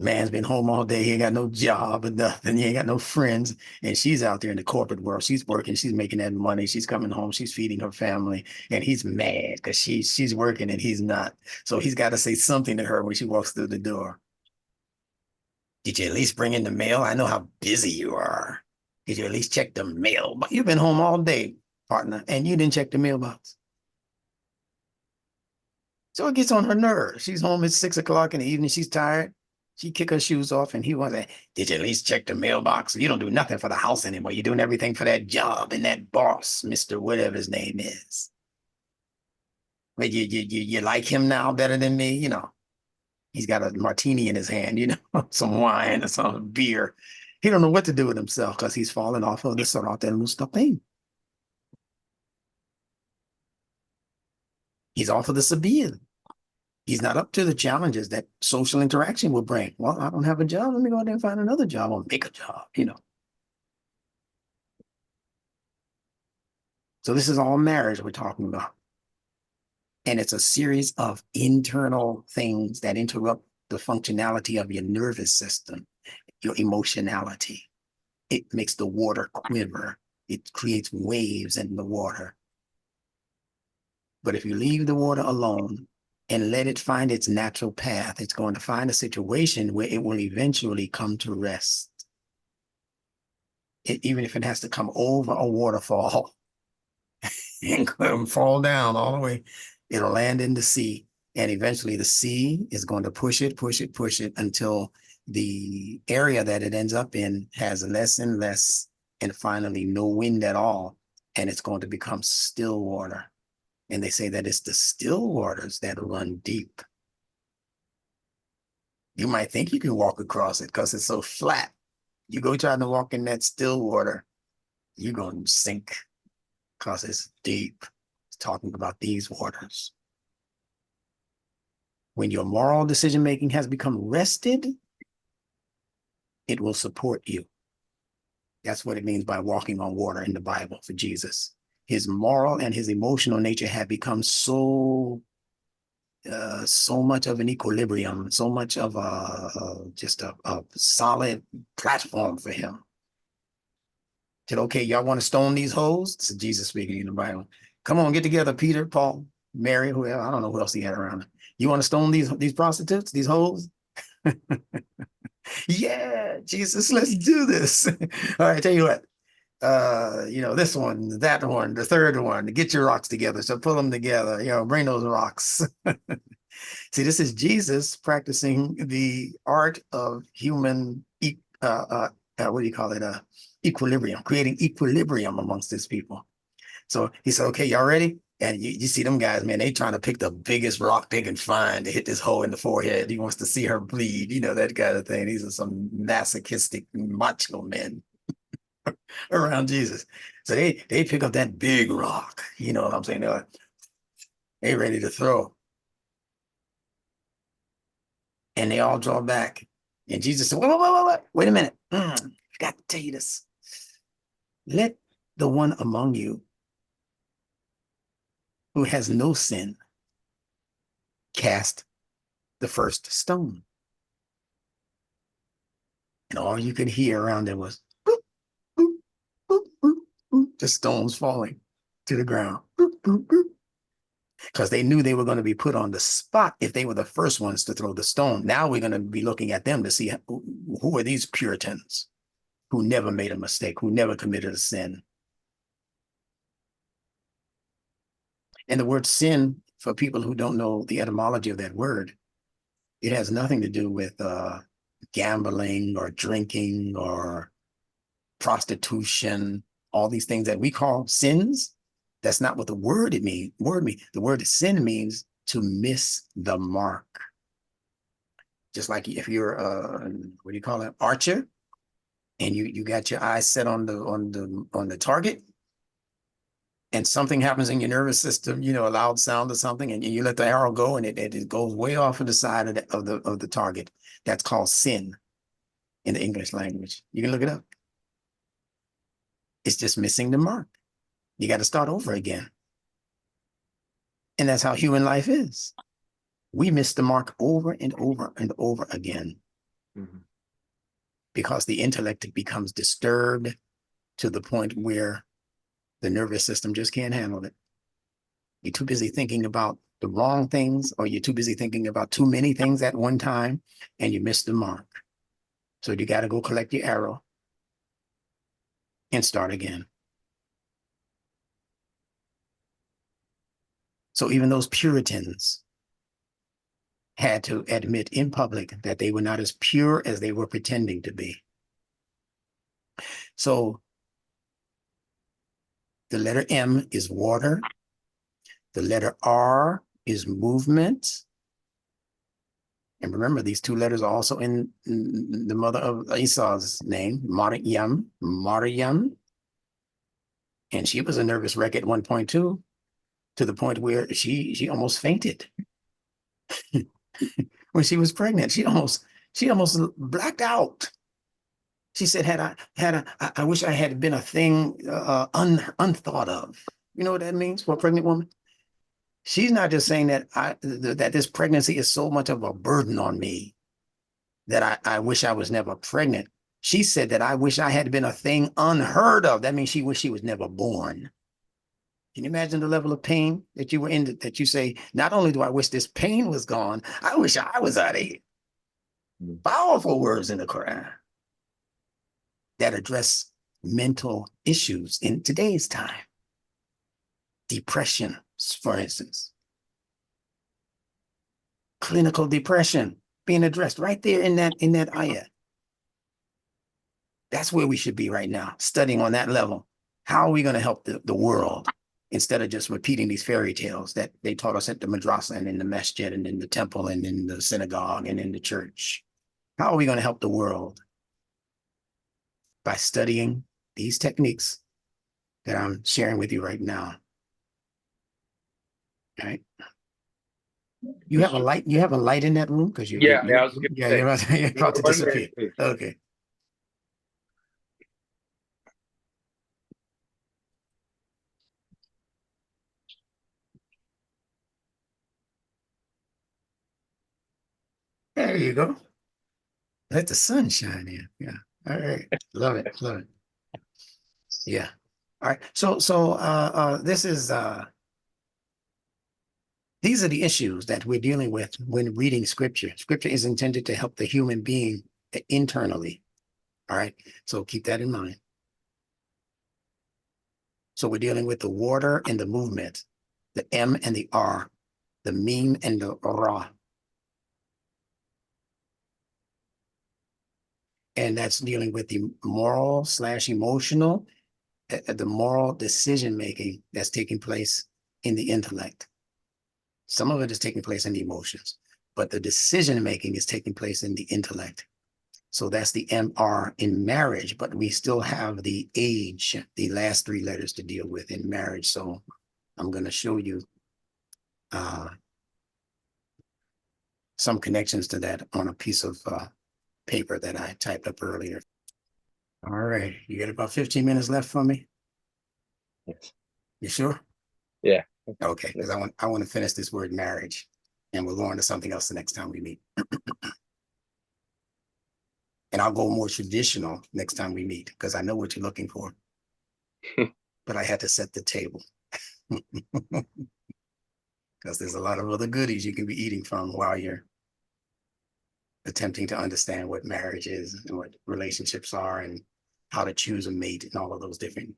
Man's been home all day. He ain't got no job or nothing. He ain't got no friends. And she's out there in the corporate world. She's working. She's making that money. She's coming home. She's feeding her family. And he's mad because she's working and he's not. So he's got to say something to her when she walks through the door. Did you at least bring in the mail? I know how busy you are. Did you at least check the mail? But you've been home all day, partner, and you didn't check the mailbox. So it gets on her nerves. She's home at 6 o'clock in the evening. She's tired. She kick her shoes off and he wants to, did you at least check the mailbox? You don't do nothing for the house anymore. You're doing everything for that job and that boss, Mr. whatever his name is. But you like him now better than me? You know, he's got a martini in his hand, you know, some wine or some beer. He don't know what to do with himself because he's fallen off of the Sirat al-Mustaqim. He's off of the Sabil. He's not up to the challenges that social interaction will bring. Well, I don't have a job. Let me go out there and find another job or make a job, you know. So this is all marriage we're talking about. And it's a series of internal things that interrupt the functionality of your nervous system, your emotionality. It makes the water quiver. It creates waves in the water. But if you leave the water alone, and let it find its natural path, it's going to find a situation where it will eventually come to rest. even if it has to come over a waterfall and fall down all the way, it'll land in the sea. And eventually the sea is going to push it, push it, push it until the area that it ends up in has less and less, and finally no wind at all. And it's going to become still water. And they say that it's the still waters that run deep. You might think you can walk across it because it's so flat. You go trying to walk in that still water, you're going to sink because it's deep. It's talking about these waters. When your moral decision making has become rested, it will support you. That's what it means by walking on water in the Bible for Jesus. His moral and his emotional nature had become so much of an equilibrium, so much of just a solid platform for him. Said, okay, y'all want to stone these hoes? This is Jesus speaking in the Bible. Come on, get together, Peter, Paul, Mary, whoever. I don't know who else he had around him. You want to stone these prostitutes, these hoes? Yeah, Jesus, let's do this. All right, tell you what. This one, that one, the third one, get your rocks together. So pull them together, bring those rocks. See, this is Jesus practicing the art of human, what do you call it? Equilibrium, creating equilibrium amongst his people. So he said, okay, y'all ready? And you see them guys, man, they trying to pick the biggest rock they can find to hit this hole in the forehead. He wants to see her bleed, that kind of thing. These are some masochistic macho men around Jesus. So they pick up that big rock, you know what I'm saying? They ready to throw. And they all draw back. And Jesus said, wait a minute. I forgot to tell you this. Let the one among you who has no sin cast the first stone. And all you could hear around there was boop, boop, boop, boop, boop, the stones falling to the ground. Boop, boop, boop. Because they knew they were going to be put on the spot if they were the first ones to throw the stone. Now we're going to be looking at them to see who are these Puritans who never made a mistake, who never committed a sin. And the word sin, for people who don't know the etymology of that word, it has nothing to do with gambling or drinking or prostitution, all these things that we call sins. That's not what the word means. The word sin means to miss the mark. Just like if you're what do you call it, archer, and you got your eyes set on the target, and something happens in your nervous system, a loud sound or something, and you let the arrow go, and it goes way off of the side of the target. That's called sin in the English language. You can look it up. It's just missing the mark. You got to start over again. And that's how human life is. We miss the mark over and over and over again. Mm-hmm. Because the intellect becomes disturbed to the point where the nervous system just can't handle it. You're too busy thinking about the wrong things, or you're too busy thinking about too many things at one time, and you miss the mark. So you got to go collect your arrow and start again. So even those Puritans had to admit in public that they were not as pure as they were pretending to be. So the letter M is water. The letter R is movement. And remember, these two letters are also in the mother of Esau's name, Maryam. And she was a nervous wreck at one point too, to the point where she almost fainted. When she was pregnant, she almost blacked out. She said, I wish I had been a thing unthought of. You know what that means for a pregnant woman? She's not just saying that that this pregnancy is so much of a burden on me that I wish I was never pregnant. She said that I wish I had been a thing unheard of. That means she wished she was never born. Can you imagine the level of pain that you were in, that you say, not only do I wish this pain was gone, I wish I was out of here. Powerful words in the Quran that address mental issues in today's time. Depression, for instance. Clinical depression being addressed right there in that ayah. That's where we should be right now, studying on that level. How are we going to help the world instead of just repeating these fairy tales that they taught us at the madrasa and in the masjid and in the temple and in the synagogue and in the church? How are we going to help the world? By studying these techniques that I'm sharing with you right now. All right. You have a light. You have a light in that room because Yeah, I was gonna say, you're about to one minute, disappear. please. Okay. There you go. Let the sun shine in. Yeah. All right. Love it. Love it. Yeah. All right. So this is these are the issues that we're dealing with when reading scripture. Scripture is intended to help the human being internally. All right. So keep that in mind. So we're dealing with the water and the movement, the M and the R, the meme and the ra. And that's dealing with the moral / emotional, the moral decision making that's taking place in the intellect. Some of it is taking place in the emotions, but the decision making is taking place in the intellect. So that's the MR in marriage, but we still have the age, the last 3 letters to deal with in marriage. So I'm going to show you some connections to that on a piece of paper that I typed up earlier. All right, you got about 15 minutes left for me? Yes. You sure? Yeah. Okay, because I want to finish this word marriage, and we'll go on to something else the next time we meet. And I'll go more traditional next time we meet because I know what you're looking for. But I had to set the table because there's a lot of other goodies you can be eating from while you're attempting to understand what marriage is and what relationships are and how to choose a mate and all of those different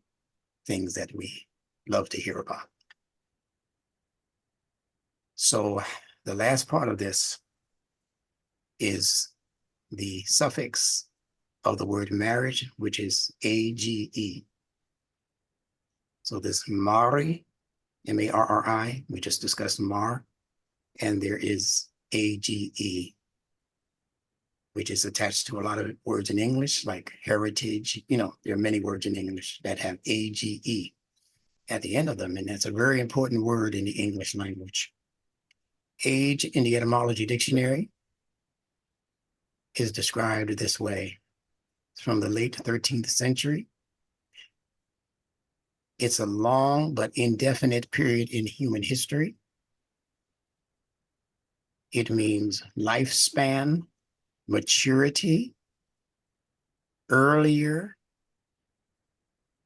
things that we love to hear about. So the last part of this is the suffix of the word marriage, which is AGE. So this Mari, M-A-R-R-I, we just discussed Mar, and there is AGE, which is attached to a lot of words in English, like heritage. You know, there are many words in English that have AGE at the end of them, and that's a very important word in the English language. Age in the etymology dictionary is described this way. It's from the late 13th century. It's a long but indefinite period in human history. It means lifespan, maturity, earlier,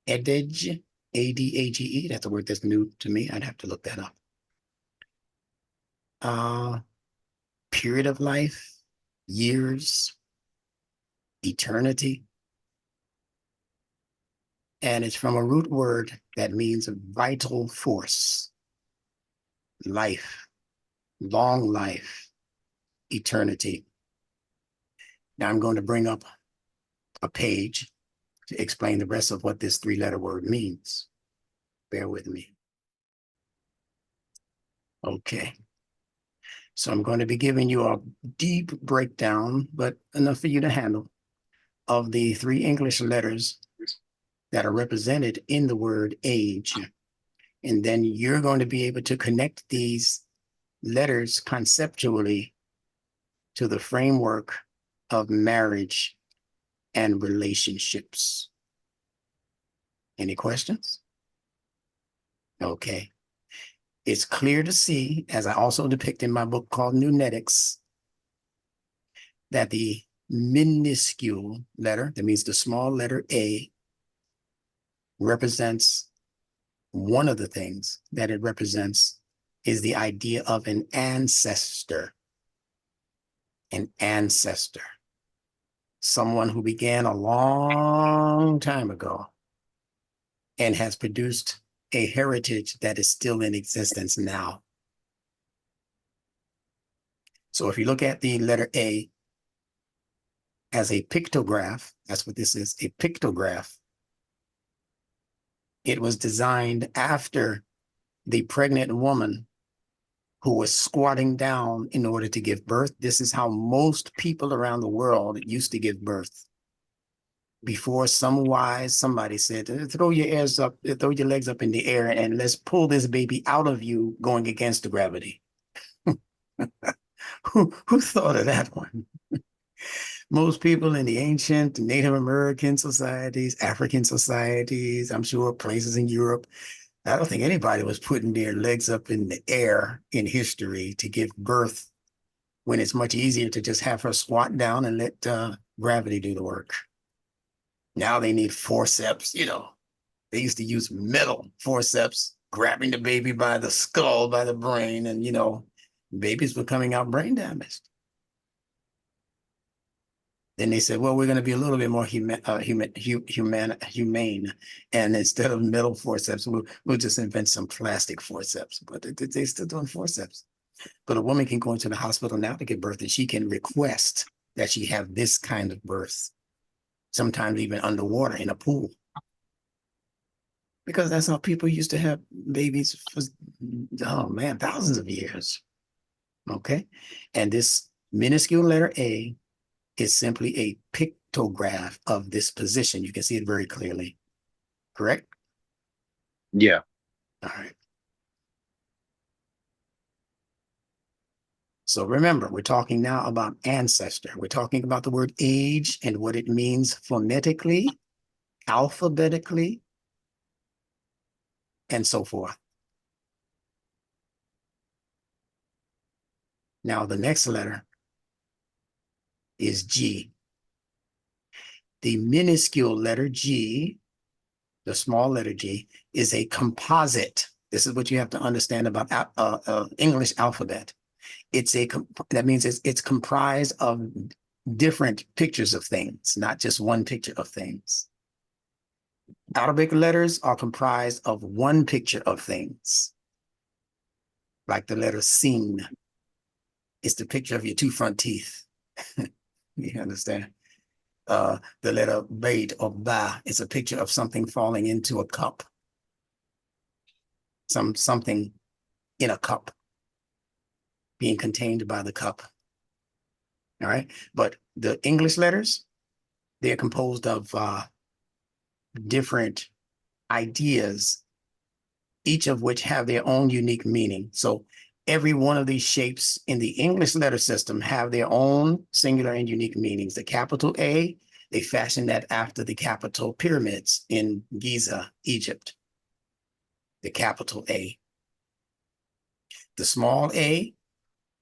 adage, A-D-A-G-E. That's a word that's new to me. I'd have to look that up. Period of life, years, eternity. And it's from a root word that means vital force, life, long life, eternity. Now I'm going to bring up a page to explain the rest of what this 3-letter word means. Bear with me. Okay. So I'm going to be giving you a deep breakdown, but enough for you to handle, of the 3 English letters that are represented in the word age. And then you're going to be able to connect these letters conceptually to the framework of marriage and relationships. Any questions? Okay. It's clear to see, as I also depict in my book called Nunetics, that the minuscule letter, that means the small letter A, represents one of the things that it represents is the idea of an ancestor. An ancestor. someone who began a long time ago and has produced a heritage that is still in existence now. So if you look at the letter A as a pictograph, that's what this is, a pictograph. It was designed after the pregnant woman who was squatting down in order to give birth. This is how most people around the world used to give birth. Before some wise somebody said, throw your legs up in the air and let's pull this baby out of you going against the gravity. Who thought of that one? Most people in the ancient Native American societies, African societies, I'm sure places in Europe, I don't think anybody was putting their legs up in the air in history to give birth when it's much easier to just have her squat down and let gravity do the work. Now they need forceps, you know. They used to use metal forceps, grabbing the baby by the skull, by the brain, and, you know, babies were coming out brain damaged. Then they said, well, we're going to be a little bit more humane. And instead of metal forceps, we'll just invent some plastic forceps. But they're still doing forceps. But a woman can go into the hospital now to give birth, and she can request that she have this kind of birth, sometimes even underwater in a pool. Because that's how people used to have babies for, oh man, thousands of years. Okay. And this minuscule letter A is simply a pictograph of this position. You can see it very clearly, correct? Yeah. All right. So remember, we're talking now about ancestor. We're talking about the word age and what it means phonetically, alphabetically, and so forth. Now, the next letter is G. The minuscule letter G, the small letter G, is a composite. This is what you have to understand about English alphabet. That means it's comprised of different pictures of things, not just one picture of things. Arabic letters are comprised of one picture of things, like the letter Sin. It's the picture of your two front teeth. You understand? The letter Bait or Ba is a picture of something falling into a cup. Something in a cup being contained by the cup. All right. But the English letters, they're composed of different ideas, each of which have their own unique meaning. So every one of these shapes in the English letter system have their own singular and unique meanings. The capital A, they fashioned that after the capital pyramids in Giza, Egypt. The capital A. The small a,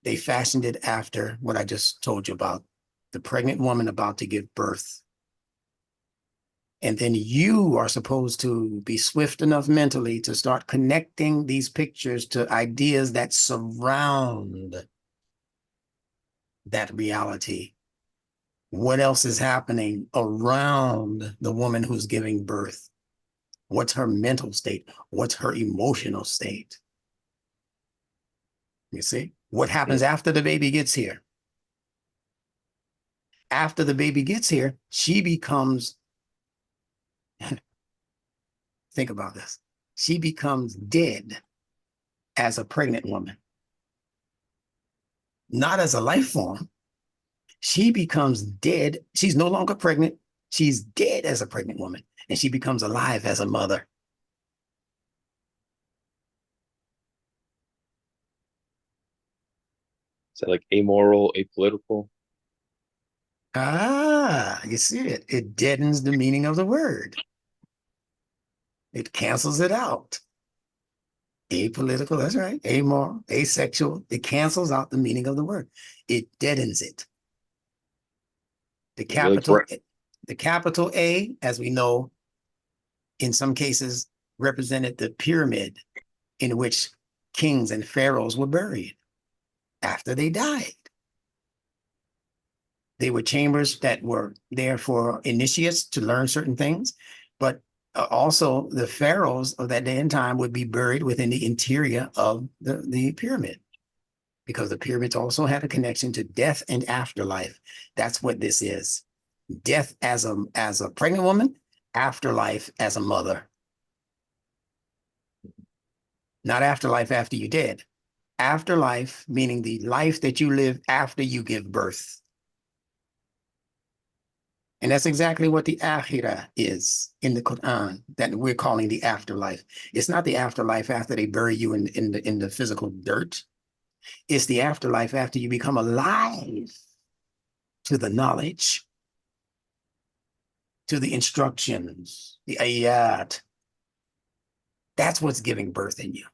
they fashioned it after what I just told you about, the pregnant woman about to give birth. And then you are supposed to be swift enough mentally to start connecting these pictures to ideas that surround that reality. What else is happening around the woman who's giving birth? What's her mental state? What's her emotional state? You see? What happens after the baby gets here? After the baby gets here, she becomes, think about this, she becomes dead as a pregnant woman. Not as a life form. She becomes dead. She's no longer pregnant. She's dead as a pregnant woman, and she becomes alive as a mother. Is that like amoral, apolitical? Ah, you see it. It deadens the meaning of the word. It cancels it out. Apolitical, that's right. Amoral, asexual. It cancels out the meaning of the word. It deadens it. The capital A, as we know, in some cases represented the pyramid in which kings and pharaohs were buried after they died. They were chambers that were there for initiates to learn certain things, but also the pharaohs of that day and time would be buried within the interior of the pyramid, because the pyramids also had a connection to death and afterlife. That's what this is. Death as a pregnant woman, afterlife as a mother. Not afterlife after you're dead. Afterlife, meaning the life that you live after you give birth. And that's exactly what the akhirah is in the Quran, that we're calling the afterlife. It's not the afterlife after they bury you in the physical dirt. It's the afterlife after you become alive to the knowledge, to the instructions, the ayat. That's what's giving birth in you.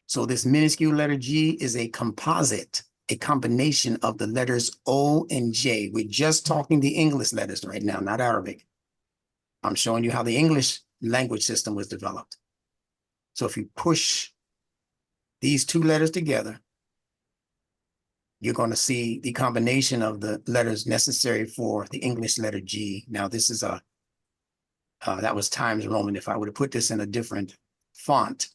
So this minuscule letter G is a composite, a combination of the letters O and J. We're just talking the English letters right now, not Arabic. I'm showing you how the English language system was developed. So if you push these two letters together, you're going to see the combination of the letters necessary for the English letter G. Now, this is that was Times Roman. If I were to put this in a different font,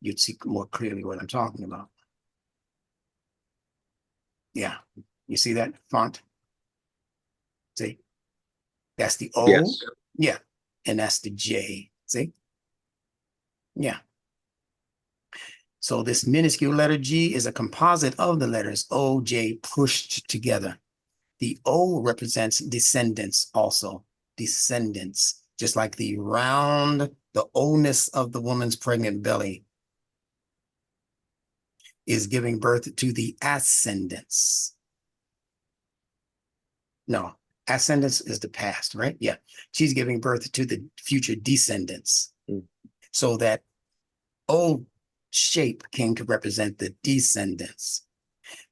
you'd see more clearly what I'm talking about. Yeah, you see that font? See, that's the O. Yes. Yeah, and that's the J. See? Yeah. So this minuscule letter G is a composite of the letters O, J pushed together. The O represents descendants also, descendants, just like the round, the O-ness of the woman's pregnant belly is giving birth to the ascendants. No, ascendants is the past, right? Yeah, she's giving birth to the future descendants. Mm. So that O shape came to represent the descendants,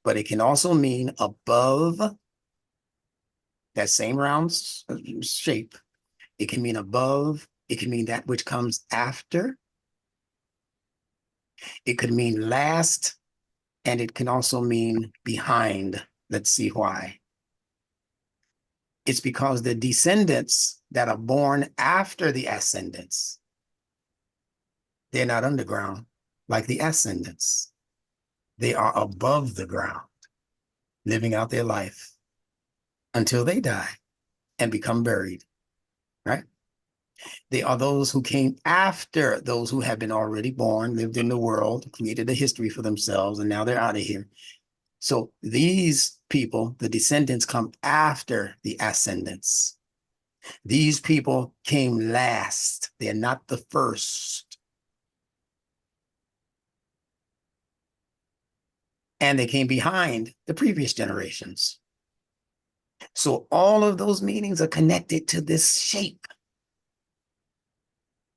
but it can also mean above that same round shape. It can mean above. It can mean that which comes after. It could mean last, and it can also mean behind. Let's see why. It's because the descendants that are born after the ascendants, they're not underground like the ascendants. They are above the ground, living out their life until they die and become buried, right? They are those who came after those who have been already born, lived in the world, created a history for themselves, and now they're out of here. So these people, the descendants, come after the ascendants. These people came last. They're not the first. And they came behind the previous generations. So all of those meanings are connected to this shape.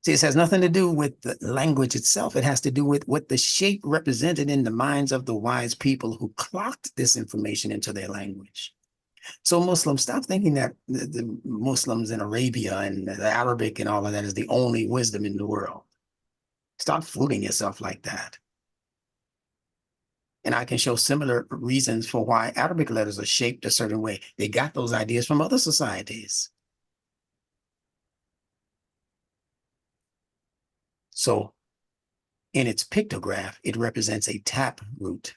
See, this has nothing to do with the language itself. It has to do with what the shape represented in the minds of the wise people who clocked this information into their language. So Muslims, stop thinking that the Muslims in Arabia and the Arabic and all of that is the only wisdom in the world. Stop fooling yourself like that. And I can show similar reasons for why Arabic letters are shaped a certain way. They got those ideas from other societies. So in its pictograph, it represents a tap root.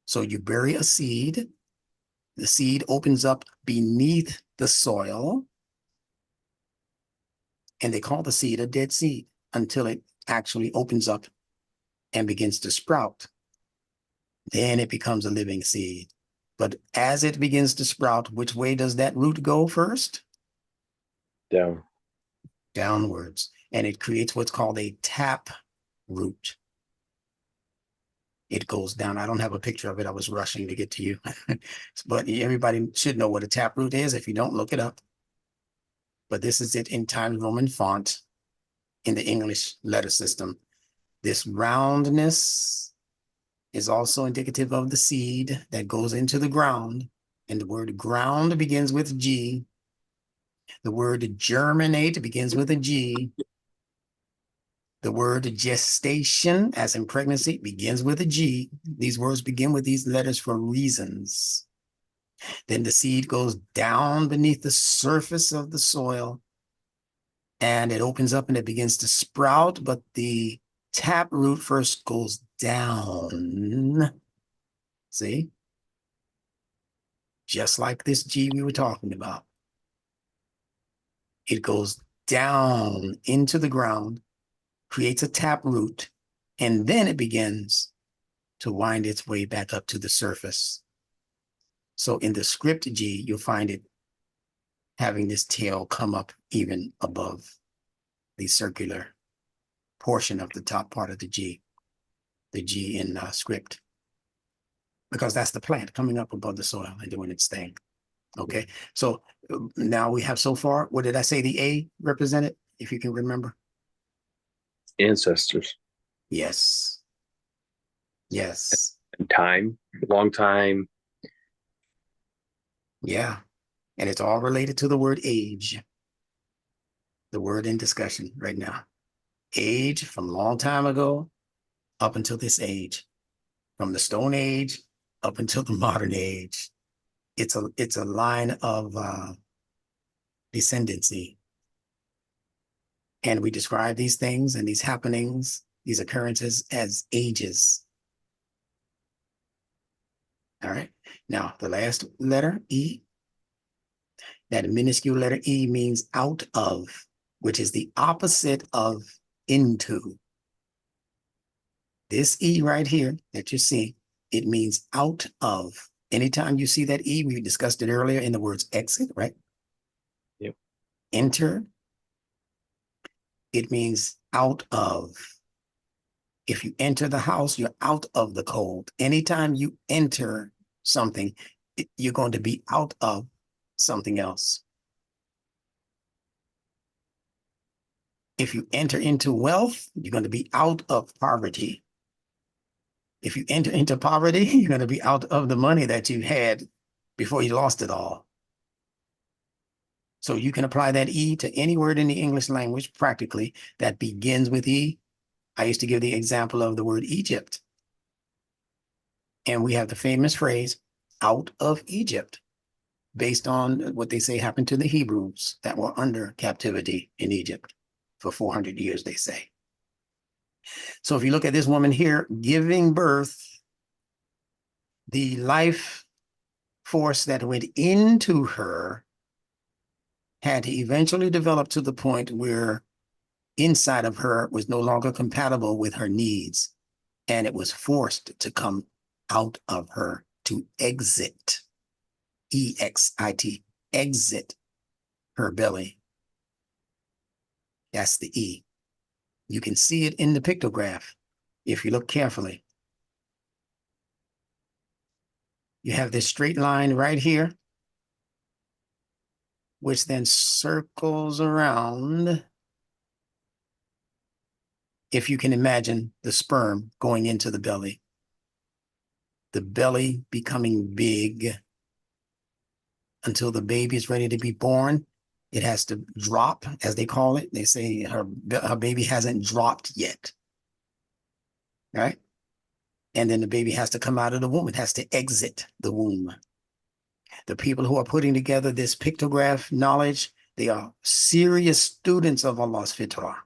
So you bury a seed, the seed opens up beneath the soil, and they call the seed a dead seed until it actually opens up and begins to sprout. Then it becomes a living seed. But as it begins to sprout, which way does that root go first? Down. Downwards. And it creates what's called a tap root. It goes down. I don't have a picture of it. I was rushing to get to you. But everybody should know what a tap root is. If you don't, look it up. But this is it in Times Roman font in the English letter system. This roundness is also indicative of the seed that goes into the ground. And the word ground begins with G. The word germinate begins with a G. The word gestation, as in pregnancy, begins with a G. These words begin with these letters for reasons. Then the seed goes down beneath the surface of the soil and it opens up and it begins to sprout, but the tap root first goes down. See? Just like this G we were talking about. It goes down into the ground, creates a tap root, and then it begins to wind its way back up to the surface. So in the script G, you'll find it having this tail come up even above the circular portion of the top part of the G in script, because that's the plant coming up above the soil and doing its thing. Okay, so now we have so far, what did I say the A represented, if you can remember? Ancestors. Yes. Yes. And time, long time. Yeah. And it's all related to the word age. The word in discussion right now. Age from a long time ago up until this age. From the Stone Age up until the modern age. It's a line of descendancy. And we describe these things and these happenings, these occurrences as ages. All right. Now, the last letter, E, that minuscule letter E means out of, which is the opposite of into. This E right here that you see, it means out of. Anytime you see that E, we discussed it earlier in the words exit, right? Yep. Enter, it means out of. If you enter the house, you're out of the cold. Anytime you enter something, you're going to be out of something else. If you enter into wealth, you're going to be out of poverty. If you enter into poverty, you're going to be out of the money that you had before you lost it all. So you can apply that E to any word in the English language practically that begins with E. I used to give the example of the word Egypt. And we have the famous phrase, out of Egypt, based on what they say happened to the Hebrews that were under captivity in Egypt for 400 years, they say. So if you look at this woman here giving birth, the life force that went into her had to eventually develop to the point where inside of her was no longer compatible with her needs, and it was forced to come out of her, to exit, E-X-I-T, exit her belly. That's the E. You can see it in the pictograph if you look carefully. You have this straight line right here, which then circles around. If you can imagine the sperm going into the belly becoming big until the baby is ready to be born. It has to drop, as they call it. They say her baby hasn't dropped yet, right? And then the baby has to come out of the womb. It has to exit the womb. The people who are putting together this pictograph knowledge, they are serious students of Allah's fitrah,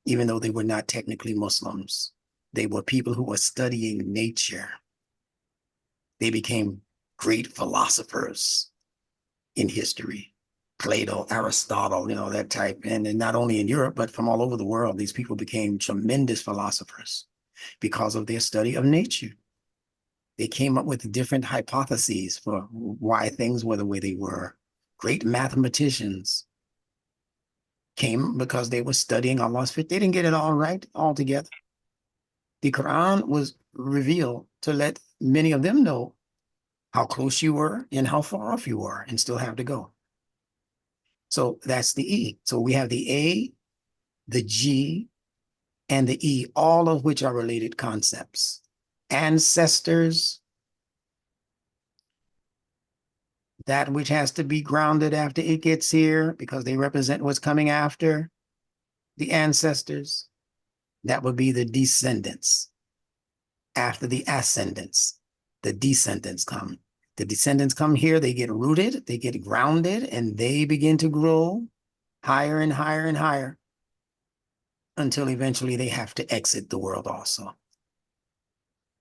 even though they were not technically Muslims. They were people who were studying nature. They became great philosophers in history. Plato, Aristotle, that type. And not only in Europe, but from all over the world, these people became tremendous philosophers because of their study of nature. They came up with different hypotheses for why things were the way they were. Great mathematicians came because they were studying Allah's fitrah. They didn't get it all right altogether. The Quran was revealed to let many of them know how close you were and how far off you were and still have to go. So that's the E. So we have the A, the G, and the E, all of which are related concepts. Ancestors, that which has to be grounded after it gets here because they represent what's coming after the ancestors. That would be the descendants. After the ascendants, the descendants come. The descendants come here, they get rooted, they get grounded, and they begin to grow higher and higher and higher until eventually they have to exit the world also.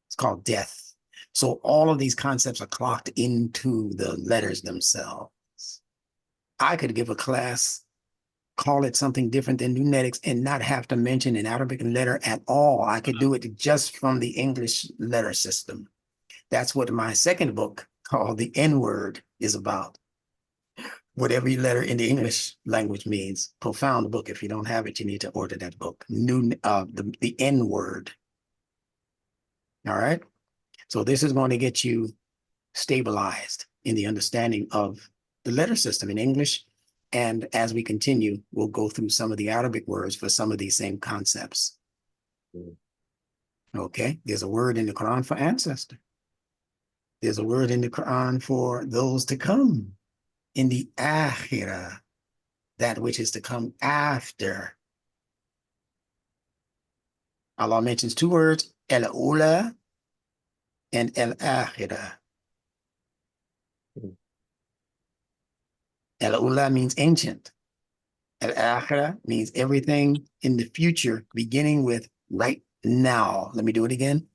It's called death. So all of these concepts are clocked into the letters themselves. I could give a class, call it something different than Nunetics, and not have to mention an Arabic letter at all. I could do it just from the English letter system. That's what my second book called The N-Word is about. What every letter in the English language means. Profound book. If you don't have it, you need to order that book. The N-Word. All right. So this is going to get you stabilized in the understanding of the letter system in English. And as we continue, we'll go through some of the Arabic words for some of these same concepts. Okay. There's a word in the Quran for ancestor. There's a word in the Quran for those to come in the akhirah, that which is to come after. Allah mentions two words, el-ula and el-akhirah. El-ula means ancient. El-akhirah means everything in the future, beginning with right now. Let me do it again,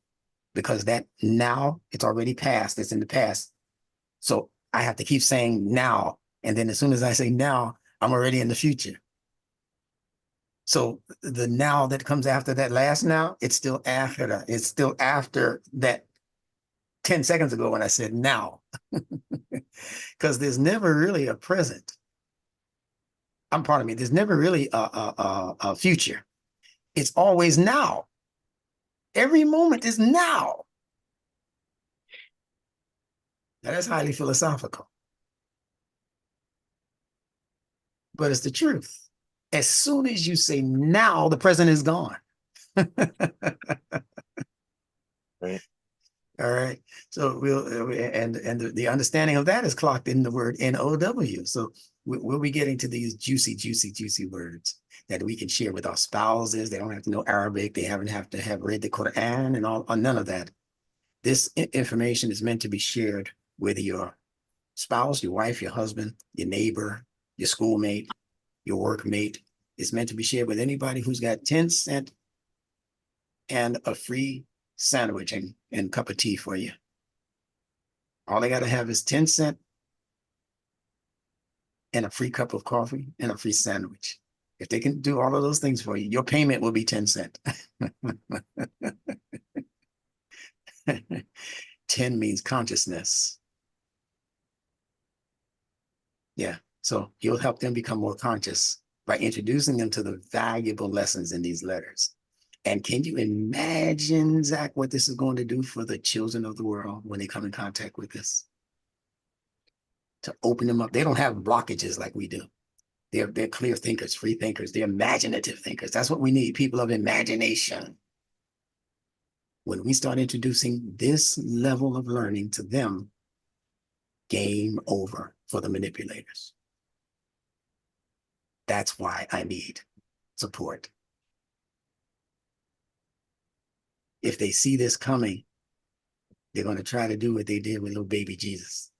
because that now, it's already past, it's in the past. So I have to keep saying now. And then as soon as I say now, I'm already in the future. So the now that comes after that last now, it's still akhirah. It's still after that 10 seconds ago when I said now. Because there's never really a present. Pardon me, there's never really a future. It's always now. Every moment is now. Now that's highly philosophical. But it's the truth. As soon as you say now, the present is gone. Right. All right. So the understanding of that is clocked in the word NOW. So we'll be getting to these juicy words that we can share with our spouses. They don't have to know Arabic. They haven't have to have read the Quran and all, none of that. This information is meant to be shared with your spouse, your wife, your husband, your neighbor, your schoolmate, your workmate. It's meant to be shared with anybody who's got 10 cents and a free sandwich and cup of tea for you. All they got to have is 10 cents and a free cup of coffee and a free sandwich. If they can do all of those things for you, your payment will be 10 cents. 10 means consciousness. Yeah. So you'll help them become more conscious by introducing them to the valuable lessons in these letters. And can you imagine, Zach, what this is going to do for the children of the world when they come in contact with this? To open them up. They don't have blockages like we do. They're clear thinkers, free thinkers. They're imaginative thinkers. That's what we need, people of imagination. When we start introducing this level of learning to them, game over for the manipulators. That's why I need support. If they see this coming, they're going to try to do what they did with little baby Jesus.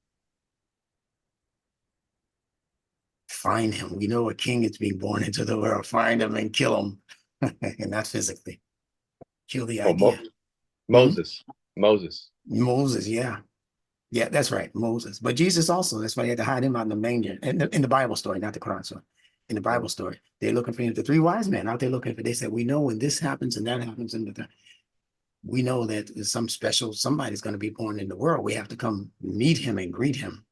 Find him. We know a king is being born into the world. Find him and kill him. And not physically. Kill the idea. Moses. Moses, yeah. Yeah, that's right, Moses. But Jesus also, that's why he had to hide him out in the manger. In the Bible story, not the Quran story. In the Bible story, they're looking for him. The three wise men out there looking for, they said, we know when this happens and that happens, and we know that there's some special, somebody's going to be born in the world. We have to come meet him and greet him.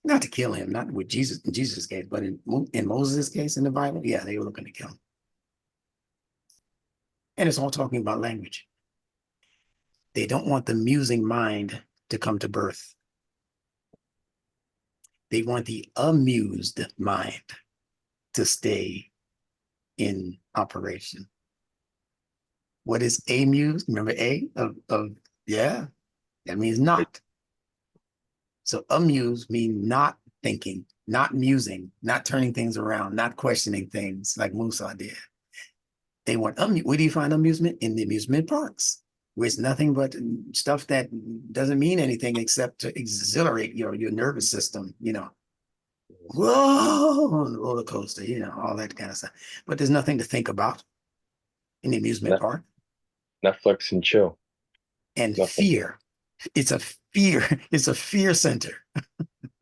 Not to kill him, not with Jesus in Jesus' case, but in Moses' case in the Bible, yeah, they were looking to kill him. And it's all talking about language. They don't want the musing mind to come to birth. They want the amused mind to stay in operation. What is amused? Remember A yeah, that means not. So amused means not thinking, not musing, not turning things around, not questioning things like Musa did. They want, where do you find amusement? In the amusement parks, where it's nothing but stuff that doesn't mean anything except to exhilarate your nervous system, whoa, on the roller coaster, all that kind of stuff. But there's nothing to think about in the amusement Net- park. Netflix and chill. And Nothing. fear. It's a fear, it's a fear center.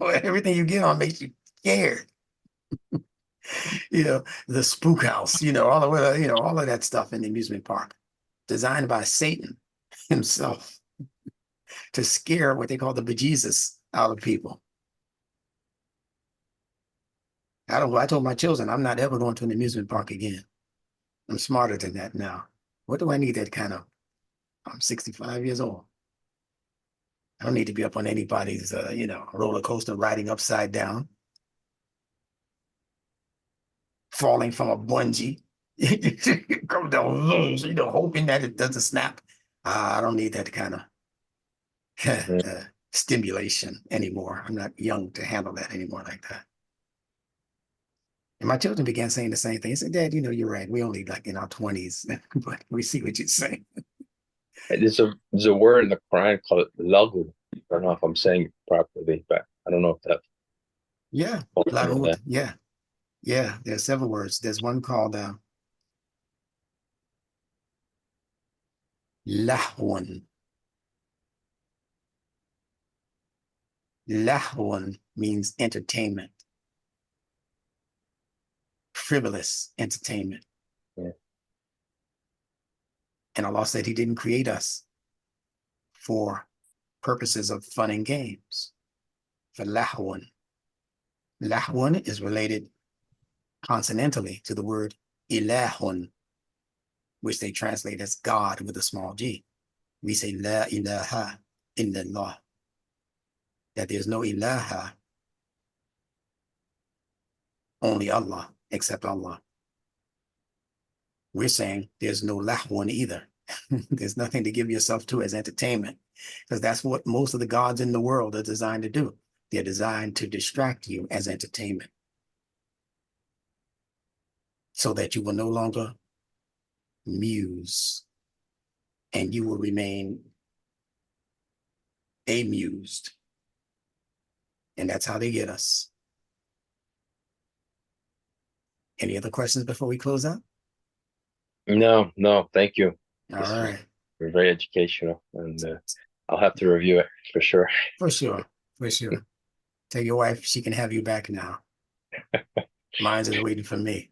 Everything you get on makes you scared. The spook house, all of that stuff in the amusement park, designed by Satan himself to scare what they call the bejesus out of people. I told my children, I'm not ever going to an amusement park again. I'm smarter than that now. What do I need that kind of? I'm 65 years old. I don't need to be up on anybody's, roller coaster riding upside down, falling from a bungee, come down, hoping that it doesn't snap. I don't need that kind of Mm. stimulation anymore. I'm not young to handle that anymore like that. And my children began saying the same thing. They said, Dad, you're right. We only like in our 20s, but we see what you're saying. There's a word in the Quran called lagu. I don't know if I'm saying it properly, but I don't know if that Yeah. falls under Lagut. that. Yeah. Yeah. There's several words. There's one called lahwun. Lahwun means entertainment, frivolous entertainment. Yeah. And Allah said he didn't create us for purposes of fun and games, for lahwun. Lahwun is related consonantally to the word ilahun, which they translate as God with a small g. We say la ilaha illallah, that there's no ilaha, only Allah, except Allah. We're saying there's no lahwun either. There's nothing to give yourself to as entertainment, because that's what most of the gods in the world are designed to do. They're designed to distract you as entertainment so that you will no longer muse and you will remain amused. And that's how they get us. Any other questions before we close out? No, thank you. All This was right. very educational, and I'll have to review it for sure. For sure. For sure. Tell your wife she can have you back now. Mine's is waiting for me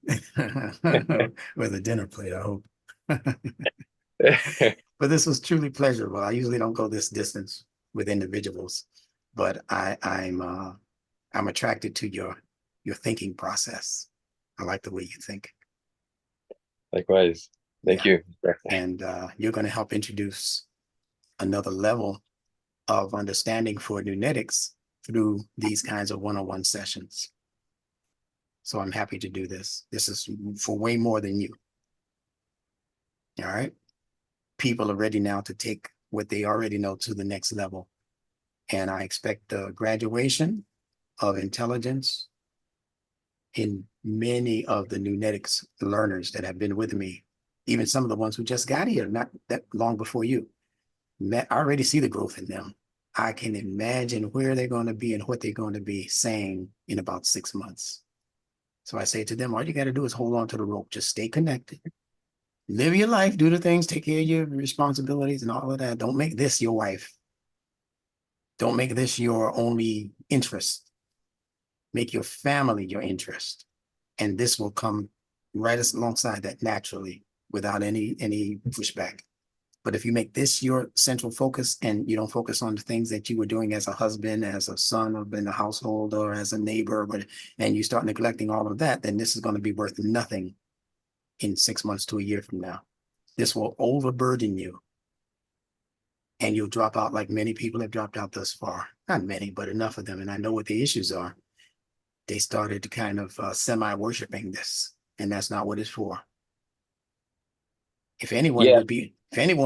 with a dinner plate, I hope. But this was truly pleasurable. I usually don't go this distance with individuals, but I'm attracted to your thinking process. I like the way you think. Likewise. Thank you. And you're going to help introduce another level of understanding for Nunetics through these kinds of one-on-one sessions. So I'm happy to do this. This is for way more than you. All right. People are ready now to take what they already know to the next level. And I expect the graduation of intelligence in many of the Nunetics learners that have been with me, even some of the ones who just got here, not that long before you. I already see the growth in them. I can imagine where they're going to be and what they're going to be saying in about 6 months. So I say to them, all you got to do is hold on to the rope. Just stay connected. Live your life, do the things, take care of your responsibilities and all of that. Don't make this your wife. Don't make this your only interest. Make your family your interest. And this will come right alongside that naturally without any pushback. But if you make this your central focus and you don't focus on the things that you were doing as a husband, as a son, or in the household, or as a neighbor, and you start neglecting all of that, then this is going to be worth nothing in 6 months to a year from now. This will overburden you. And you'll drop out like many people have dropped out thus far. Not many, but enough of them. And I know what the issues are. They started to kind of semi-worshiping this, and that's not what it's for. If anyone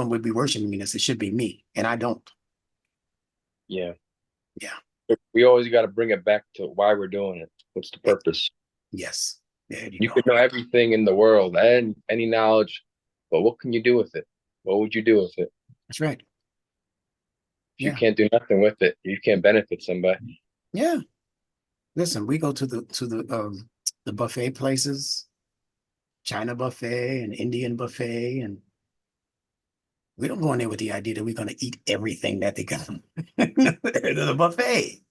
would be worshiping this, it should be me, and I don't. Yeah. Yeah. We always got to bring it back to why we're doing it. What's the purpose? Yes. There you You go. could know everything in the world and any knowledge, but what can you do with it? What would you do with it? That's right. If you Yeah. can't do nothing with it, you can't benefit somebody. Yeah. Listen, we go to the buffet places, China buffet and Indian buffet, and we don't go in there with the idea that we're going to eat everything that they got in the buffet.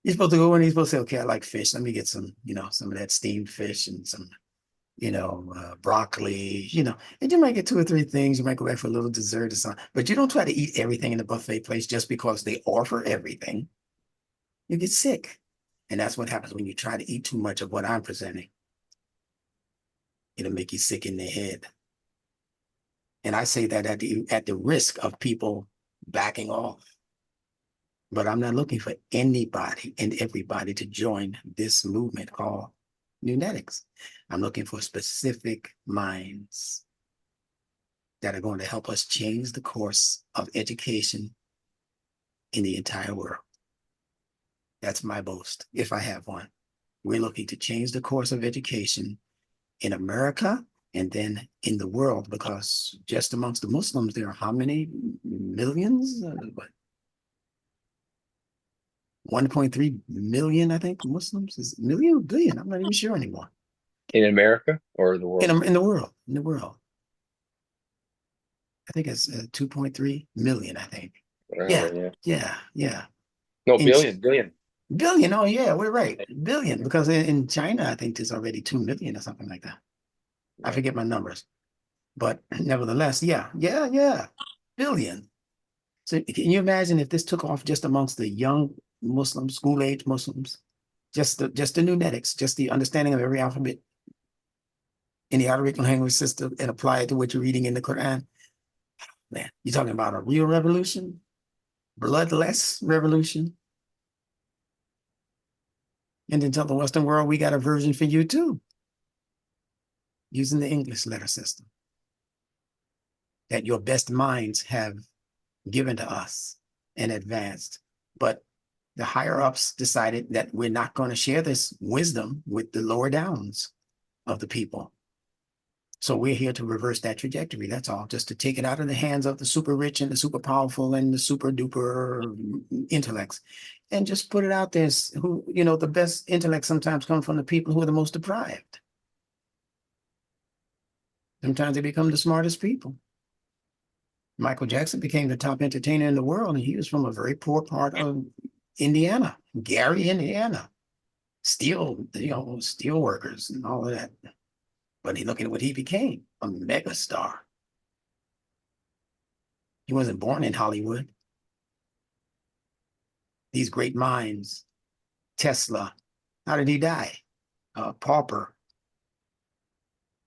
You're supposed to go in, you're supposed to say, okay, I like fish. Let me get some, some of that steamed fish and some, broccoli, and you might get two or three things. You might go back for a little dessert or something, but you don't try to eat everything in the buffet place just because they offer everything. You get sick. And that's what happens when you try to eat too much of what I'm presenting. It'll make you sick in the head. And I say that at the risk of people backing off. But I'm not looking for anybody and everybody to join this movement called Nunetics. I'm looking for specific minds that are going to help us change the course of education in the entire world. That's my boast, if I have one. We're looking to change the course of education in America and then in the world, because just amongst the Muslims, there are how many millions? 1.3 million, I think, Muslims. Is million or billion? I'm not even sure anymore. In America or the world? In the world, I think it's 2.3 million. I think. Yeah, Yeah. yeah. No, In billion. billion. Oh yeah, we're right. Billion, because in China, I think there's already 2 million or something like that. I Right. forget my numbers, but nevertheless, yeah. Billion. So can you imagine if this took off just amongst the young Muslims, school age Muslims, just the Nunetics, just the understanding of every alphabet in the Arabic language system and apply it to what you're reading in the Quran? Man, you're talking about a real revolution, bloodless revolution. And then tell the Western world we got a version for you too, using the English letter system that your best minds have given to us and advanced. But the higher ups decided that we're not going to share this wisdom with the lower downs of the people. So we're here to reverse that trajectory. That's all, just to take it out of the hands of the super rich and the super powerful and the super duper intellects, and just put it out there. Who, the best intellect sometimes come from the people who are the most deprived. Sometimes they become the smartest people. Michael Jackson became the top entertainer in the world, and he was from a very poor part of Indiana, Gary, Indiana. Steel workers and all of that. But look at what he became, a megastar. He wasn't born in Hollywood. These great minds, Tesla, how did he die? Pauper.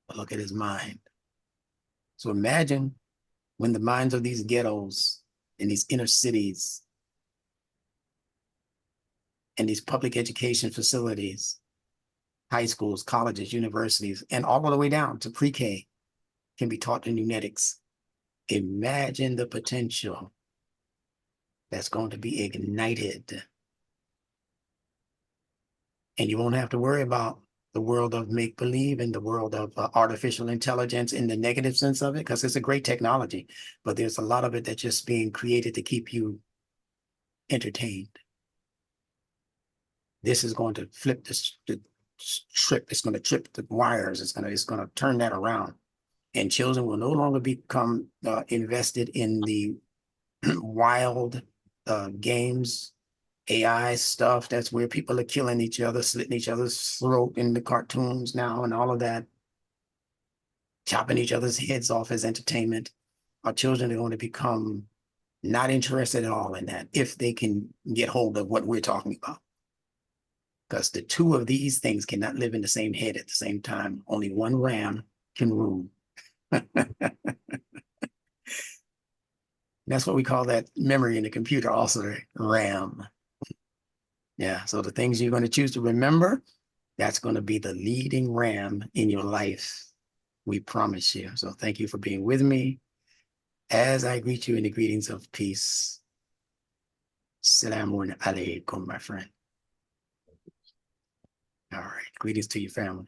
But look at his mind. So imagine when the minds of these ghettos and these inner cities and these public education facilities, high schools, colleges, universities, and all the way down to pre-K can be taught in Nunetics. Imagine the potential that's going to be ignited. And you won't have to worry about the world of make-believe and the world of artificial intelligence in the negative sense of it, because it's a great technology, but there's a lot of it that's just being created to keep you entertained. This is going to flip the trip. It's going to trip the wires. It's going to turn that around. And children will no longer become invested in the wild games, AI stuff. That's where people are killing each other, slitting each other's throat in the cartoons now and all of that, chopping each other's heads off as entertainment. Our children are going to become not interested at all in that if they can get hold of what we're talking about. Because the two of these things cannot live in the same head at the same time. Only one RAM can rule. That's what we call that memory in the computer, also RAM. Yeah, so the things you're going to choose to remember, that's going to be the leading RAM in your life. We promise you. So thank you for being with me as I greet you in the greetings of peace. Assalamu alaikum, my friend. All right. Greetings to your family.